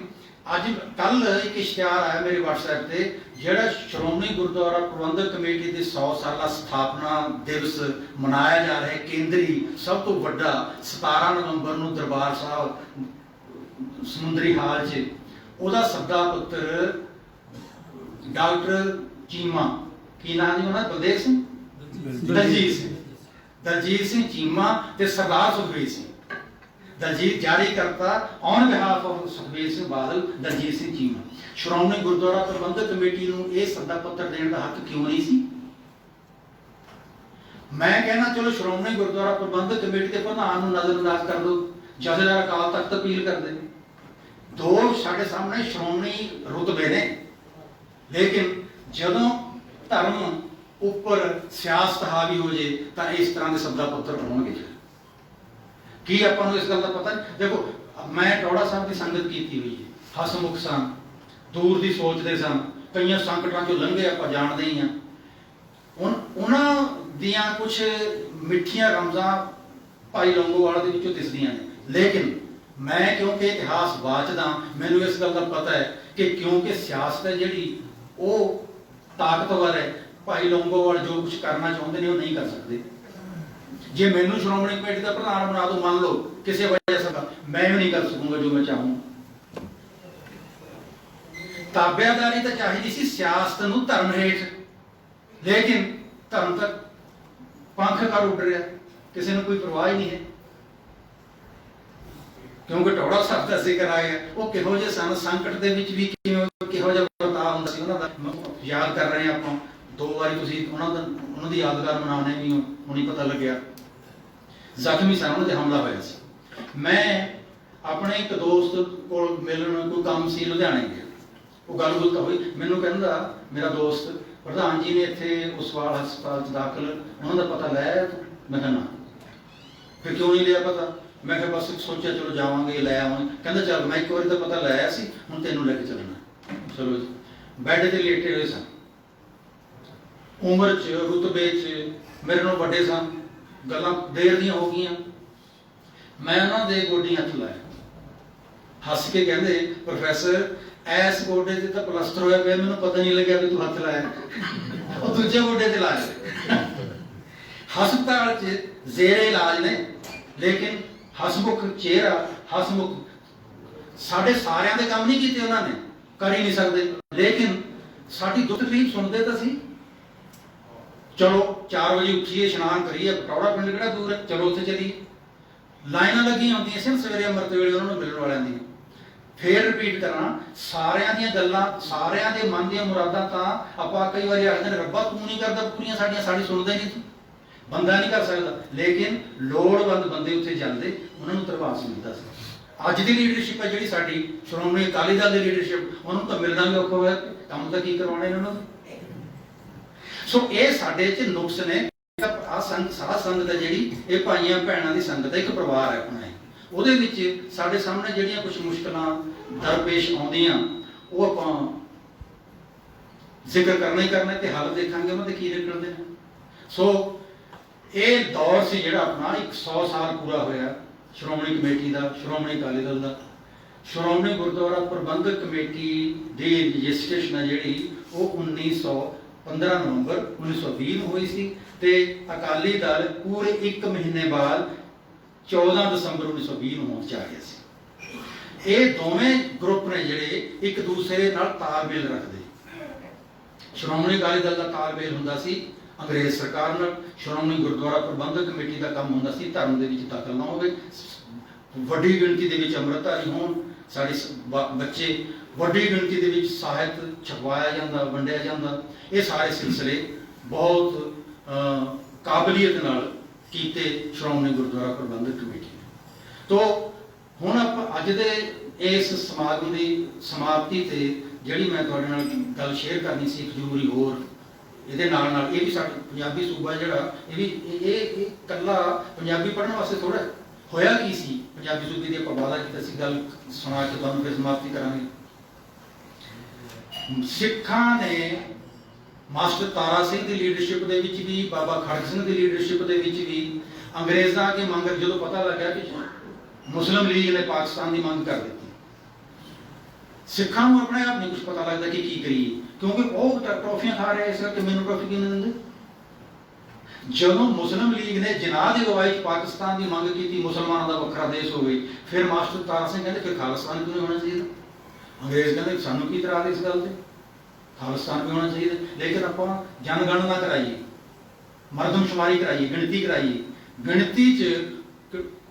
ਅੱਜ ਕੱਲ ਇੱਕ ਇਸ਼ਤਿਹਾਰ ਆਇਆ ਮੇਰੇ WhatsApp ਤੇ, ਜਿਹੜਾ ਸ਼੍ਰੋਮਣੀ ਗੁਰਦੁਆਰਾ ਪ੍ਰਬੰਧਕ ਕਮੇਟੀ ਦੇ 100 ਸਾਲਾ ਸਥਾਪਨਾ ਦਿਵਸ ਮਨਾਇਆ ਜਾ ਰਿਹਾ, ਕੇਂਦਰੀ ਸਭ ਤੋਂ ਵੱਡਾ 17 ਨਵੰਬਰ ਨੂੰ ਦਰਬਾਰ ਸਾਹਿਬ ਸਮੁੰਦਰੀ ਹਾਲ 'ਚ, ਉਹਦਾ ਸੱਦਾ ਪੁੱਤਰ ਡਾਕਟਰ ਚੀਮਾ, ਕੀ ਨਾਮ ਜੀ ਉਹਨਾਂ ਦਾ, ਬਲਦੇਵ ਸਿੰਘ, ਦਲਜੀਤ ਸਿੰਘ ਚੀਮਾ ਤੇ ਸਰਦਾਰ ਸੁਖਬੀਰ ਸਿੰਘ। ਦਲਜੀਤ ਜਾਰੀ ਕਰਤਾ on behalf of Sukhbir Singh Badal, Daljit Singh Cheema. Shiromani Gurdwara Prabandhak committee ਨੂੰ ਇਹ ਸੱਦਾ ਪੱਤਰ ਦੇਣ ਦਾ ਹੱਕ ਕਿਉਂ ਨਹੀਂ ਸੀ? ਮੈਂ ਕਹਿੰਦਾ ਚਲੋ ਸ਼੍ਰੋਮਣੀ ਗੁਰਦੁਆਰਾ ਪ੍ਰਬੰਧਕ ਕਮੇਟੀ ਦੇ ਪ੍ਰਧਾਨ ਨੂੰ ਨਜ਼ਰਅੰਦਾਜ਼ ਕਰ ਦਿਓ, ਜਥੇਦਾਰ ਅਕਾਲ ਤਖਤ ਅਪੀਲ ਕਰਦੇ। ਦੋ ਸਾਡੇ ਸਾਹਮਣੇ ਸ਼੍ਰੋਮਣੀ ਰੁਤਬੇ ਨੇ, ਲੇਕਿਨ ਜਦੋਂ ਧਰਮ ਉੱਪਰ ਸਿਆਸਤ ਹਾਵੀ ਹੋ ਜੇ ਤਾਂ ਇਸ ਤਰ੍ਹਾਂ ਦੇ ਸੱਦਾ ਪੱਤਰ ਹੋਣਗੇ। ਕੀ ਆਪਾਂ ਨੂੰ ਇਸ ਗੱਲ ਦਾ ਪਤਾ? ਦੇਖੋ, ਮੈਂ ਟੌੜਾ ਸਾਹਿਬ ਦੀ ਸੰਗਤ ਕੀਤੀ ਹੋਈ ਹੈ, ਹਸਮੁਖ ਸਨ, ਦੂਰ ਦੀ ਸੋਚਦੇ ਸਨ, ਕਈਆਂ ਸੰਕਟਾਂ ਚੋਂ ਲੰਘੇ, ਆਪਾਂ ਜਾਣਦੇ ਹੀ ਹਾਂ। ਉਹਨਾਂ ਦੀਆਂ ਕੁਝ ਮਿੱਠੀਆਂ ਰਮਜ਼ਾਂ ਭਾਈ ਲੌਂਗੋਵਾਲ ਦੇ ਵਿੱਚੋਂ ਦਿਸਦੀਆਂ ਨੇ, ਲੇਕਿਨ ਮੈਂ ਕਿਉਂਕਿ ਇਤਿਹਾਸ ਵਾਚਦਾ, ਮੈਨੂੰ ਇਸ ਗੱਲ ਦਾ ਪਤਾ ਹੈ ਕਿ ਕਿਉਂਕਿ ਸਿਆਸਤ ਹੈ ਜਿਹੜੀ ਉਹ ਤਾਕਤਵਰ ਹੈ, ਭਾਈ ਲੌਂਗੋਵਾਲ ਜੋ ਕੁਝ ਕਰਨਾ ਚਾਹੁੰਦੇ ਨੇ ਉਹ ਨਹੀਂ ਕਰ ਸਕਦੇ। ਜੇ ਮੈਨੂੰ ਸ਼੍ਰੋਮਣੀ ਕਮੇਟੀ ਦਾ ਪ੍ਰਧਾਨ ਬਣਾ ਦੋ, ਮੰਨ ਲਓ ਕਿਸੇ ਵਜ੍ਹਾ ਸਬਬ, ਮੈਂ ਵੀ ਨਹੀਂ ਕਰ ਸਕੂੰਗਾ ਜੋ ਮੈਂ ਚਾਹੂੰ। ਤਾਬਿਆਦਾਰੀ ਤਾਂ ਚਾਹੀਦੀ ਸੀ ਸਿਆਸਤ ਨੂੰ ਧਰਮ ਹੇਠ, ਲੇਕਿਨ ਧਰਮ ਤੱਕ ਪੰਖ ਕਰ ਉੱਡ ਰਿਹਾ, ਕਿਸੇ ਨੂੰ ਕੋਈ ਪਰਵਾਹ ਹੀ ਨਹੀਂ ਹੈ। ਕਿਉਂਕਿ ਟੌੜਾ ਸਾਹਿਬ ਦਾ ਜ਼ਿਕਰ ਆਇਆ, ਉਹ ਕਿਹੋ ਜਿਹੇ ਸਨ, ਸੰਕਟ ਦੇ ਵਿੱਚ ਵੀ ਕਿਹੋ ਜਿਹਾ ਵਰਤਾਅ ਹੁੰਦਾ ਸੀ ਉਹਨਾਂ ਦਾ, ਯਾਦ ਕਰ ਰਹੇ ਆਪਾਂ। 2 ਵਾਰੀ ਤੁਸੀਂ ਉਹਨਾਂ ਦੀ ਯਾਦਗਾਰ ਮਨਾਉਣੇ ਵੀ ਹੁਣੀ ਪਤਾ ਲੱਗਿਆ। ਜ਼ਖਮੀ ਸਨ, ਉਹਨਾਂ ਤੇ ਹਮਲਾ ਹੋਇਆ ਸੀ। ਮੈਂ ਆਪਣੇ ਇੱਕ ਦੋਸਤ ਕੋਲ ਮਿਲਣ ਕੋਈ ਕੰਮ ਸੀ, ਲੁਧਿਆਣੇ ਗਿਆ, ਉਹ ਗੱਲਬਾਤ ਹੋਈ, ਮੈਨੂੰ ਕਹਿੰਦਾ ਮੇਰਾ ਦੋਸਤ, ਪ੍ਰਧਾਨ ਜੀ ਨੇ ਇੱਥੇ ਉਸਵਾਲ ਹਸਪਤਾਲ 'ਚ ਦਾਖਲ, ਉਹਨਾਂ ਦਾ ਪਤਾ ਲੈ? ਮੈਂ ਕਿਹਾ ਨਾ। ਫਿਰ ਕਿਉਂ ਨਹੀਂ ਲਿਆ ਪਤਾ? ਮੈਂ ਕਿਹਾ ਬਸ ਸੋਚਿਆ ਚਲੋ ਜਾਵਾਂਗੇ, ਲੈ ਆਵਾਂਗੇ। ਕਹਿੰਦਾ ਚੱਲ, ਮੈਂ ਇੱਕ ਵਾਰੀ ਤਾਂ ਪਤਾ ਲੈ ਆਇਆ ਸੀ, ਹੁਣ ਤੈਨੂੰ ਲੈ ਕੇ ਚੱਲਣਾ। ਚਲੋ ਜੀ, ਬੈੱਡ ਤੇ ਲੇਟੇ ਹੋਏ ਸਨ, ਉਮਰ 'ਚ ਰੁਤਬੇ 'ਚ ਮੇਰੇ ਨਾਲੋਂ ਵੱਡੇ ਸਨ, ਗੱਲਾਂ ਦੇਰ ਦੀਆਂ ਹੋ ਗਈਆਂ। ਮੈਂ ਉਹਨਾਂ ਦੇ ਗੋਡੀ ਹੱਥ ਲਾਇਆ, ਹੱਸ ਕੇ ਕਹਿੰਦੇ ਪ੍ਰੋਫੈਸਰ ਐਸ ਗੋਡੇ ਤੇ ਤਾਂ ਪਲਸਟਰ ਹੋਇਆ ਪਿਆ, ਮੈਨੂੰ ਪਤਾ ਨਹੀਂ ਲੱਗਿਆ ਵੀ ਤੂੰ ਹੱਥ ਲਾਇਆ। ਉਹ ਦੂਜੇ ਗੋਡੇ ਤੇ ਲਾਇਆ। ਹਸਪਤਾਲ 'ਚ ਜ਼ੇਰੇ ਇਲਾਜ ਨੇ, ਲੇਕਿਨ ਹਸਮੁਖ ਚਿਹਰਾ, ਹਸਮੁਖ। ਸਾਡੇ ਸਾਰਿਆਂ ਦੇ ਕੰਮ ਨਹੀਂ ਕੀਤੇ ਉਹਨਾਂ ਨੇ, ਕਰ ਹੀ ਨਹੀਂ ਸਕਦੇ, ਲੇਕਿਨ ਸਾਡੀ ਦੁੱਖ ਤਕਲੀਫ ਸੁਣਦੇ ਤਾਂ ਸੀ। ਚਲੋ 4 ਵਜੇ ਉੱਠੀਏ, ਇਸ਼ਨਾਨ ਕਰੀਏ, ਟੌੜਾ ਪਿੰਡ ਕਿਹੜਾ ਦੂਰ ਹੈ, ਚਲੋ ਉੱਥੇ ਚੱਲੀਏ। ਲਾਈਨਾਂ ਲੱਗੀਆਂ ਹੁੰਦੀਆਂ ਸੀ ਸਵੇਰੇ ਅੰਮ੍ਰਿਤ ਵੇਲੇ ਉਹਨਾਂ ਨੂੰ ਮਿਲਣ ਵਾਲਿਆਂ ਦੀਆਂ। ਫੇਰ ਰਿਪੀਟ ਕਰਾਂ, ਸਾਰਿਆਂ ਦੀਆਂ ਗੱਲਾਂ, ਸਾਰਿਆਂ ਦੇ ਮਨ ਦੀਆਂ ਮੁਰਾਦਾਂ ਤਾਂ ਆਪਾਂ ਕਈ ਵਾਰੀ ਆਖਦੇ ਨੇ ਰੱਬਾ ਤੂੰ ਨਹੀਂ ਕਰਦਾ ਪੂਰੀਆਂ ਸਾਡੀਆਂ, ਸਾਡੀ ਸੁਣਦਾ ਨਹੀਂ ਤੂੰ, ਬੰਦਾ ਨਹੀਂ ਕਰ ਸਕਦਾ, ਲੇਕਿਨ ਲੋੜਵੰਦ ਬੰਦੇ ਉੱਥੇ ਜਾਂਦੇ, ਉਹਨਾਂ ਨੂੰ ਧਰਵਾਸ ਮਿਲਦਾ ਸੀ। ਅੱਜ ਦੀ ਲੀਡਰਸ਼ਿਪ ਹੈ ਜਿਹੜੀ ਸਾਡੀ ਸ਼੍ਰੋਮਣੀ ਅਕਾਲੀ ਦਲ ਦੀ ਲੀਡਰਸ਼ਿਪ, ਉਹਨੂੰ ਤਾਂ ਮਿਲਣਾ ਵੀ ਔਖਾ ਹੋਇਆ, ਕੰਮ ਤਾਂ ਕੀ ਕਰਵਾਉਣਾ ਇਹਨਾਂ ਨੂੰ। ਸੋ ਇਹ ਸਾਡੇ 'ਚ ਨੁਕਸ ਨੇ। ਆਹ ਸਾਧ ਸੰਗਤ ਹੈ ਜਿਹੜੀ, ਇਹ ਭਾਈਆਂ ਭੈਣਾਂ ਦੀ ਸੰਗਤ ਹੈ, ਇੱਕ ਪਰਿਵਾਰ ਹੈ ਆਪਣਾ। ਉਹਦੇ ਵਿੱਚ ਸਾਡੇ ਸਾਹਮਣੇ ਜਿਹੜੀਆਂ ਕੁਝ ਮੁਸ਼ਕਲਾਂ ਦਰਪੇਸ਼ ਆਉਂਦੀਆਂ, ਉਹ ਆਪਾਂ ਜ਼ਿਕਰ ਕਰਨਾ ਹੀ ਕਰਨਾ ਤੇ ਹੱਲ ਦੇਖਾਂਗੇ ਉਹਨਾਂ ਦੇ ਕੀ ਨਿਕਲਦੇ ਨੇ। ਸੋ ਇਹ ਦੌਰ ਸੀ ਜਿਹੜਾ ਆਪਣਾ 100 ਸਾਲ ਪੂਰਾ ਹੋਇਆ ਸ਼੍ਰੋਮਣੀ ਕਮੇਟੀ ਦਾ, ਸ਼੍ਰੋਮਣੀ ਅਕਾਲੀ ਦਲ ਦਾ। ਸ਼੍ਰੋਮਣੀ ਗੁਰਦੁਆਰਾ ਪ੍ਰਬੰਧਕ ਕਮੇਟੀ ਦੀ ਰਜਿਸਟ੍ਰੇਸ਼ਨ ਹੈ ਜਿਹੜੀ, ਉਹ 15 ਨਵੰਬਰ 1920 ਨੂੰ ਹੋਈ ਸੀ, ਤੇ ਅਕਾਲੀ ਦਲ ਪੂਰੇ 1 ਮਹੀਨੇ ਬਾਅਦ 14 ਦਸੰਬਰ 1920 ਨੂੰ ਹੋਂਦ 'ਚ ਆ ਗਿਆ ਸੀ। ਇਹ ਦੋਵੇਂ ਗਰੁੱਪ ਨੇ ਜਿਹੜੇ ਇੱਕ ਦੂਸਰੇ ਨਾਲ ਤਾਲਮੇਲ ਰੱਖਦੇ। ਸ਼੍ਰੋਮਣੀ ਅਕਾਲੀ ਦਲ ਦਾ ਤਾਲਮੇਲ ਹੁੰਦਾ ਸੀ ਅੰਗਰੇਜ਼ ਸਰਕਾਰ ਨਾਲ, ਸ਼੍ਰੋਮਣੀ ਗੁਰਦੁਆਰਾ ਪ੍ਰਬੰਧਕ ਕਮੇਟੀ ਦਾ ਕੰਮ ਹੁੰਦਾ ਸੀ ਧਰਮ ਦੇ ਵਿੱਚ ਦਖਲ ਨਾ ਹੋਵੇ, ਵੱਡੀ ਗਿਣਤੀ ਦੇ ਵਿੱਚ ਅੰਮ੍ਰਿਤਧਾਰੀ ਹੋਣ, ਸਾਡੇ ਬੱਚੇ ਵੱਡੀ ਗਿਣਤੀ ਦੇ ਵਿੱਚ ਸਾਹਿਤ ਛਪਵਾਇਆ ਜਾਂਦਾ, ਵੰਡਿਆ ਜਾਂਦਾ। ਇਹ ਸਾਰੇ ਸਿਲਸਿਲੇ ਬਹੁਤ ਕਾਬਲੀਅਤ ਨਾਲ ਕੀਤੇ ਸ਼੍ਰੋਮਣੀ ਗੁਰਦੁਆਰਾ ਪ੍ਰਬੰਧਕ ਕਮੇਟੀ ਨੇ। ਤੋ ਹੁਣ ਆਪਾਂ ਅੱਜ ਦੇ ਇਸ ਸਮਾਗਮ ਦੀ ਸਮਾਪਤੀ ਤੇ ਜਿਹੜੀ ਮੈਂ ਤੁਹਾਡੇ ਨਾਲ ਗੱਲ ਸ਼ੇਅਰ ਕਰਨੀ ਸੀ, ਇੱਕ ਜ਼ਰੂਰੀ ਹੋਰ ਇਹਦੇ ਨਾਲ ਇਹ ਵੀ ਸਾਡਾ ਪੰਜਾਬੀ ਸੂਬਾ ਜਿਹੜਾ ਇਹ ਇਕੱਲਾ ਪੰਜਾਬੀ ਪੜ੍ਹਨ ਵਾਸਤੇ ਥੋੜਾ ਹੋਇਆ ਕੀ ਸੀ। ਪੰਜਾਬੀ ਸੂਬੇ ਦੀ ਆਪਾਂ ਵਾਅਦਾ ਕੀਤਾ ਸੀ, ਗੱਲ ਸੁਣਾ ਕੇ ਤੁਹਾਨੂੰ ਫਿਰ ਸਮਾਪਤੀ ਕਰਾਂਗੇ। ਸਿੱਖਾਂ ਨੇ ਮਾਸਟਰ ਤਾਰਾ ਸਿੰਘ ਦੀ ਲੀਡਰਸ਼ਿਪ ਦੇ ਵਿੱਚ ਵੀ, ਬਾਬਾ ਖੜਕ ਸਿੰਘ ਦੀ ਲੀਡਰਸ਼ਿਪ ਦੇ ਵਿੱਚ ਵੀ ਅੰਗਰੇਜ਼ਾਂ ਦੀ ਮੰਗ ਜਦੋਂ ਪਤਾ ਲੱਗਾ ਕਿ ਮੁਸਲਿਮ ਲੀਗ ਨੇ ਪਾਕਿਸਤਾਨ ਦੀ ਮੰਗ ਕਰ ਦਿੱਤੀ, ਸਿੱਖਾਂ ਨੂੰ ਆਪਣੇ ਆਪ ਨਹੀਂ ਕੁਝ ਪਤਾ ਲੱਗਦਾ ਕਿ ਕੀ ਕਰੀਏ, ਕਿਉਂਕਿ ਉਹ ਟਰੋਫੀਆਂ ਖਾ ਰਹੇ ਇਸ ਕਰਕੇ ਮੈਨੂੰ ਟਰੋਫੀ ਕਿਉਂ ਨਹੀਂ ਦਿੰਦੇ। ਜਦੋਂ ਮੁਸਲਿਮ ਲੀਗ ਨੇ ਜਿਨਾਹ ਦੀ ਅਗਵਾਈ 'ਚ ਪਾਕਿਸਤਾਨ ਦੀ ਮੰਗ ਕੀਤੀ ਮੁਸਲਮਾਨਾਂ ਦਾ ਵੱਖਰਾ ਦੇਸ਼ ਹੋਵੇ, ਫਿਰ ਮਾਸਟਰ ਤਾਰਾ ਸਿੰਘ ਕਹਿੰਦੇ ਫਿਰ ਖਾਲਿਸਤਾਨ ਕਿਉਂ ਨਹੀਂ ਹੋਣਾ ਚਾਹੀਦਾ। ਅੰਗਰੇਜ਼ ਕਹਿੰਦੇ ਸਾਨੂੰ ਕੀ ਇਤਰਾਜ਼ ਇਸ ਗੱਲ ਤੇ, ਖਾਲਿਸਤਾਨ ਵੀ ਹੋਣਾ ਚਾਹੀਦਾ। ਲੇਕਿਨ ਆਪਾਂ ਜਨਗਣਨਾ ਕਰਾਈਏ, ਮਰਦਮਸ਼ੁਮਾਰੀ ਕਰਾਈਏ, ਗਿਣਤੀ ਕਰਾਈਏ। ਗਿਣਤੀ 'ਚ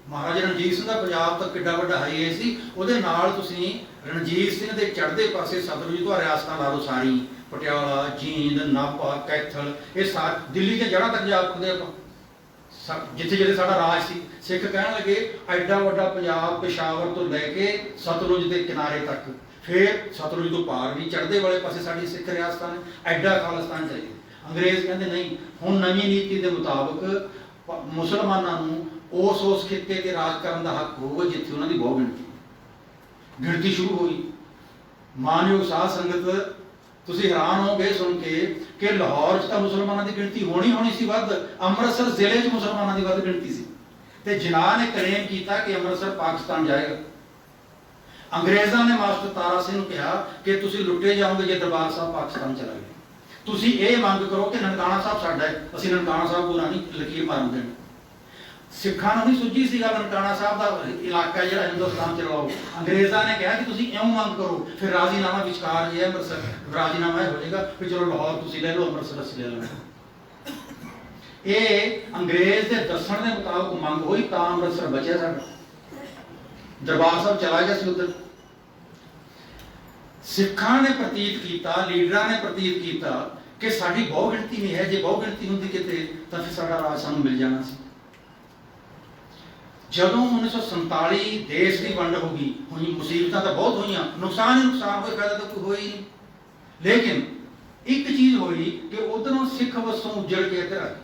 ਮਹਾਰਾਜਾ ਰਣਜੀਤ ਸਿੰਘ ਦਾ ਪੰਜਾਬ ਤੱਕ ਕਿੱਡਾ ਵੱਡਾ ਹਾਈਵੇ ਸੀ, ਉਹਦੇ ਨਾਲ ਤੁਸੀਂ ਰਣਜੀਤ ਸਿੰਘ ਦੇ ਚੜ੍ਹਦੇ ਪਾਸੇ ਸਤਲੁਜ ਤੋਂ ਰਿਆਸਤਾਂ ਲਾ ਲਓ ਸਾਰੀ, ਪਟਿਆਲਾ, ਜੀਂਦ, ਨਾਭਾ, ਕੈਥਲ, ਇਹ ਸਾਰੇ ਦਿੱਲੀ ਦੀਆਂ ਜੜ੍ਹਾਂ ਤੱਕ ਜਾ ਸਕਦੇ ਆਪਾਂ, ਜਿੱਥੇ ਜਿਹੜੇ ਸਾਡਾ ਰਾਜ ਸੀ। ਸਿੱਖ ਕਹਿਣ ਲੱਗੇ ਐਡਾ ਵੱਡਾ ਪੰਜਾਬ ਪੇਸ਼ਾਵਰ ਤੋਂ ਲੈ ਕੇ ਸਤਲੁਜ ਦੇ ਕਿਨਾਰੇ ਤੱਕ, ਫਿਰ ਸਤਲੁਜ ਤੋਂ ਪਾਰ ਵੀ ਚੜ੍ਹਦੇ ਵਾਲੇ ਪਾਸੇ ਸਾਡੀ ਸਿੱਖ ਰਿਆਸਤਾਂ ਨੇ, ਐਡਾ ਖਾਲਿਸਤਾਨ ਚਾਹੀਦਾ। ਅੰਗਰੇਜ਼ ਕਹਿੰਦੇ ਨਹੀਂ, ਹੁਣ ਨਵੀਂ ਨੀਤੀ ਦੇ ਮੁਤਾਬਕ ਮੁਸਲਮਾਨਾਂ ਨੂੰ ਉਸ ਖਿੱਤੇ ਤੇ ਰਾਜ ਕਰਨ ਦਾ ਹੱਕ ਹੋਊਗਾ ਜਿੱਥੇ ਉਹਨਾਂ ਦੀ ਬਹੁ ਗਿਣਤੀ ਸ਼ੁਰੂ ਹੋਈ। ਮਾਨਯੋਗ ਸਾਧ ਸੰਗਤ, ਤੁਸੀਂ ਹੈਰਾਨ ਹੋਗੇ ਸੁਣ ਕੇ ਕਿ ਲਾਹੌਰ 'ਚ ਤਾਂ ਮੁਸਲਮਾਨਾਂ ਦੀ ਗਿਣਤੀ ਹੋਣੀ ਸੀ ਵੱਧ, ਅੰਮ੍ਰਿਤਸਰ ਜ਼ਿਲ੍ਹੇ 'ਚ ਮੁਸਲਮਾਨਾਂ ਦੀ ਵੱਧ ਗਿਣਤੀ ਸੀ, ਤੇ ਜਿਨਾਹ ਨੇ ਕਲੇਮ ਕੀਤਾ ਕਿ ਅੰਮ੍ਰਿਤਸਰ ਪਾਕਿਸਤਾਨ ਜਾਏਗਾ। ਅੰਗਰੇਜ਼ਾਂ ਨੇ ਮਾਸਟਰ ਤਾਰਾ ਸਿੰਘ ਨੂੰ ਕਿਹਾ ਕਿ ਤੁਸੀਂ ਲੁੱਟੇ ਜਾਓਗੇ ਜੇ ਦਰਬਾਰ ਸਾਹਿਬ ਪਾਕਿਸਤਾਨ ਚਲਾ ਗਿਆ, ਤੁਸੀਂ ਇਹ ਮੰਗ ਕਰੋ ਕਿ ਨਨਕਾਣਾ ਸਾਹਿਬ ਸਾਡਾ ਹੈ, ਅਸੀਂ ਨਨਕਾਣਾ ਸਾਹਿਬ ਪੂਰਾ ਨਹੀਂ ਲਕੀਰ ਮਾਰਨ ਦੇਣੀ। ਸਿੱਖਾਂ ਨੂੰ ਨਹੀਂ ਸੁੱਝੀ ਸੀ ਗੱਲ ਨਨਕਾਣਾ ਸਾਹਿਬ ਦਾ ਇਲਾਕਾ ਜਿਹੜਾ ਹਿੰਦੁਸਤਾਨ ਚ ਲਾਓ। ਅੰਗਰੇਜ਼ਾਂ ਨੇ ਕਿਹਾ ਕਿ ਤੁਸੀਂ ਇਉਂ ਮੰਗ ਕਰੋ, ਫਿਰ ਰਾਜ਼ੀਨਾਮਾ ਵਿਚਕਾਰ ਜੇ ਅੰਮ੍ਰਿਤਸਰ ਰਾਜ਼ੀਨਾਮਾ ਹੋ ਜਾਏਗਾ, ਫਿਰ ਚਲੋ ਲਾਹੌਰ ਤੁਸੀਂ ਲੈ ਲਓ, ਅੰਮ੍ਰਿਤਸਰ ਅਸੀਂ ਲੈ ਲਵਾਂਗੇ। ਇਹ ਅੰਗਰੇਜ਼ ਦੇ ਦੱਸਣ ਦੇ ਮੁਤਾਬਕ ਮੰਗ ਹੋਈ ਤਾਂ ਅੰਮ੍ਰਿਤਸਰ ਬਚਿਆ ਸਾਡਾ, ਦਰਬਾਰ ਸਾਹਿਬ ਚਲਾ ਗਿਆ ਸੀ ਉੱਧਰ। ਸਿੱਖਾਂ ਨੇ ਪ੍ਰਤੀਤ ਕੀਤਾ, ਲੀਡਰਾਂ ਨੇ ਪ੍ਰਤੀਤ ਕੀਤਾ ਕਿ ਸਾਡੀ ਬਹੁ ਗਿਣਤੀ ਨਹੀਂ ਹੈ, ਜੇ ਬਹੁ ਗਿਣਤੀ ਹੁੰਦੀ ਕਿਤੇ ਤਾਂ ਫਿਰ ਸਾਡਾ ਰਾਜ ਸਾਨੂੰ ਮਿਲ ਜਾਣਾ ਸੀ। ਜਦੋਂ 1947 ਦੇਸ਼ ਦੀ ਵੰਡ ਹੋ ਗਈ, ਹੋਈ ਮੁਸੀਬਤਾਂ ਤਾਂ ਬਹੁਤ ਹੋਈਆਂ, ਨੁਕਸਾਨ ਹੀ ਨੁਕਸਾਨ ਹੋਏ, ਫਾਇਦਾ ਤਾਂ ਕੋਈ ਹੋਇਆ ਹੀ ਨਹੀਂ। ਲੇਕਿਨ ਇੱਕ ਚੀਜ਼ ਹੋਈ ਕਿ ਉਧਰੋਂ ਸਿੱਖ ਵਸੋਂ ਉੱਜੜ ਕੇ ਇੱਧਰ ਆ ਗਈ।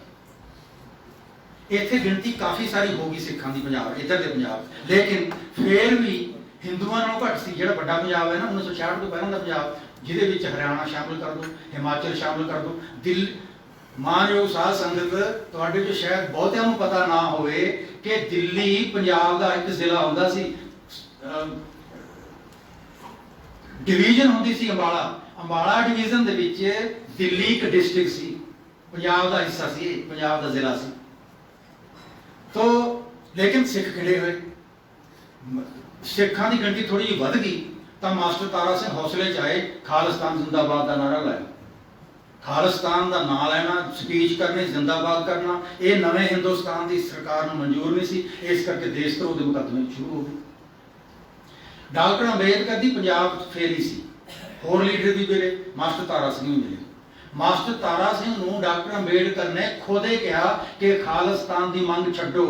ਇੱਥੇ ਗਿਣਤੀ ਕਾਫੀ ਸਾਰੀ ਹੋ ਗਈ ਸਿੱਖਾਂ ਦੀ ਪੰਜਾਬ, ਇੱਧਰ ਦੇ ਪੰਜਾਬ, ਲੇਕਿਨ ਫੇਰ ਵੀ ਹਿੰਦੂਆਂ ਨਾਲੋਂ ਘੱਟ ਸੀ। ਜਿਹੜਾ ਵੱਡਾ ਪੰਜਾਬ ਹੈ ਨਾ 1966 ਤੋਂ ਪਹਿਲਾਂ ਦਾ ਪੰਜਾਬ, ਜਿਹਦੇ ਵਿੱਚ ਹਰਿਆਣਾ ਸ਼ਾਮਲ ਕਰ ਦਿਓ, ਹਿਮਾਚਲ ਸ਼ਾਮਲ ਕਰ ਦਿਓ, ਦਿੱਲੀ। ਮਾਨਯੋਗ ਸਾਧ ਸੰਗਤ, ਤੁਹਾਡੇ ਚ ਸ਼ਾਇਦ ਬਹੁਤਿਆਂ ਨੂੰ ਪਤਾ ਨਾ ਹੋਵੇ ਕਿ ਦਿੱਲੀ ਪੰਜਾਬ ਦਾ ਇੱਕ ਜ਼ਿਲ੍ਹਾ ਹੁੰਦਾ ਸੀ, ਡਿਵੀਜ਼ਨ ਹੁੰਦੀ ਸੀ ਅੰਬਾਲਾ ਡਿਵੀਜ਼ਨ ਦੇ ਵਿੱਚ ਦਿੱਲੀ ਇੱਕ ਡਿਸਟ੍ਰਿਕਟ ਸੀ, ਪੰਜਾਬ ਦਾ ਹਿੱਸਾ ਸੀ, ਪੰਜਾਬ ਦਾ ਜ਼ਿਲ੍ਹਾ ਸੀ। ਤੋ ਲੇਕਿਨ ਸਿੱਖ ਖਿੜੇ ਹੋਏ, ਸਿੱਖਾਂ ਦੀ ਗਿਣਤੀ ਥੋੜੀ ਜਿਹੀ ਵੱਧ ਗਈ ਤਾਂ ਮਾਸਟਰ ਤਾਰਾ ਸਿੰਘ ਹੌਸਲੇ ਚ ਆਏ, ਖਾਲਿਸਤਾਨ ਜ਼ਿੰਦਾਬਾਦ ਦਾ ਨਾਰਾ ਲਾਇਆ। ਖਾਲਿਸਤਾਨ ਦਾ ਨਾਂ ਲੈਣਾ, ਸਪੀਚ ਕਰਨੀ, ਜ਼ਿੰਦਾਬਾਦ ਕਰਨਾ, ਇਹ ਨਵੇਂ ਹਿੰਦੁਸਤਾਨ ਦੀ ਸਰਕਾਰ ਨੂੰ ਮਨਜ਼ੂਰ ਨਹੀਂ ਸੀ। ਇਸ ਕਰਕੇ ਦੇਸ਼ ਧਰੋਹ ਦੇ ਮੁਕੱਦਮੇ ਸ਼ੁਰੂ ਹੋ ਗਏ। ਡਾਕਟਰ ਅੰਬੇਦਕਰ ਦੀ ਪੰਜਾਬ ਫੇਰੀ ਸੀ, ਹੋਰ ਲੀਡਰ ਵੀ ਮਿਲੇ, ਮਾਸਟਰ ਤਾਰਾ ਸਿੰਘ ਵੀ ਮਿਲੇ। ਮਾਸਟਰ ਤਾਰਾ ਸਿੰਘ ਨੂੰ ਡਾਕਟਰ ਅੰਬੇਦਕਰ ਨੇ ਖੁਦੇ ਕਿਹਾ ਕਿ ਖਾਲਿਸਤਾਨ ਦੀ ਮੰਗ ਛੱਡੋ।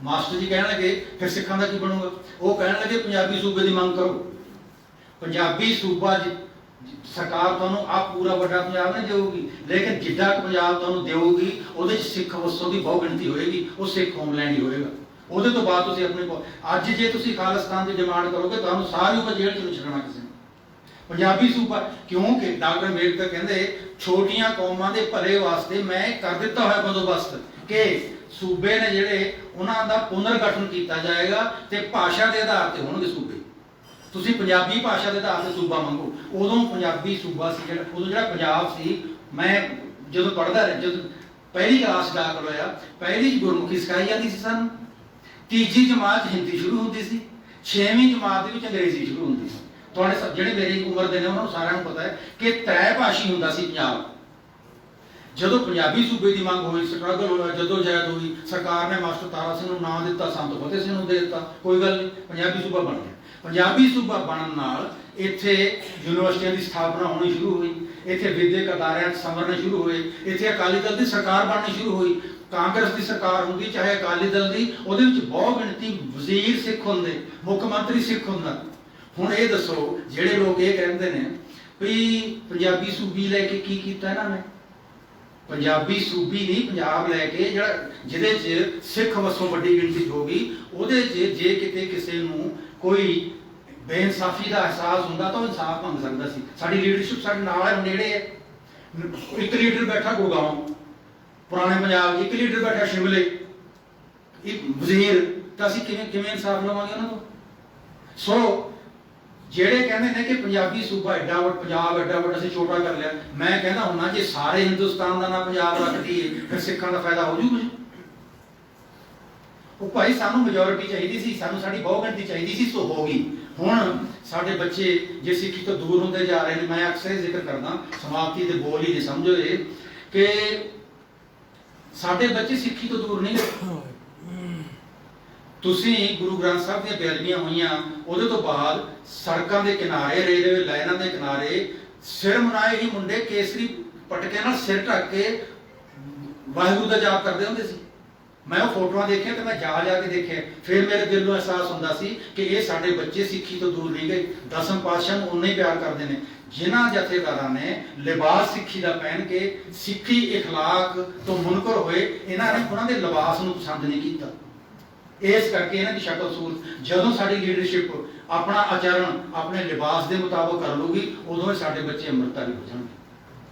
ਮਾਸਟਰ ਜੀ ਕਹਿਣ ਲੱਗੇ ਫਿਰ ਸਿੱਖਾਂ ਦਾ ਕੀ ਬਣੂਗਾ? ਉਹ ਕਹਿਣ ਲੱਗੇ ਪੰਜਾਬੀ ਸੂਬੇ ਦੀ ਮੰਗ ਕਰੋ। ਪੰਜਾਬੀ ਸੂਬਾ ਸਰਕਾਰ ਤੁਹਾਨੂੰ ਆਪ ਪੂਰਾ ਵੱਡਾ ਪੰਜਾਬ ਨਹੀਂ ਦੇਊਗੀ, ਲੇਕਿਨ ਜਿੱਡਾ ਕੁ ਪੰਜਾਬ ਤੁਹਾਨੂੰ ਦੇਊਗੀ ਉਹਦੇ ਚ ਸਿੱਖ ਵਸੋਂ ਦੀ ਬਹੁ ਗਿਣਤੀ ਹੋਏਗੀ, ਉਹ ਸਿੱਖ ਹੋਮਲੈਂਡ ਹੀ ਹੋਏਗਾ। ਉਹਦੇ ਤੋਂ ਬਾਅਦ ਤੁਸੀਂ ਆਪਣੇ ਅੱਜ ਜੇ ਤੁਸੀਂ ਖਾਲਿਸਤਾਨ ਦੀ ਡਿਮਾਂਡ ਕਰੋਗੇ ਤੁਹਾਨੂੰ ਸਾਰੀ ਉਮਰ ਜੇਲ੍ਹ ਚ ਨਹੀਂ ਛੱਡਣਾ ਕਿਸੇ ਨੇ। ਪੰਜਾਬੀ ਸੂਬਾ, ਕਿਉਂਕਿ ਡਾਕਟਰ ਅੰਬੇਦਕਰ ਕਹਿੰਦੇ ਛੋਟੀਆਂ ਕੌਮਾਂ ਦੇ ਭਲੇ ਵਾਸਤੇ ਮੈਂ ਕਰ ਦਿੱਤਾ ਹੋਇਆ ਬੰਦੋਬਸਤ ਕਿ ਸੂਬੇ ਨੇ ਜਿਹੜੇ ਉਹਨਾਂ ਦਾ ਪੁਨਰਗਠਨ ਕੀਤਾ ਜਾਏਗਾ ਤੇ ਭਾਸ਼ਾ ਦੇ ਆਧਾਰ ਤੇ ਹੋਣਗੇ ਸੂਬੇ। ਤੁਸੀਂ ਪੰਜਾਬੀ ਭਾਸ਼ਾ ਦੇ ਆਧਾਰ ਤੇ ਸੂਬਾ ਮੰਗੋ। ਉਦੋਂ ਪੰਜਾਬੀ ਸੂਬਾ ਸੀ ਜਿਹੜਾ, ਉਦੋਂ ਜਿਹੜਾ ਪੰਜਾਬ ਸੀ, ਮੈਂ ਜਦੋਂ ਪੜ੍ਹਦਾ ਰਿਹਾ, ਜਦੋਂ ਪਹਿਲੀ ਕਲਾਸ ਦਾਖਲ ਹੋਇਆ, ਪਹਿਲੀ ਗੁਰਮੁਖੀ ਸਿਖਾਈ ਜਾਂਦੀ ਸੀ ਸਾਨੂੰ, ਤੀਜੀ ਜਮਾਤ ਹਿੰਦੀ ਸ਼ੁਰੂ ਹੁੰਦੀ ਸੀ, 6ਵੀਂ ਜਮਾਤ ਦੇ ਵਿੱਚ ਅੰਗਰੇਜ਼ੀ ਸ਼ੁਰੂ ਹੁੰਦੀ ਸੀ। ਤੁਹਾਡੇ ਜਿਹੜੇ ਮੇਰੀ ਉਮਰ ਦੇ ਨੇ ਉਹਨਾਂ ਨੂੰ ਸਾਰਿਆਂ ਨੂੰ ਪਤਾ ਹੈ ਕਿ ਤ੍ਰੈ ਭਾਸ਼ੀ ਹੁੰਦਾ ਸੀ ਪੰਜਾਬ। ਜਦੋਂ ਪੰਜਾਬੀ ਸੂਬੇ ਦੀ ਮੰਗ ਹੋਈ, ਸਟਰਗਲ ਹੋਇਆ, ਜਦੋਂ ਜਹਿਦ ਹੋਈ, ਸਰਕਾਰ ਨੇ ਮਾਸਟਰ ਤਾਰਾ ਸਿੰਘ ਨੂੰ ਨਾਂ ਦਿੱਤਾ, ਸੰਤ ਫਤਿਹ ਸਿੰਘ ਨੂੰ ਦੇ ਦਿੱਤਾ, ਕੋਈ ਗੱਲ ਨਹੀਂ, ਪੰਜਾਬੀ ਸੂਬਾ ਬਣ ਗਿਆ। ਪੰਜਾਬੀ ਸੂਬਾ ਬਣਨ ਨਾਲ ਇੱਥੇ ਯੂਨੀਵਰਸਿਟੀਆਂ ਦੀ ਸਥਾਪਨਾ ਹੋਣੀ ਸ਼ੁਰੂ ਹੋਈ, ਇੱਥੇ ਵਿਦਿਅਕ ਅਦਾਰਿਆਂ ਸੰਵਰਨੇ ਸ਼ੁਰੂ ਹੋਏ, ਇੱਥੇ ਅਕਾਲੀ ਦਲ ਦੀ ਸਰਕਾਰ ਬਣਨੀ ਸ਼ੁਰੂ ਹੋਈ। ਕਾਂਗਰਸ ਦੀ ਸਰਕਾਰ ਹੁੰਦੀ ਚਾਹੇ ਅਕਾਲੀ ਦਲ ਦੀ, ਉਹਦੇ ਵਿੱਚ ਬਹੁਤ ਗਿਣਤੀ ਵਜ਼ੀਰ ਸਿੱਖ ਹੁੰਦੇ, ਮੁੱਖ ਮੰਤਰੀ ਸਿੱਖ ਹੁੰਦਾ। ਹੁਣ ਇਹ ਦੱਸੋ, ਜਿਹੜੇ ਲੋਕ ਇਹ ਕਹਿੰਦੇ ਨੇ ਵੀ ਪੰਜਾਬੀ ਸੂਬੀ ਲੈ ਕੇ ਕੀ ਕੀਤਾ ਇਹਨਾਂ ਨੇ? ਪੰਜਾਬੀ ਸੂਬੀ ਨਹੀਂ, ਪੰਜਾਬ ਲੈ ਕੇ ਜਿਹਦੇ 'ਚ ਸਿੱਖ ਵਸੋਂ ਵੱਡੀ ਗਿਣਤੀ ਹੋਗੀ, ਉਹਦੇ 'ਚ ਜੇ ਕਿਤੇ ਕਿਸੇ ਨੂੰ ਕੋਈ ਬੇਇਨਸਾਫੀ ਦਾ ਅਹਿਸਾਸ ਹੁੰਦਾ ਤਾਂ ਉਹ ਇਨਸਾਫ ਮੰਗ ਸਕਦਾ ਸੀ। ਸਾਡੀ ਲੀਡਰਸ਼ਿਪ ਸਾਡੇ ਨਾਲ ਹੈ, ਨੇੜੇ ਹੈ। ਇੱਕ ਲੀਡਰ ਬੈਠਾ ਗੁਰਗਾਉਂ ਪੁਰਾਣੇ ਪੰਜਾਬ, ਇੱਕ ਲੀਡਰ ਬੈਠਾ ਸ਼ਿਮਲੇ, ਇੱਕ ਵਜ਼ੀਰ, ਤਾਂ ਅਸੀਂ ਕਿਵੇਂ ਇਨਸਾਫ ਲਵਾਂਗੇ ਉਹਨਾਂ ਤੋਂ? ਸੋ ਜਿਹੜੇ ਕਹਿੰਦੇ ਨੇ ਕਿ ਪੰਜਾਬੀ ਸੂਬਾ ਪੰਜਾਬ ਐਡਾ ਵੱਡਾ ਅਸੀਂ ਛੋਟਾ ਕਰ ਲਿਆ, ਮੈਂ ਕਹਿੰਦਾ ਹੁੰਨਾ ਜੇ ਸਾਰੇ ਹਿੰਦੁਸਤਾਨ ਦਾ ਨਾ ਪੰਜਾਬ ਰੱਖ ਦਈਏ ਫਿਰ ਸਿੱਖਾਂ ਦਾ ਫਾਇਦਾ ਹੋ ਜੂ ਕੁਝ? ਉਹ ਭਾਈ ਸਾਨੂੰ ਮੈਜੋਰਿਟੀ ਚਾਹੀਦੀ ਸੀ, ਸਾਨੂੰ ਸਾਡੀ ਬਹੁਗਿਣਤੀ ਚਾਹੀਦੀ ਸੀ, ਸੋ ਹੋ ਗਈ। ਹੁਣ ਸਾਡੇ ਬੱਚੇ ਜੇ ਸਿੱਖੀ ਤੋਂ ਦੂਰ ਹੁੰਦੇ ਜਾ ਰਹੇ ਨੇ। ਮੈਂ ਅਕਸਰ ਜ਼ਿਕਰ ਕਰਦਾ, ਸਮਾਪਤੀ ਦੇ ਬੋਲ ਹੀ ਨੇ, ਸਮਝੋ ਇਹ ਕਿ ਸਾਡੇ ਬੱਚੇ ਸਿੱਖੀ ਤੋਂ ਦੂਰ ਨਹੀਂ ਗਏ। ਤੁਸੀਂ ਗੁਰੂ ਗ੍ਰੰਥ ਸਾਹਿਬ ਦੀਆਂ ਬੇਅਦਬੀਆਂ ਹੋਈਆਂ, ਉਹਦੇ ਤੋਂ ਬਾਅਦ ਸੜਕਾਂ ਦੇ ਕਿਨਾਰੇ, ਰੇਲਵੇ ਲਾਈਨਾਂ ਦੇ ਕਿਨਾਰੇ ਸਿਰ ਮੁਨਾਏ ਹੀ ਮੁੰਡੇ ਕੇਸਰੀ ਪਟਕੇ ਨਾਲ ਸਿਰ ਢੱਕ ਕੇ ਵਾਹਿਗੁਰੂ ਦਾ ਜਾਪ ਕਰਦੇ ਹੁੰਦੇ ਸੀ। ਮੈਂ ਉਹ ਫੋਟੋਆਂ ਦੇਖੀਆਂ ਤੇ ਮੈਂ ਜਾ ਕੇ ਦੇਖਿਆ, ਫਿਰ ਮੇਰੇ ਦਿਲ ਨੂੰ ਅਹਿਸਾਸ ਹੁੰਦਾ ਸੀ ਕਿ ਇਹ ਸਾਡੇ ਬੱਚੇ ਸਿੱਖੀ ਤੋਂ ਦੂਰ ਨਹੀਂ ਗਏ। ਦਸਮ ਪਾਤਸ਼ਾਹ ਨੂੰ ਉਨਾ ਹੀ ਪਿਆਰ ਕਰਦੇ ਨੇ ਜਿਨ੍ਹਾਂ ਜਥੇਦਾਰਾਂ ਨੇ ਲਿਬਾਸ ਸਿੱਖੀ ਦਾ ਪਹਿਨ ਕੇ ਸਿੱਖੀ ਇਖਲਾਕ ਤੋਂ ਮੁਨਕਰ ਹੋਏ। ਇਹਨਾਂ ਨੇ ਉਹਨਾਂ ਦੇ ਲਿਬਾਸ ਨੂੰ ਪਸੰਦ ਨਹੀਂ ਕੀਤਾ। ਇਸ ਕਰਕੇ ਇਹਨਾਂ ਦੀ ਸ਼ਕਲ ਸੂਰਤ, ਜਦੋਂ ਸਾਡੀ ਲੀਡਰਸ਼ਿਪ ਆਪਣਾ ਆਚਰਣ ਆਪਣੇ ਲਿਬਾਸ ਦੇ ਮੁਤਾਬਕ ਕਰ ਲੂਗੀ, ਉਦੋਂ ਸਾਡੇ ਬੱਚੇ ਅੰਮ੍ਰਿਤਧਾਰੀ ਹੋ ਜਾਣਗੇ।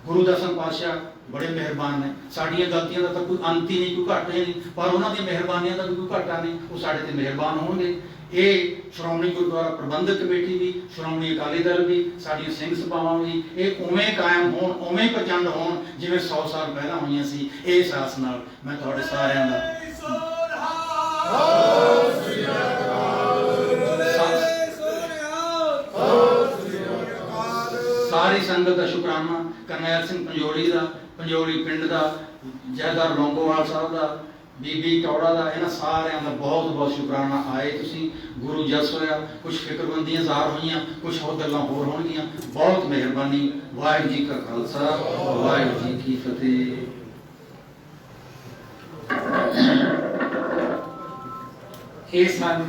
ਗੁਰੂ ਦਸਮ ਪਾਤਸ਼ਾਹ ਬੜੇ ਮਿਹਰਬਾਨ ਨੇ, ਸਾਡੀਆਂ ਗਲਤੀਆਂ ਦਾ ਤਾਂ ਕੋਈ ਅੰਤ ਹੀ ਨਹੀਂ, ਕੋਈ ਘਾਟਾ ਹੀ ਨਹੀਂ, ਪਰ ਉਹਨਾਂ ਦੀਆਂ ਮਿਹਰਬਾਨੀਆਂ ਦਾ ਵੀ ਕੋਈ ਘਾਟਾ ਨਹੀਂ। ਉਹ ਸਾਡੇ ਤੇ ਮਿਹਰਬਾਨ ਹੋਣਗੇ। ਇਹ ਸ਼੍ਰੋਮਣੀ ਗੁਰਦੁਆਰਾ ਪ੍ਰਬੰਧਕ ਕਮੇਟੀ ਵੀ, ਸ਼੍ਰੋਮਣੀ ਅਕਾਲੀ ਦਲ ਵੀ, ਸਾਡੀਆਂ ਸਿੰਘ ਸਭਾਵਾਂ ਵੀ ਇਹ ਉਵੇਂ ਕਾਇਮ ਹੋਣ, ਉਵੇਂ ਪ੍ਰਚੰਡ ਹੋਣ ਜਿਵੇਂ 100 ਸਾਲ ਪਹਿਲਾਂ ਹੋਈਆਂ ਸੀ। ਇਹ ਅਹਿਸਾਸ ਨਾਲ ਮੈਂ ਤੁਹਾਡੇ ਸਾਰਿਆਂ ਦਾ ਸਾਰੀ ਸੰਗਤ ਦਾ ਸ਼ੁਕਰਾਨਾ, ਕਰਨੈਲ ਸਿੰਘ ਪੰਜੋਲੀ ਪਿੰਡ ਦਾ, ਜੈਦਾਰ ਲੌਂਗੋਵਾਲ ਸਾਹਿਬ ਦਾ, ਬੀਬੀ ਟੌੜਾ ਦਾ, ਇਹਨਾਂ ਸਾਰਿਆਂ ਦਾ ਬਹੁਤ ਬਹੁਤ ਸ਼ੁਕਰਾਨਾ। ਆਏ ਤੁਸੀਂ, ਗੁਰੂ ਜਸ ਹੋਇਆ, ਕੁਝ ਫਿਕਰਮੰਦੀਆਂ ਜ਼ਾਹਰ ਹੋਈਆਂ, ਕੁਝ ਹੋਰ ਗੱਲਾਂ ਹੋਰ ਹੋਣਗੀਆਂ। ਬਹੁਤ ਮਿਹਰਬਾਨੀ। ਵਾਹਿਗੁਰੂ ਜੀ ਕਾ ਖਾਲਸਾ, ਵਾਹਿਗੁਰੂ ਜੀ ਕੀ ਫਤਿਹ। ਇਹ ਸਨ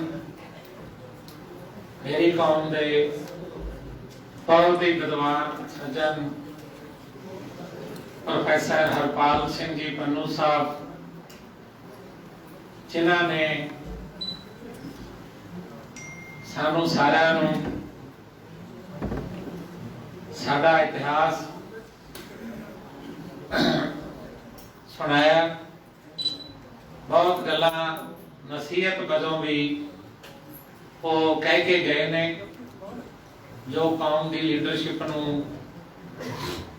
ਮੇਰੀ ਕੌਮ ਦੇ ਬਹੁਤ ਹੀ ਵਿਦਵਾਨ ਸੱਜਣ ਪ੍ਰੋਫੈਸਰ ਹਰਪਾਲ ਸਿੰਘ ਜੀ ਪੰਨੂ ਸਾਹਿਬ, ਜਿਨ੍ਹਾਂ ਨੇ ਸਾਨੂੰ ਸਾਰਿਆਂ ਨੂੰ ਸਾਡਾ ਇਤਿਹਾਸ ਸੁਣਾਇਆ। ਬਹੁਤ ਗੱਲਾਂ ਨਸੀਹਤ ਵਜੋਂ ਵੀ ਉਹ ਕਹਿ ਕੇ ਗਏ ਨੇ, ਜੋ ਕੌਮ ਦੀ ਲੀਡਰਸ਼ਿਪ ਨੂੰ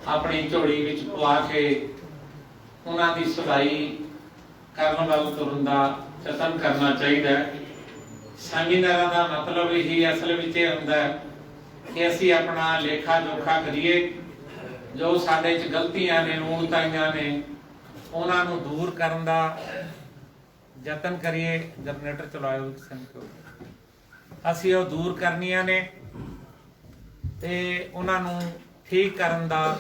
ਆਪਣੀ ਝੋਲੀ ਵਿੱਚ ਪਵਾ ਕੇ ਉਹਨਾਂ ਦੀ ਸੁਧਾਈ ਕਰਨ ਵੱਲ ਤੁਰਨ ਦਾ ਯਤਨ ਕਰਨਾ ਚਾਹੀਦਾ ਹੈ। ਸੈਮੀਨਾਰਾਂ ਦਾ ਮਤਲਬ ਇਹੀ ਅਸਲ ਵਿੱਚ ਇਹ ਹੁੰਦਾ ਹੈ ਕਿ ਅਸੀਂ ਆਪਣਾ ਲੇਖਾ ਜੋਖਾ ਕਰੀਏ, ਜੋ ਸਾਡੇ 'ਚ ਗਲਤੀਆਂ ਨੇ, ਊਣਤਾਈਆਂ ਨੇ, ਉਹਨਾਂ ਨੂੰ ਦੂਰ ਕਰਨ ਦਾ ਯਤਨ ਕਰੀਏ। ਜਨਰੇਟਰ ਚਲਾਇਓ, ਅਸੀਂ ਉਹ ਦੂਰ ਕਰਨੀਆਂ ਨੇ ਤੇ ਉਹਨਾਂ ਨੂੰ ਠੀਕ ਕਰਨ ਦਾ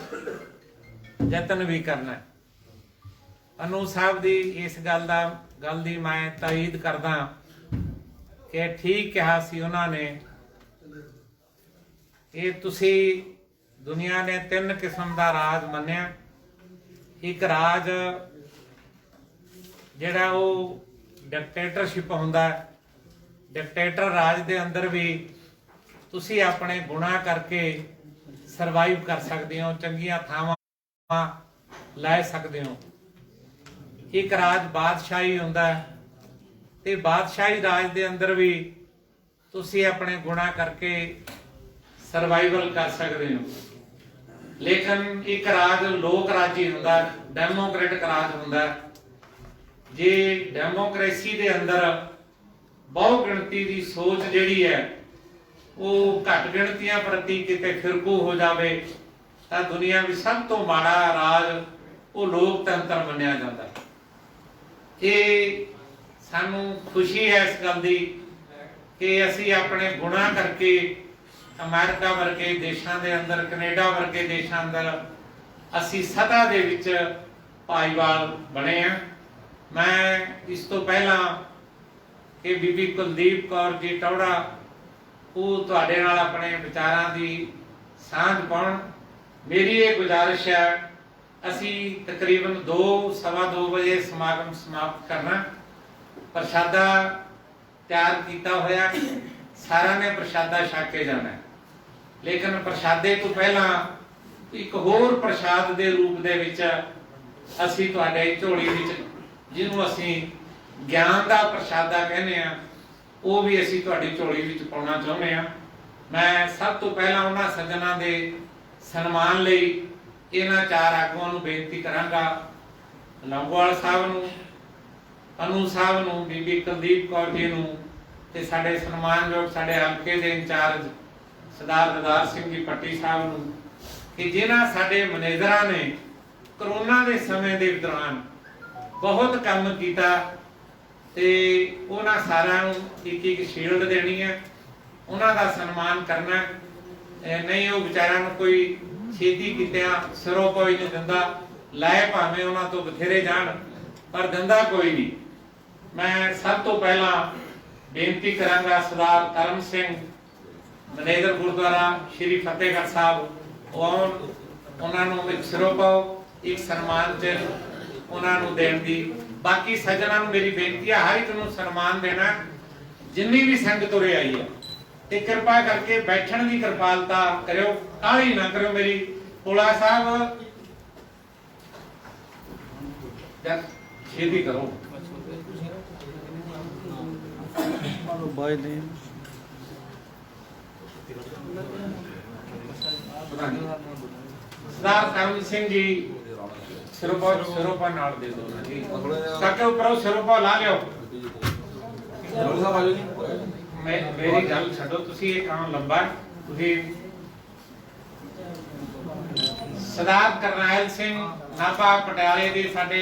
ਯਤਨ ਵੀ ਕਰਨਾ ਹੈ। ਪੰਨੂ ਸਾਹਿਬ ਦੀ ਇਸ ਗੱਲ ਦੀ ਮੈਂ ਤਾਇਦ ਕਰਦਾ ਕਿ ਠੀਕ ਕਿਹਾ ਸੀ ਉਹਨਾਂ ਨੇ। ਇਹ ਤੁਸੀਂ ਦੁਨੀਆ ਨੇ 3 ਕਿਸਮ ਦਾ ਰਾਜ ਮੰਨਿਆ। ਇੱਕ ਰਾਜ ਜਿਹੜਾ ਉਹ ਡਿਕਟੇਟਰਸ਼ਿਪ ਹੁੰਦਾ ਹੈ। ਡਿਕਟੇਟਰ ਰਾਜ ਦੇ ਅੰਦਰ ਵੀ ਤੁਸੀਂ ਆਪਣੇ ਗੁਨਾਹ ਕਰਕੇ ਸਰਵਾਈਵ ਕਰ ਸਕਦੇ ਹੋ, ਚੰਗੀਆਂ ਥਾਵਾਂ ਲੈ ਸਕਦੇ ਹੋ। ਇੱਕ ਰਾਜ ਬਾਦਸ਼ਾਹੀ ਹੁੰਦਾ ਹੈ ਤੇ ਬਾਦਸ਼ਾਹੀ ਰਾਜ ਦੇ ਅੰਦਰ ਵੀ ਤੁਸੀਂ ਆਪਣੇ ਗੁਨਾਹ ਕਰਕੇ ਸਰਵਾਈਵਲ ਕਰ ਸਕਦੇ ਹੋ। ਲੇਕਿਨ ਇੱਕ ਰਾਜ ਲੋਕ ਰਾਜੀ ਹੁੰਦਾ, ਡੈਮੋਕ੍ਰੈਟਿਕ ਰਾਜ ਹੁੰਦਾ। ਜੇ ਡੈਮੋਕ੍ਰੇਸੀ ਦੇ ਅੰਦਰ ਬਹੁ ਗਿਣਤੀ ਦੀ ਸੋਚ ਜਿਹੜੀ ਹੈ ਉਹ ਘੱਟ ਗਿਣਤੀਆਂ ਪ੍ਰਤੀ ਕਿਤੇ ਫਿਰਕੂ ਹੋ ਜਾਵੇ ਤਾਂ ਦੁਨੀਆ ਵਿੱਚ ਸਭ ਤੋਂ ਮਾੜਾ ਰਾਜ ਉਹ ਲੋਕਤੰਤਰ ਮੰਨਿਆ ਜਾਂਦਾ ਹੈ। ਇਹ ਸਾਨੂੰ ਖੁਸ਼ੀ ਹੈ ਇਸ ਗੱਲ ਦੀ ਕਿ ਅਸੀਂ ਆਪਣੇ ਗੁਨਾਹ ਕਰਕੇ ਅਮਰੀਕਾ ਵਰਗੇ ਦੇਸ਼ਾਂ ਦੇ ਅੰਦਰ, ਕੈਨੇਡਾ ਵਰਗੇ ਦੇਸ਼ਾਂ ਅੰਦਰ ਅਸੀਂ ਸਤਾ ਦੇ ਵਿੱਚ ਭਾਈਵਾਲ ਬਣੇ ਆ। ਮੈਂ ਇਸ ਤੋਂ ਪਹਿਲਾਂ ਕਿ ਬੀਬੀ ਕੁਲਦੀਪ ਕੌਰ ਜੀ ਟੌੜਾ ਉਹ ਤੁਹਾਡੇ ਨਾਲ ਆਪਣੇ ਵਿਚਾਰਾਂ ਦੀ ਸਾਂਝ ਪਾਉਣ। ਮੇਰੀ ਇਹ ਗੁਜ਼ਾਰਿਸ਼ ਹੈ, ਅਸੀਂ ਤਕਰੀਬਨ 2:15 ਵਜੇ ਸਮਾਗਮ ਸਮਾਪਤ ਕਰਨਾ। ਪ੍ਰਸ਼ਾਦਾ ਤਿਆਰ ਕੀਤਾ ਹੋਇਆ, ਸਾਰਿਆਂ ਨੇ ਪ੍ਰਸ਼ਾਦਾ ਛਕ ਕੇ ਜਾਣਾ, ਲੇਕਿਨ ਪ੍ਰਸ਼ਾਦੇ ਤੋਂ ਪਹਿਲਾਂ ਇੱਕ ਹੋਰ ਪ੍ਰਸ਼ਾਦ ਦੇ ਰੂਪ ਦੇ ਵਿੱਚ ਅਸੀਂ ਤੁਹਾਡੇ ਝੋਲੀ ਵਿੱਚ, ਜਿਹਨੂੰ ਅਸੀਂ ਗਿਆਨ ਦਾ ਪ੍ਰਸ਼ਾਦਾ ਕਹਿੰਦੇ ਆ, ਉਹ ਵੀ ਅਸੀਂ ਤੁਹਾਡੀ ਝੋਲੀ ਵਿੱਚ ਪਾਉਣਾ ਚਾਹੁੰਦੇ ਆ। ਮੈਂ ਸਭ ਤੋਂ ਪਹਿਲਾਂ ਉਹਨਾਂ ਸੱਜਣਾਂ ਦੇ ਸਨਮਾਨ ਲਈ ਇਹਨਾਂ 4 ਆਗੂਆਂ ਨੂੰ ਬੇਨਤੀ ਕਰਾਂਗਾ, ਲੰਗੋਵਾਲ ਸਾਹਿਬ ਨੂੰ, ਅਨੂ ਸਾਹਿਬ ਨੂੰ, ਬੀਬੀ ਕੁਲਦੀਪ ਕੌਰ ਜੀ ਨੂੰ ਤੇ ਸਾਡੇ ਸਨਮਾਨਯੋਗ ਸਾਡੇ ਹਲਕੇ ਦੇ ਇੰਚਾਰਜ ਸਰਦਾਰ ਦਦਾਰ ਸਿੰਘ ਜੀ ਪੱਟੀ ਸਾਹਿਬ ਨੂੰ, ਕਿ ਜਿਨ੍ਹਾਂ ਸਾਡੇ ਮੈਨੇਜਰਾਂ ਨੇ ਕਰੋਨਾ ਦੇ ਸਮੇਂ ਦੇ ਦੌਰਾਨ ਬਹੁਤ ਕੰਮ ਕੀਤਾ ਤੇ ਉਹਨਾਂ ਸਾਰਿਆਂ ਨੂੰ ਇੱਕ ਸ਼ੀਲਡ ਦੇਣੀ ਹੈ, ਉਹਨਾਂ ਦਾ ਸਨਮਾਨ ਕਰਨਾ। ਨਹੀਂ ਉਹ ਵਿਚਾਰਿਆਂ ਨੂੰ ਕੋਈ ਛੇਤੀ ਕੀਤਿਆਂ ਸਿਰੋਂ ਕੋਈ ਨਹੀਂ ਦਿੰਦਾ, ਲੈ ਭਾਵੇਂ ਉਹਨਾਂ ਤੋਂ ਬਥੇਰੇ ਜਾਣ ਪਰ ਦਿੰਦਾ ਕੋਈ ਨਹੀਂ। ਮੈਂ ਸਭ ਤੋਂ ਪਹਿਲਾਂ ਬੇਨਤੀ ਕਰਾਂਗਾ ਸਰਦਾਰ ਕਰਮ ਸਿੰਘ ਮੈਨੇਜਰ ਗੁਰਦੁਆਰਾ ਸ਼੍ਰੀ ਫਤਿਹਗੜ੍ਹ ਸਾਹਿਬ, ਉਹ ਆਉਣ, ਉਹਨਾਂ ਨੂੰ ਇੱਕ ਸਿਰੋਂ ਪਾਓ, ਇੱਕ ਸਨਮਾਨ ਚ ਉਹਨਾਂ ਨੂੰ ਦੇਣ ਦੀ। ਬਾਕੀ ਸੱਜਣਾਂ ਨੂੰ ਮੇਰੀ ਬੇਨਤੀ ਹੈ, ਹਰ ਇੱਕ ਨੂੰ ਸਨਮਾਨ ਦੇਣਾ, ਜਿੰਨੀ ਵੀ ਸੰਗਤ ਉਰੇ ਆਈ ਹੈ, ਤੇ ਕਿਰਪਾ ਕਰਕੇ ਬੈਠਣ ਦੀ ਕਿਰਪਾਲਤਾ ਕਰਿਓ, ਕਾਹਲੀ ਨਾ ਕਰਿਓ। ਮੇਰੀ ਕੋਲਾ ਸਾਹਿਬ ਛੇਤੀ ਕਰੋ। ਬਾਈ ਨੇਮ ਸਰਦਾਰ ਕਰਮ ਸਿੰਘ ਜੀ ਸਿਰੋਪਾ ਨਾਲ ਦੇ ਦਿਓ ਨਾ ਜੀ, ਕਾਕੇ ਉੱਪਰੋਂ ਸਿਰੋਪਾ ਲਾ ਲਿਓ। ਮੇਰੀ ਗੱਲ ਛੱਡੋ, ਤੁਸੀਂ ਇਹ ਕੰਮ ਲੰਬਾ, ਤੁਸੀਂ ਸਰਦਾਰ ਕਰਨੈਲ ਸਿੰਘ ਨਾਭਾ ਪਟਿਆਲੇ ਦੇ ਸਾਡੇ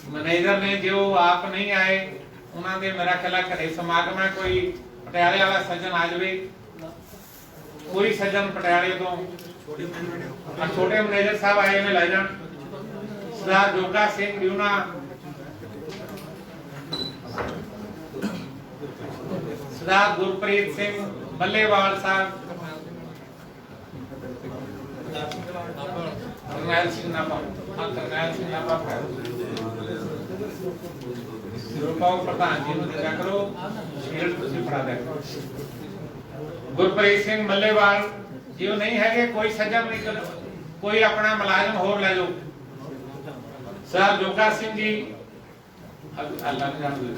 ਮੈਨੇਜਰ ਨੇ, ਜੋ ਆਪ ਨਹੀਂ ਆਏ, ਉਹਨਾਂ ਦੇ ਮੇਰਾ ਖਿਆਲ ਘਰੇ ਸਮਾਗਮ ਹੈ, ਕੋਈ ਪਟਿਆਲੇ ਵਾਲਾ ਸੱਜਣ ਆ ਜਾਵੇ, ਕੋਈ ਸੱਜਣ ਪਟਿਆਲੇ ਤੋਂ, ਛੋਟੇ ਮੈਨੇਜਰ ਸਾਹਿਬ ਆਏ ਨੇ, ਲੈ ਜਾਣ। ਸਰਦਾਰ ਜੋਗਾ ਸਿੰਘ ਡਿਊਨਾ, ਸਰਦਾਰ ਗੁਰਪ੍ਰੀਤ ਸਿੰਘ ਬੱਲੇਵਾਲ ਸਾਹਿਬ, ਕਰਨੈਲ ਸਿੰਘ ਨਾਭਾ, ਕਰਨੈਲ ਸਿੰਘ ਨਾਭਾ ਸਿਰੋਪਾਓ ਪ੍ਰਧਾਨ ਜੀ ਨੂੰ ਦੇ ਕਰੋ, ਸ਼ੀਲਡ ਤੁਸੀਂ ਫੜਾ ਦੇ। ਗੁਰਪ੍ਰੀਤ ਸਿੰਘ ਮੱਲੇਵਾਲ ਜੀ ਉਹ ਨਹੀਂ ਹੈਗੇ, ਕੋਈ ਸੱਜਣ ਨਹੀਂ, ਕੋਈ ਆਪਣਾ ਮੁਲਾਜ਼ਮ ਹੋਰ ਲੈ ਜਾਓ। ਸਰ ਜੋਗਾ ਸਿੰਘ ਜੀ, ਅੱਲਾਹ ਜਾਣਦੇ,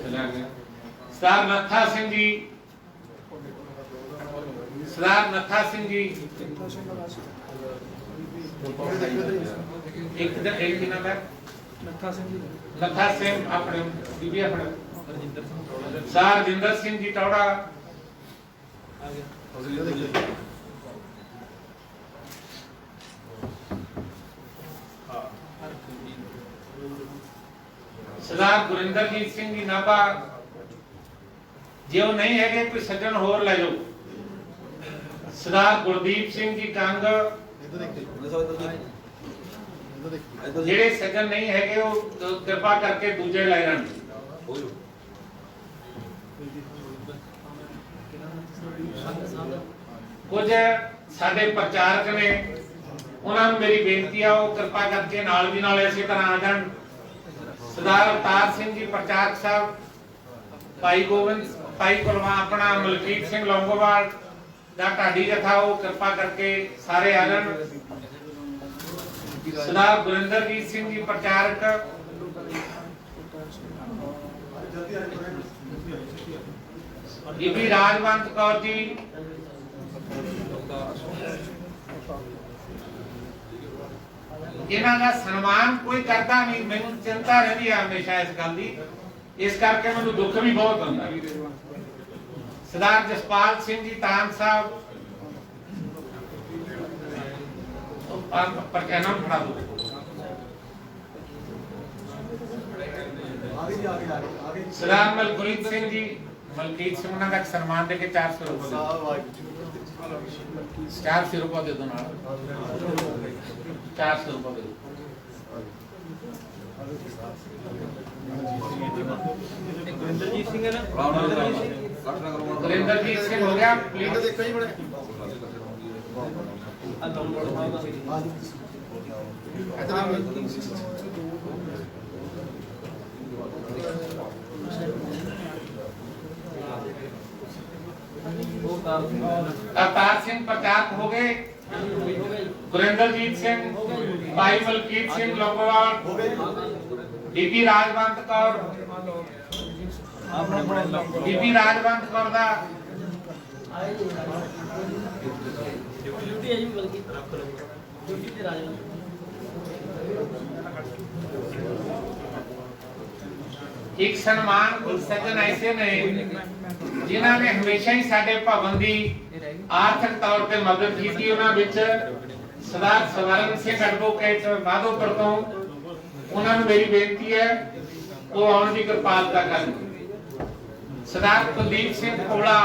ਚਲਾ ਗਿਆ। ਸਰ ਨੱਥਾ ਸਿੰਘ ਜੀ, ਸਰਦਾਰ ਨੱਥਾ ਸਿੰਘ ਜੀ, ਇੱਕ ਹੀ ਨਾਮ ਹੈ ਨੱਥਾ ਸਿੰਘ, ਆਪਣੇ ਬੀਬੀ ਆਪਣੇ ਸਰ ਰਜਿੰਦਰ ਸਿੰਘ ਜੀ ਟੌੜਾ, ਸਰਦਾਰ ਗੁਰਿੰਦਰਜੀਤ ਸਿੰਘ ਜੀ ਨਾਭਾ, ਜੇ ਉਹ ਨਹੀਂ ਹੈਗੇ ਕੋਈ ਸੱਜਣ ਹੋਰ ਲੈ ਜਾਓ। ਸਰਦਾਰ ਗੁਰਦੀਪ ਸਿੰਘ ਜੀ ਕੰਗ, ਜਿਹੜੇ ਸੱਜਣ ਨਹੀਂ ਹੈਗੇ ਉਹ ਕਿਰਪਾ ਕਰਕੇ ਦੂਜੇ ਲੈ ਜਾਣ। ਕੁਝ ਸਾਡੇ ਪ੍ਰਚਾਰਕ ਨੇ, ਉਹਨਾਂ ਨੂੰ ਮੇਰੀ ਬੇਨਤੀ ਆ, ਉਹ ਕਿਰਪਾ ਕਰਕੇ ਨਾਲ ਦੀ ਨਾਲ ਇਸੇ ਤਰ੍ਹਾਂ ਆ ਜਾਣ। ਸਰਦਾਰ ਅਵਤਾਰ ਸਿੰਘ ਜੀ ਪ੍ਰਚਾਰਕ ਸਾਹਿਬ, ਭਾਈ ਗੋਬਿੰਦ, ਭਾਈ ਕੁਲਵਾ, ਆਪਣਾ ਮਲਕੀਤ ਸਿੰਘ ਲੌਂਗੋਵਾਲ ਦਾ ਢਾਡੀ ਜਥਾ, ਉਹ ਕਿਰਪਾ ਕਰਕੇ ਸਾਰੇ ਆ ਜਾਣ। ਸਰਦਾਰ ਗੁਰਿੰਦਰਜੀਤ ਸਿੰਘ ਜੀ ਪ੍ਰਚਾਰਕ, ਬੀਬੀ ਰਾਜਵੰਤ ਕੌਰ ਜੀ, ਇਹਨਾਂ ਦਾ ਸਨਮਾਨ ਕੋਈ ਕਰਦਾ ਨਹੀਂ। ਮੈਨੂੰ ਚਿੰਤਾ ਰਹਿੰਦੀ ਆ ਹਮੇਸ਼ਾ ਇਸ ਗੱਲ ਦੀ, ਇਸ ਕਰਕੇ ਮੈਨੂੰ ਦੁੱਖ ਵੀ ਬਹੁਤ ਹੁੰਦਾ। ਸਰਦਾਰ ਜਸਪਾਲ ਸਿੰਘ ਜੀ ਤਾਨ ਸਾਹਿਬ ਪਰ ਕਹਿਣਾ ਫੜਾ ਦੋ। ਸਰਦਾਰ ਮਲਕੀਤ ਸਿੰਘ ਜੀ, ਮਲਕੀਤ ਸਿੰਘ ਉਹਨਾਂ ਦਾ ਸਨਮਾਨ ਦੇ ਕੇ 400 ਰੁਪਏ 400 ਰੁਪਏ ਦੇ ਦੋ ਨਾਲ 400 ਰੁਪਏ ਦੇ ਗੁਰਿੰਦਰਜੀਤ ਸਿੰਘ ਹੈ ਨਾ, ਗੁਰਿੰਦਰਜੀਤ ਸਿੰਘ ਹੋ ਗਿਆ ਪਲੀਜ਼। ਦੇਖੋ ਜੀ ਬੜੇ अवतार सिंह प्रताप हो गए, गुरिंदरजीत सिंह, भाई मलकीत सिंह लोगोवाल, बीबी राजवंत कौर, बीबी राजवंत कौर दा एक सन्मान कुछ सज्जन ऐसे ने जिन्होंने हमेशा ही साडे भवन की आर्थिक तौर पे मदद की थी। उन्हां विच सरदार सवरण सिंह एडवोकेट माधोपुर तो उन्हां नूं मेरी बेनती है वो आउण दी किरपालता करन। सरदार कुलदीप सिंह कोला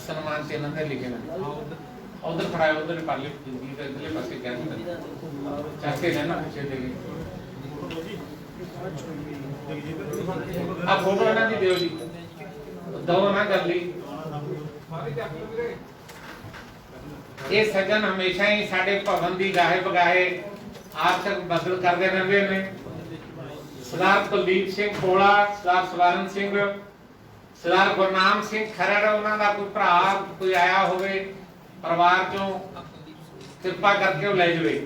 सन्मान से इन्हां दे लिखे ने उधर खड़ा है, उधर पाले जिंदगी दे अगले पासे कह दिंदा चाहते ने ना पीछे दे आप फोटो ना दी देव जी दो ना कर ली। ये सज्जन हमेशा ही साडे भवन दी गाहे बगाहे आर्थिक मदद करते रहंदे ने। सरदार कुलदीप सिंह कोला, सरदार सवरण सिंह, सरदार गुरनाम सिंह खरड़, उन्हां दा कोई भरा कोई आया होवे परिवार चों कृपा करके वो ले जावे।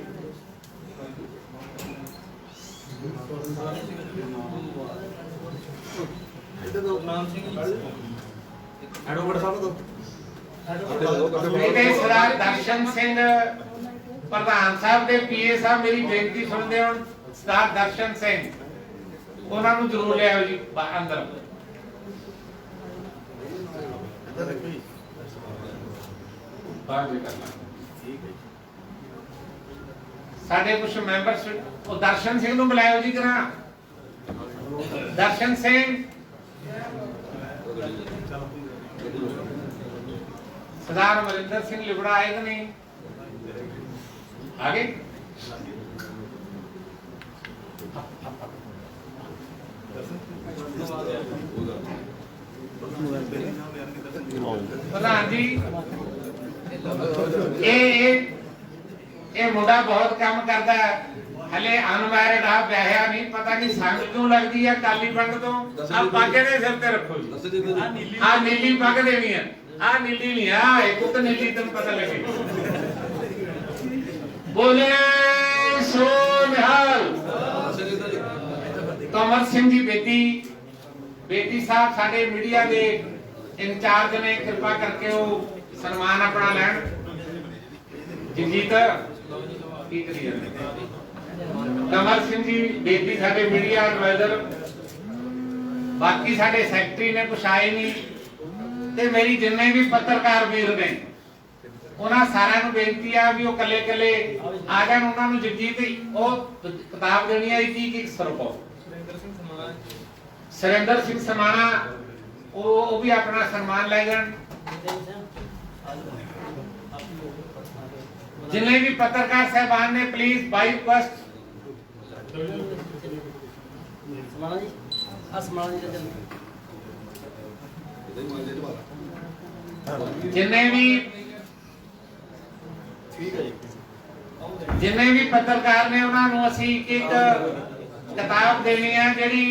सरदार दर्शन सिंह प्रधान साहब दे पीए साहब मेरी बेनती सुनते हो। सरदार दर्शन सिंह उन्हां नूं जरूर ले आओ जी अंदर। साडे कुछ मैंबर्स वो दर्शन सिंह नूं बुलाओ जी करा। दर्शन सिंह, सरदार अमरिंदर सिंह लिबड़ा आए कि नहीं? आगे प्रधान जी ये मुंडा बहुत काम करता है, हले अनमैरिड आ, ब्याहिया नहीं, पता नहीं संग क्यों लगती है काली पंड तो। अब पग ने सिर ते रखो जी, आ नीली पग देनी है, आ नीली नहीं आ एक तो नीली तुम पता लगे। बोले सो निहाल। कमर सिंह जी बेटी साहब साडे मीडिया दे इंचार्ज ने, कृपा करके वो सन्मान अपना लैन। जगजीत की करिए कमर सिंह जी बेटी साडे मीडिया एडवाइजर, बाकी साडे सैकटरी ने कुछ आए नहीं ते मेरी जिन्ने भी पत्रकार वीर ने उन्हां सारिਆਂ ਨੂੰ ਬੇਨਤੀ ਆ ਵੀ ਉਹ ਕੱਲੇ ਕੱਲੇ ਆ ਜਾਣ। ਉਹਨਾਂ ਨੂੰ ਜਗਜੀਤ ਉਹ ਕਿਤਾਬ ਦੇਣੀ ਹੈ ਇੱਕ ਸਰਪੋ सुरेंद्र सिंह समाना वो भी अपना सम्मान ले जान। जिन्हें भी पत्रकार साहबान ने प्लीज बाई रिक्वेस्ट जिन्हें भी पत्रकार ने उन्होंने असी एक किताब देनी है जी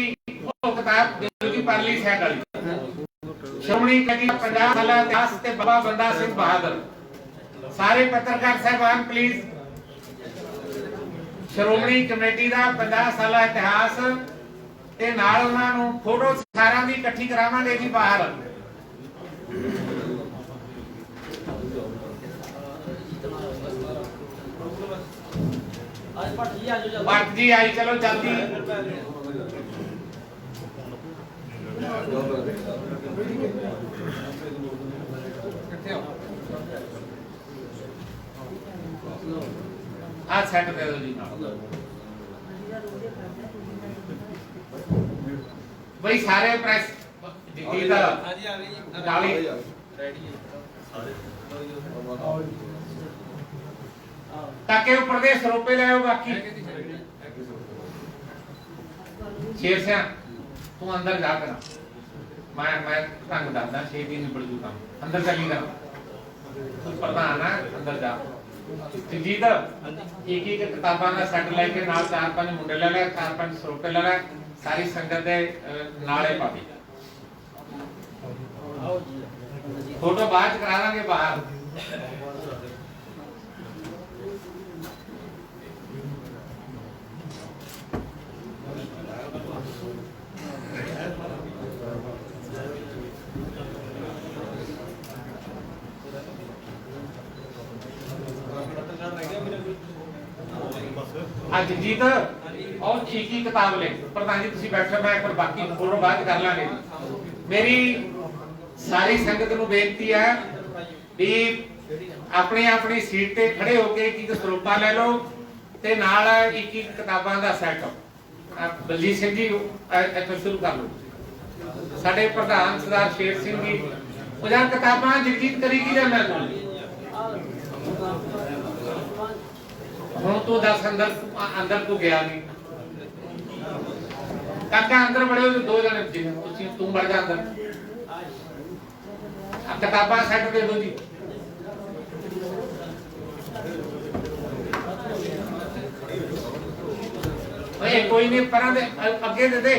किताब की परली साइड वाली श्रोमणी कमेटी 50 साल इतिहास ते बाबा बंदा सिंह बहादुर। सारे पत्रकार साहबान प्लीज श्रोमणी कमेटी का 50 साल इतिहास ते नाल उन्हां नूं फोटो सारां दी इकट्ठी करावांगे जी बाहर। भट्ट जी आई चलो जल्दी। हाँ सेट दे दो जी भाई सारे प्रेस डाली ताकि ऊपर दे सरोपे ले आओ बाकी शेर से तू अंदर जा कर मैं ढंग दसदा 6 दिन निबड़ जू काम अंदर चली कर तू प्रधान है अंदर जा जीत एक एक किताबां का सेट लेके नाल 4-5 मुंडे ले ले 4-5 सरोपे ले ले सारी संगत दे नाले पा दी फोटो बाद करा लांगे बाहर आज जीत और चीकी किताब ले प्रधान जी तुसी बैठो मैं फिर बाकी फोटो बाद कर लांगे मेरी सारी संगत ਨੂੰ ਬੇਨਤੀ ਹੈ ਵੀ ਆਪਣੀ ਆਪਣੀ ਸੀਟ ਤੇ ਖੜੇ ਹੋ ਕੇ ਇੱਕ ਸਰੋਪਾ ਲੈ ਲਓ ਤੇ ਨਾਲ ਇੱਕ ਇੱਕ ਕਿਤਾਬਾਂ ਦਾ ਸੈੱਟ ਬਲਜੀਤ ਸਿੰਘ ਜੀ ਇੱਥੋਂ ਸ਼ੁਰੂ ਕਰ ਲਓ ਸਾਡੇ ਪ੍ਰਧਾਨ ਸਰਦਾਰ ਸ਼ੇਰ ਸਿੰਘ ਜੀ ਉਹ ਜਾਂ ਕਿਤਾਬਾਂ ਜਗਜੀਤ ਕਰੀਗੀ ਜਾਂ ਮੈਂ ਹੁਣ ਤੂੰ ਦੱਸ ਅੰਦਰ ਤੂੰ ਗਿਆ ਨਹੀਂ ਕਾਕਾ ਅੰਦਰ ਬੜੇ ਦੋ ਜਣੇ ਤੁਸੀਂ ਤੂੰ ਵੜ ਜਾ ਅੰਦਰ किताबा सेट दे दो जी कोई नहीं पर अगे दे दे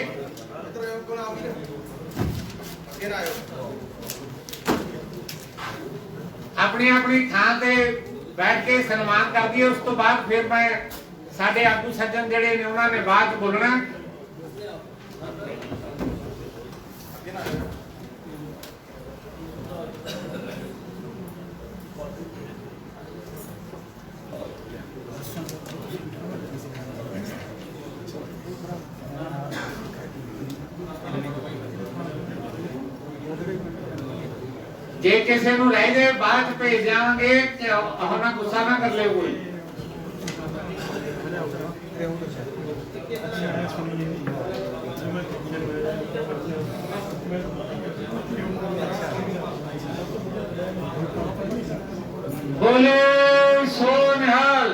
अपनी अपनी थां ते बैठ के सन्मान कर दिए उस तो बाद फिर मैं साडे आगू सज्जन जेडे ने उन्होंने बाद बोलना जे किसी को रह जाए बाद भेज जाएंगे अपना गुस्सा ना कर ले कोई बोले सो निहाल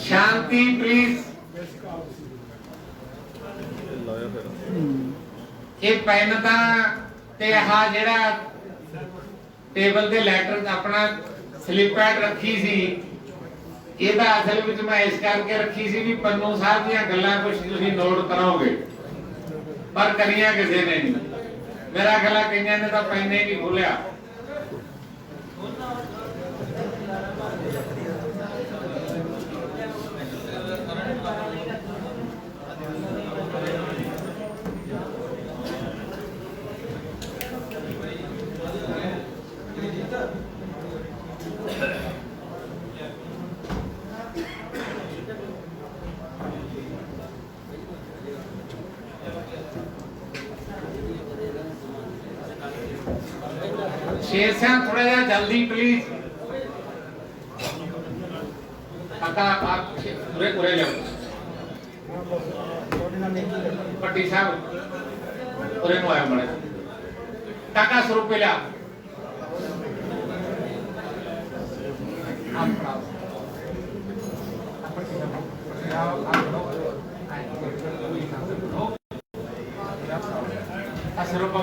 शांति प्लीज ਇਹ ਪੈਨ ਤਾਂ ਤੇ ਆਹ ਜਿਹੜਾ ਟੇਬਲ ਤੇ ਲੈਟਰ ਆਪਣਾ ਸਲਿੱਪ ਪੈਡ ਰੱਖੀ ਸੀ ਇਹਦਾ ਅਸਲ ਵਿੱਚ ਮੈਂ ਇਸ ਕਰਕੇ ਰੱਖੀ ਸੀ ਵੀ ਪੰਨੂ ਸਾਹਿਬ ਦੀਆਂ ਗੱਲਾਂ ਕੁਝ ਤੁਸੀਂ ਨੋਟ ਕਰਾਓਗੇ ਪਰ ਕਰੀਆਂ ਕਿਸੇ ਨੇ ਨਹੀਂ ਮੇਰਾ ਖਿਆਲ ਕਈਆਂ ਨੇ ਤਾਂ ਪੈਨੇ ਨਹੀਂ ਖੋਲਿਆ शेर सिंह थोड़ा जा जल्दी प्लीज काका आप पूरे पूरे ले पट्टी साहब पूरे नो आया बड़े काका 100 रुपए ले आप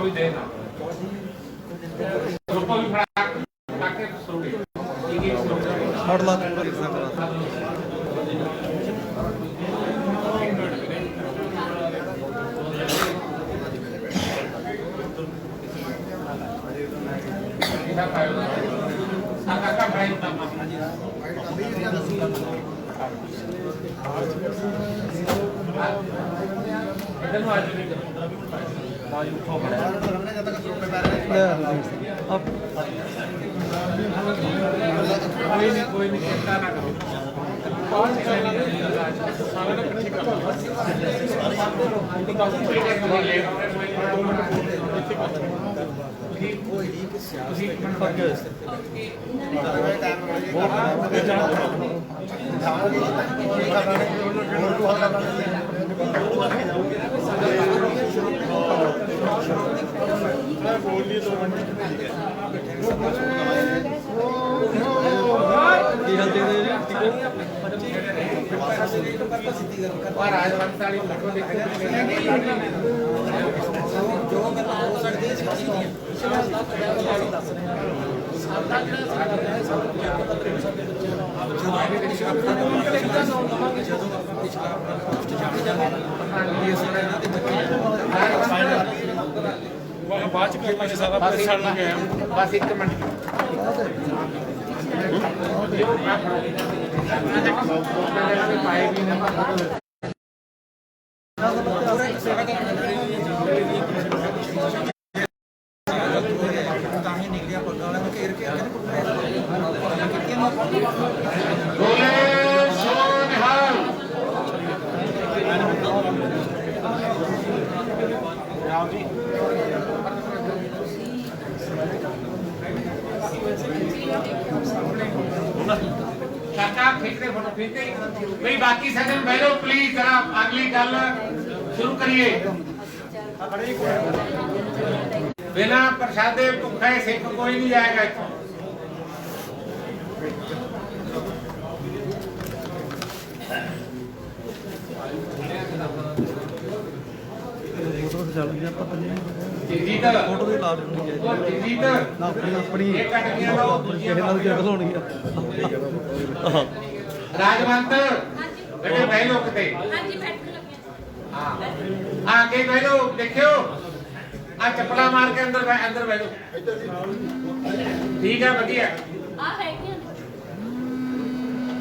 भी देना अब कोई नहीं चिंता ना करो सारे लोग इकट्ठे कर बोलिए 2 मिनट राजवंश वाली फोटो बाद कर लांगे सारा परेशान हो गया बस 1 मिनट भाई बाकी सज्जन बैठो प्लीज जरा अगली गल शुरू करिए बिना प्रसादे भुखे सिख कोई नहीं जाएगा इथों फोटो ਦੀ ਲਾ ਦੇਣੀ ਹੈ ਆਪਣੀ ਇਹ ਕੱਟ ਗਿਆ ਲਓ ਕਿਸੇ ਨਾਲ ਕੀ ਖਲਾਉਣੀ ਆ राजवंत बेटे बह लो किते हाँ आगे बह लो देखियो आ चपला मार के अंदर बह लो ठीक है बढ़िया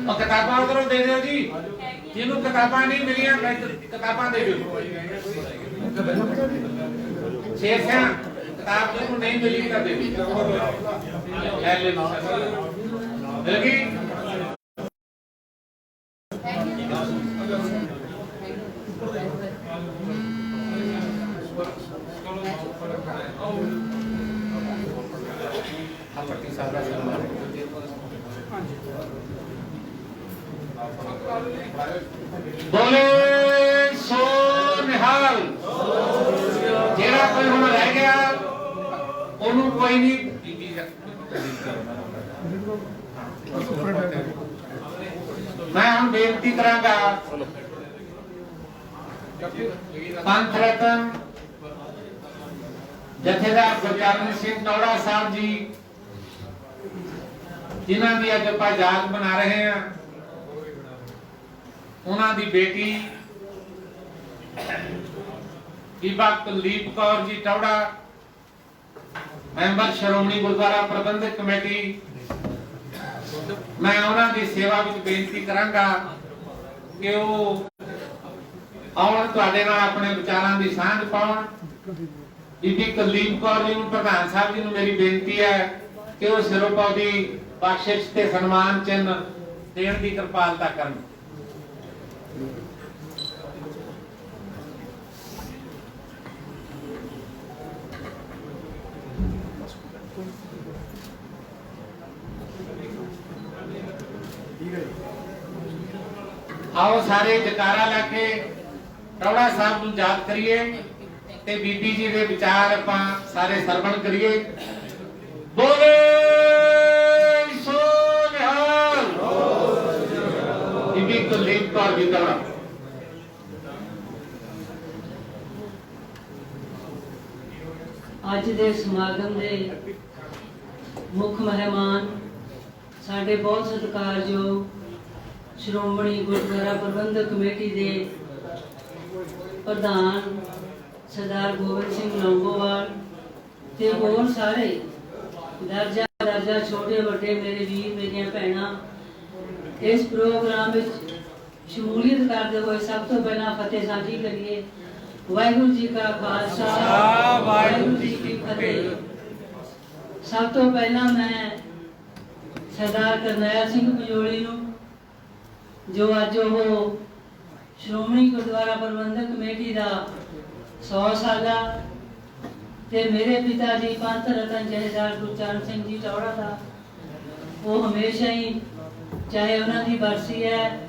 और किताबा उधरों दे दो जी जिन्हों किताबा नहीं मिलिया किताबा दे दो शेर सिंह किताब जिन्हों नहीं मिली तो दे दो मिल गई बोले सो निहाल जेड़ा कोई हुण रह गया ओनू कोई नहीं मैं हम बेनती करांगा पंथ रतन जथेदार गुरचरण सिंह टौड़ा साहब जी जिन्हां दी अज आपां याद बना रहे हैं उन्हां दी बेटी बीबा कुलदीप कौर जी टौड़ा मैंबर श्रोमणी गुरुद्वारा प्रबंधक कमेटी मैं उन्हां दी सेवा विच बेनती करांगा कि वो आउण तुहाडे नाल अपने विचारां दी सांझ पाउण बीबी कुलदीप कौर जी नूं प्रधान साहब जी नूं मेरी बेनती है कि वो सिरों पौधी बख्शिश ते सन्मान चिन्ह देण दी किरपालता करन आओ सारे जकारा लाके टौड़ा साहब नूं याद करिए ते बीबी जी दे विचार आपां सारे सरवण करिए बोले सो निहाल बीबी कुलदीप कौर जी टौड़ा ਅੱਜ ਦੇ ਸਮਾਗਮ ਦੇ ਮੁੱਖ ਮਹਿਮਾਨ ਸਾਡੇ ਬਹੁਤ ਸਤਿਕਾਰਯੋਗ ਸ਼੍ਰੋਮਣੀ ਗੁਰਦੁਆਰਾ ਪ੍ਰਬੰਧਕ ਕਮੇਟੀ ਦੇ ਪ੍ਰਧਾਨ ਸਰਦਾਰ ਗੋਬਿੰਦ ਸਿੰਘ ਲੌਂਗੋਵਾਲ ਤੇ ਹੋਰ ਸਾਰੇ ਦਰਜਾ ਛੋਟੇ ਵੱਡੇ ਮੇਰੇ ਵੀਰ ਮੇਰੀਆਂ ਭੈਣਾਂ ਇਸ ਪ੍ਰੋਗਰਾਮ ਵਿੱਚ ਸ਼ਮੂਲੀਅਤ ਕਰਦੇ ਹੋਏ ਸਭ ਤੋਂ ਪਹਿਲਾਂ ਫਤਿਹ ਸਾਂਝੀ ਕਰੀਏ। ਵਾਹਿਗੁਰੂ ਜੀ ਕਾ ਖਾਲਸਾ ਵਾਹਿਗੁਰੂ ਜੀ ਕੀ ਫਤਿਹ। सब तो पहला मैं ਸਰਦਾਰ ਕਰਨੈਲ ਸਿੰਘ ਪੰਜੋਲੀ ਨੂੰ, ਜੋ ਅੱਜ ਉਹ ਸ਼੍ਰੋਮਣੀ ਗੁਰਦੁਆਰਾ ਪ੍ਰਬੰਧਕ ਕਮੇਟੀ ਦਾ 100 ਸਾਲਾ ਤੇ ਮੇਰੇ ਪਿਤਾ ਜੀ ਪੰਥ ਰਤਨ ਜਥੇਦਾਰ ਗੁਰਚਰਨ ਸਿੰਘ ਜੀ ਚੌੜਾ ਦਾ ਉਹ ਹਮੇਸ਼ਾ ਹੀ, ਚਾਹੇ ਉਹਨਾਂ ਦੀ ਬਰਸੀ ਹੈ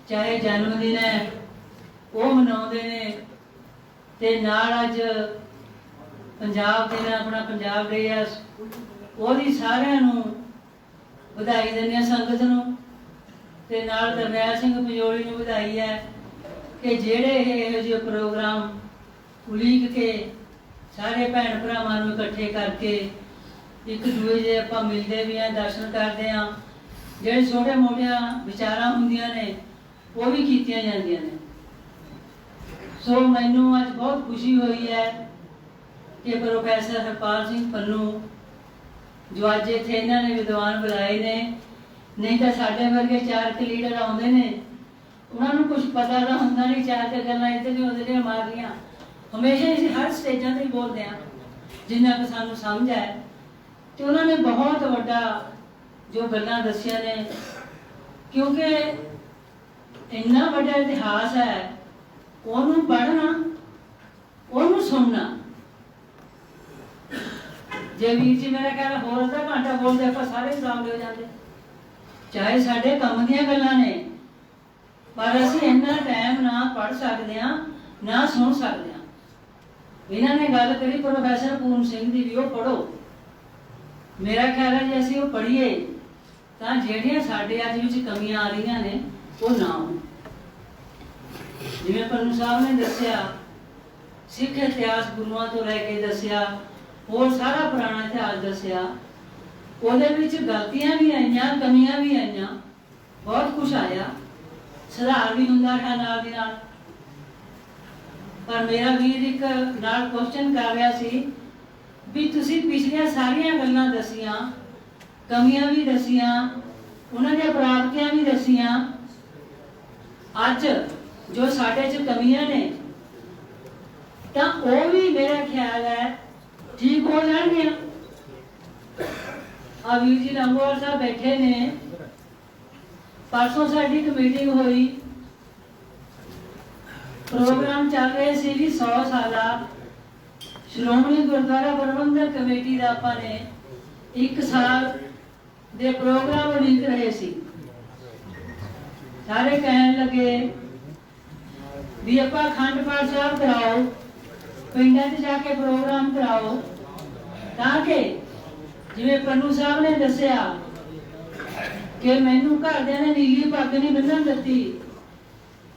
ਚਾਹੇ ਜਨਮ ਦਿਨ ਹੈ, ਉਹ ਮਨਾਉਂਦੇ ਨੇ। ਤੇ ਨਾਲ ਅੱਜ ਪੰਜਾਬ ਦੇ ਆਪਣਾ ਪੰਜਾਬ ਡੇ ਆ, ਉਹਦੀ ਸਾਰਿਆਂ ਨੂੰ ਵਧਾਈ ਦਿੰਦੇ ਆ ਸੰਗਤ ਨੂੰ। ਤੇ ਨਾਲ ਕਰਨੈਲ ਸਿੰਘ ਪੰਜੋਲੀ ਨੂੰ ਵਧਾਈ ਹੈ ਕਿ ਜਿਹੜੇ ਇਹੋ ਜਿਹੇ ਪ੍ਰੋਗਰਾਮ ਉਲੀਕ ਕੇ ਸਾਰੇ ਭੈਣ ਭਰਾਵਾਂ ਨੂੰ ਇਕੱਠੇ ਕਰਕੇ ਇੱਕ ਦੂਜੇ ਦੇ ਆਪਾਂ ਮਿਲਦੇ ਵੀ ਆ, ਦਰਸ਼ਨ ਕਰਦੇ ਆ, ਜਿਹੜੇ ਛੋਟੇ ਮੋਟੀਆਂ ਵਿਚਾਰਾਂ ਹੁੰਦੀਆਂ ਨੇ ਉਹ ਵੀ ਕੀਤੀਆਂ ਜਾਂਦੀਆਂ ਨੇ। ਸੋ ਮੈਨੂੰ ਅੱਜ ਬਹੁਤ ਖੁਸ਼ੀ ਹੋਈ ਹੈ ਕਿ ਪ੍ਰੋਫੈਸਰ ਹਰਪਾਲ ਸਿੰਘ ਪੰਨੂ ਜੋ ਅੱਜ ਇੱਥੇ ਇਹਨਾਂ ਨੇ ਵਿਦਵਾਨ ਬੁਲਾਏ ਨੇ, ਨਹੀਂ ਤਾਂ ਸਾਡੇ ਵਰਗੇ 4 ਲੀਡਰ ਆਉਂਦੇ ਨੇ, ਉਹਨਾਂ ਨੂੰ ਕੁਝ ਪਤਾ ਤਾਂ ਹੁੰਦਾ ਨਹੀਂ, 4 ਗੱਲਾਂ ਇੱਧਰ ਦੀਆਂ ਉੱਧਰ ਦੀਆਂ ਮਾਰਦੀਆਂ। ਹਮੇਸ਼ਾ ਅਸੀਂ ਹਰ ਸਟੇਜਾਂ ਤੇ ਬੋਲਦੇ ਹਾਂ ਜਿੰਨਾ ਕਿ ਸਾਨੂੰ ਸਮਝ ਹੈ। ਤੇ ਉਹਨਾਂ ਨੇ ਬਹੁਤ ਵੱਡਾ ਜੋ ਗੱਲਾਂ ਦੱਸੀਆਂ ਨੇ, ਕਿਉਂਕਿ ਇੰਨਾ ਵੱਡਾ ਇਤਿਹਾਸ ਹੈ, ਉਹਨੂੰ ਪੜ੍ਹਨਾ, ਉਹਨੂੰ ਸੁਣਨਾ। ਜੇ ਵੀਰ ਜੀ ਮੇਰਾ ਕਹਿਣਾ ਹੋਰ ਅੱਧਾ ਘੰਟਾ ਬੋਲਦੇ ਆਪਾਂ ਸਾਰੇ ਸਾਹਮਣੇ ਹੋ ਜਾਂਦੇ, ਚਾਹੇ ਸਾਡੇ ਕੰਮ ਦੀਆਂ ਗੱਲਾਂ ਨੇ, ਪਰ ਅਸੀਂ ਇੰਨਾ ਟਾਈਮ ਨਾ ਪੜ੍ਹ ਸਕਦੇ ਹਾਂ ਨਾ ਸੁਣ ਸਕਦੇ ਹਾਂ। ਇਹਨਾਂ ਨੇ ਗੱਲ ਕਰੀ ਪ੍ਰੋਫੈਸਰ ਪੂਰਨ ਸਿੰਘ ਦੀ ਵੀ, ਉਹ ਪੜ੍ਹੋ। ਮੇਰਾ ਖਿਆਲ ਹੈ ਜੇ ਅਸੀਂ ਉਹ ਪੜ੍ਹੀਏ ਤਾਂ ਜਿਹੜੀਆਂ ਸਾਡੇ ਅੱਜ ਵਿੱਚ ਕਮੀਆਂ ਆ ਰਹੀਆਂ ਨੇ ਉਹ ਨਾ ਹੋਣ। ਜਿਵੇਂ ਪੰਨੂ ਸਾਹਿਬ ਨੇ ਦੱਸਿਆ, ਸਿੱਖ ਇਤਿਹਾਸ ਗੁਰੂਆਂ ਤੋਂ ਲੈ ਕੇ ਦੱਸਿਆ, ਹੋਰ ਸਾਰਾ ਪੁਰਾਣਾ ਇਤਿਹਾਸ ਦੱਸਿਆ, ਉਹਦੇ ਵਿੱਚ ਗਲਤੀਆਂ ਵੀ ਆਈਆਂ, ਕਮੀਆਂ ਵੀ ਆਈਆਂ, ਬਹੁਤ ਕੁਝ ਆਇਆ, ਸੁਧਾਰ ਵੀ ਹੁੰਦਾ ਰਿਹਾ ਨਾਲ ਦੀ ਨਾਲ। ਪਰ ਮੇਰਾ ਵੀਰ ਇੱਕ ਨਾਲ ਕੁਐਸਚਨ ਕਰ ਰਿਹਾ ਸੀ ਵੀ ਤੁਸੀਂ ਪਿਛਲੀਆਂ ਸਾਰੀਆਂ ਗੱਲਾਂ ਦਸੀਆਂ, ਕਮੀਆਂ ਵੀ ਦਸੀਆਂ, ਉਹਨਾਂ ਦੀਆਂ ਪ੍ਰਾਪਤੀਆਂ ਵੀ ਦਸੀਆਂ, ਅੱਜ ਜੋ ਸਾਡੇ 'ਚ ਕਮੀਆਂ ਨੇ ਤਾਂ ਉਹ ਵੀ ਮੇਰਾ ਖਿਆਲ ਹੈ ਠੀਕ ਹੋ ਜਾਣਗੀਆਂ। ਆ ਵੀਰ ਜੀ ਲੰਗੋਵਾਲ ਸਾਹਿਬ ਬੈਠੇ ਨੇ, ਪਰਸੋਂ ਸਾਡੀ ਇੱਕ ਮੀਟਿੰਗ ਹੋਈ, ਪ੍ਰੋਗਰਾਮ ਚੱਲ ਰਹੇ ਸੀ ਵੀ 100 ਸਾਲਾ ਸ਼੍ਰੋਮਣੀ ਗੁਰਦੁਆਰਾ ਪ੍ਰਬੰਧਕ ਕਮੇਟੀ ਦਾ। ਆਪਾਂ ਨੇ 1 ਸਾਲ ਦੇ ਪ੍ਰੋਗਰਾਮ ਉਲੀਕ ਰਹੇ ਸੀ। ਸਾਰੇ ਕਹਿਣ ਲੱਗੇ ਵੀ ਆਪਾਂ ਅਖੰਡ ਪਾਠ ਸਾਹਿਬ ਕਰਾਓ, ਪਿੰਡਾਂ 'ਚ ਜਾ ਕੇ ਪ੍ਰੋਗਰਾਮ ਕਰਾਓ, ਤਾਂ ਕਿ ਜਿਵੇਂ ਪੰਨੂ ਸਾਹਿਬ ਨੇ ਦੱਸਿਆ ਕਿ ਮੈਨੂੰ ਘਰਦਿਆਂ ਨੇ ਨੀਲੀ ਪੱਗ ਨਹੀਂ ਬੰਨ੍ਹਣ ਦਿੱਤੀ,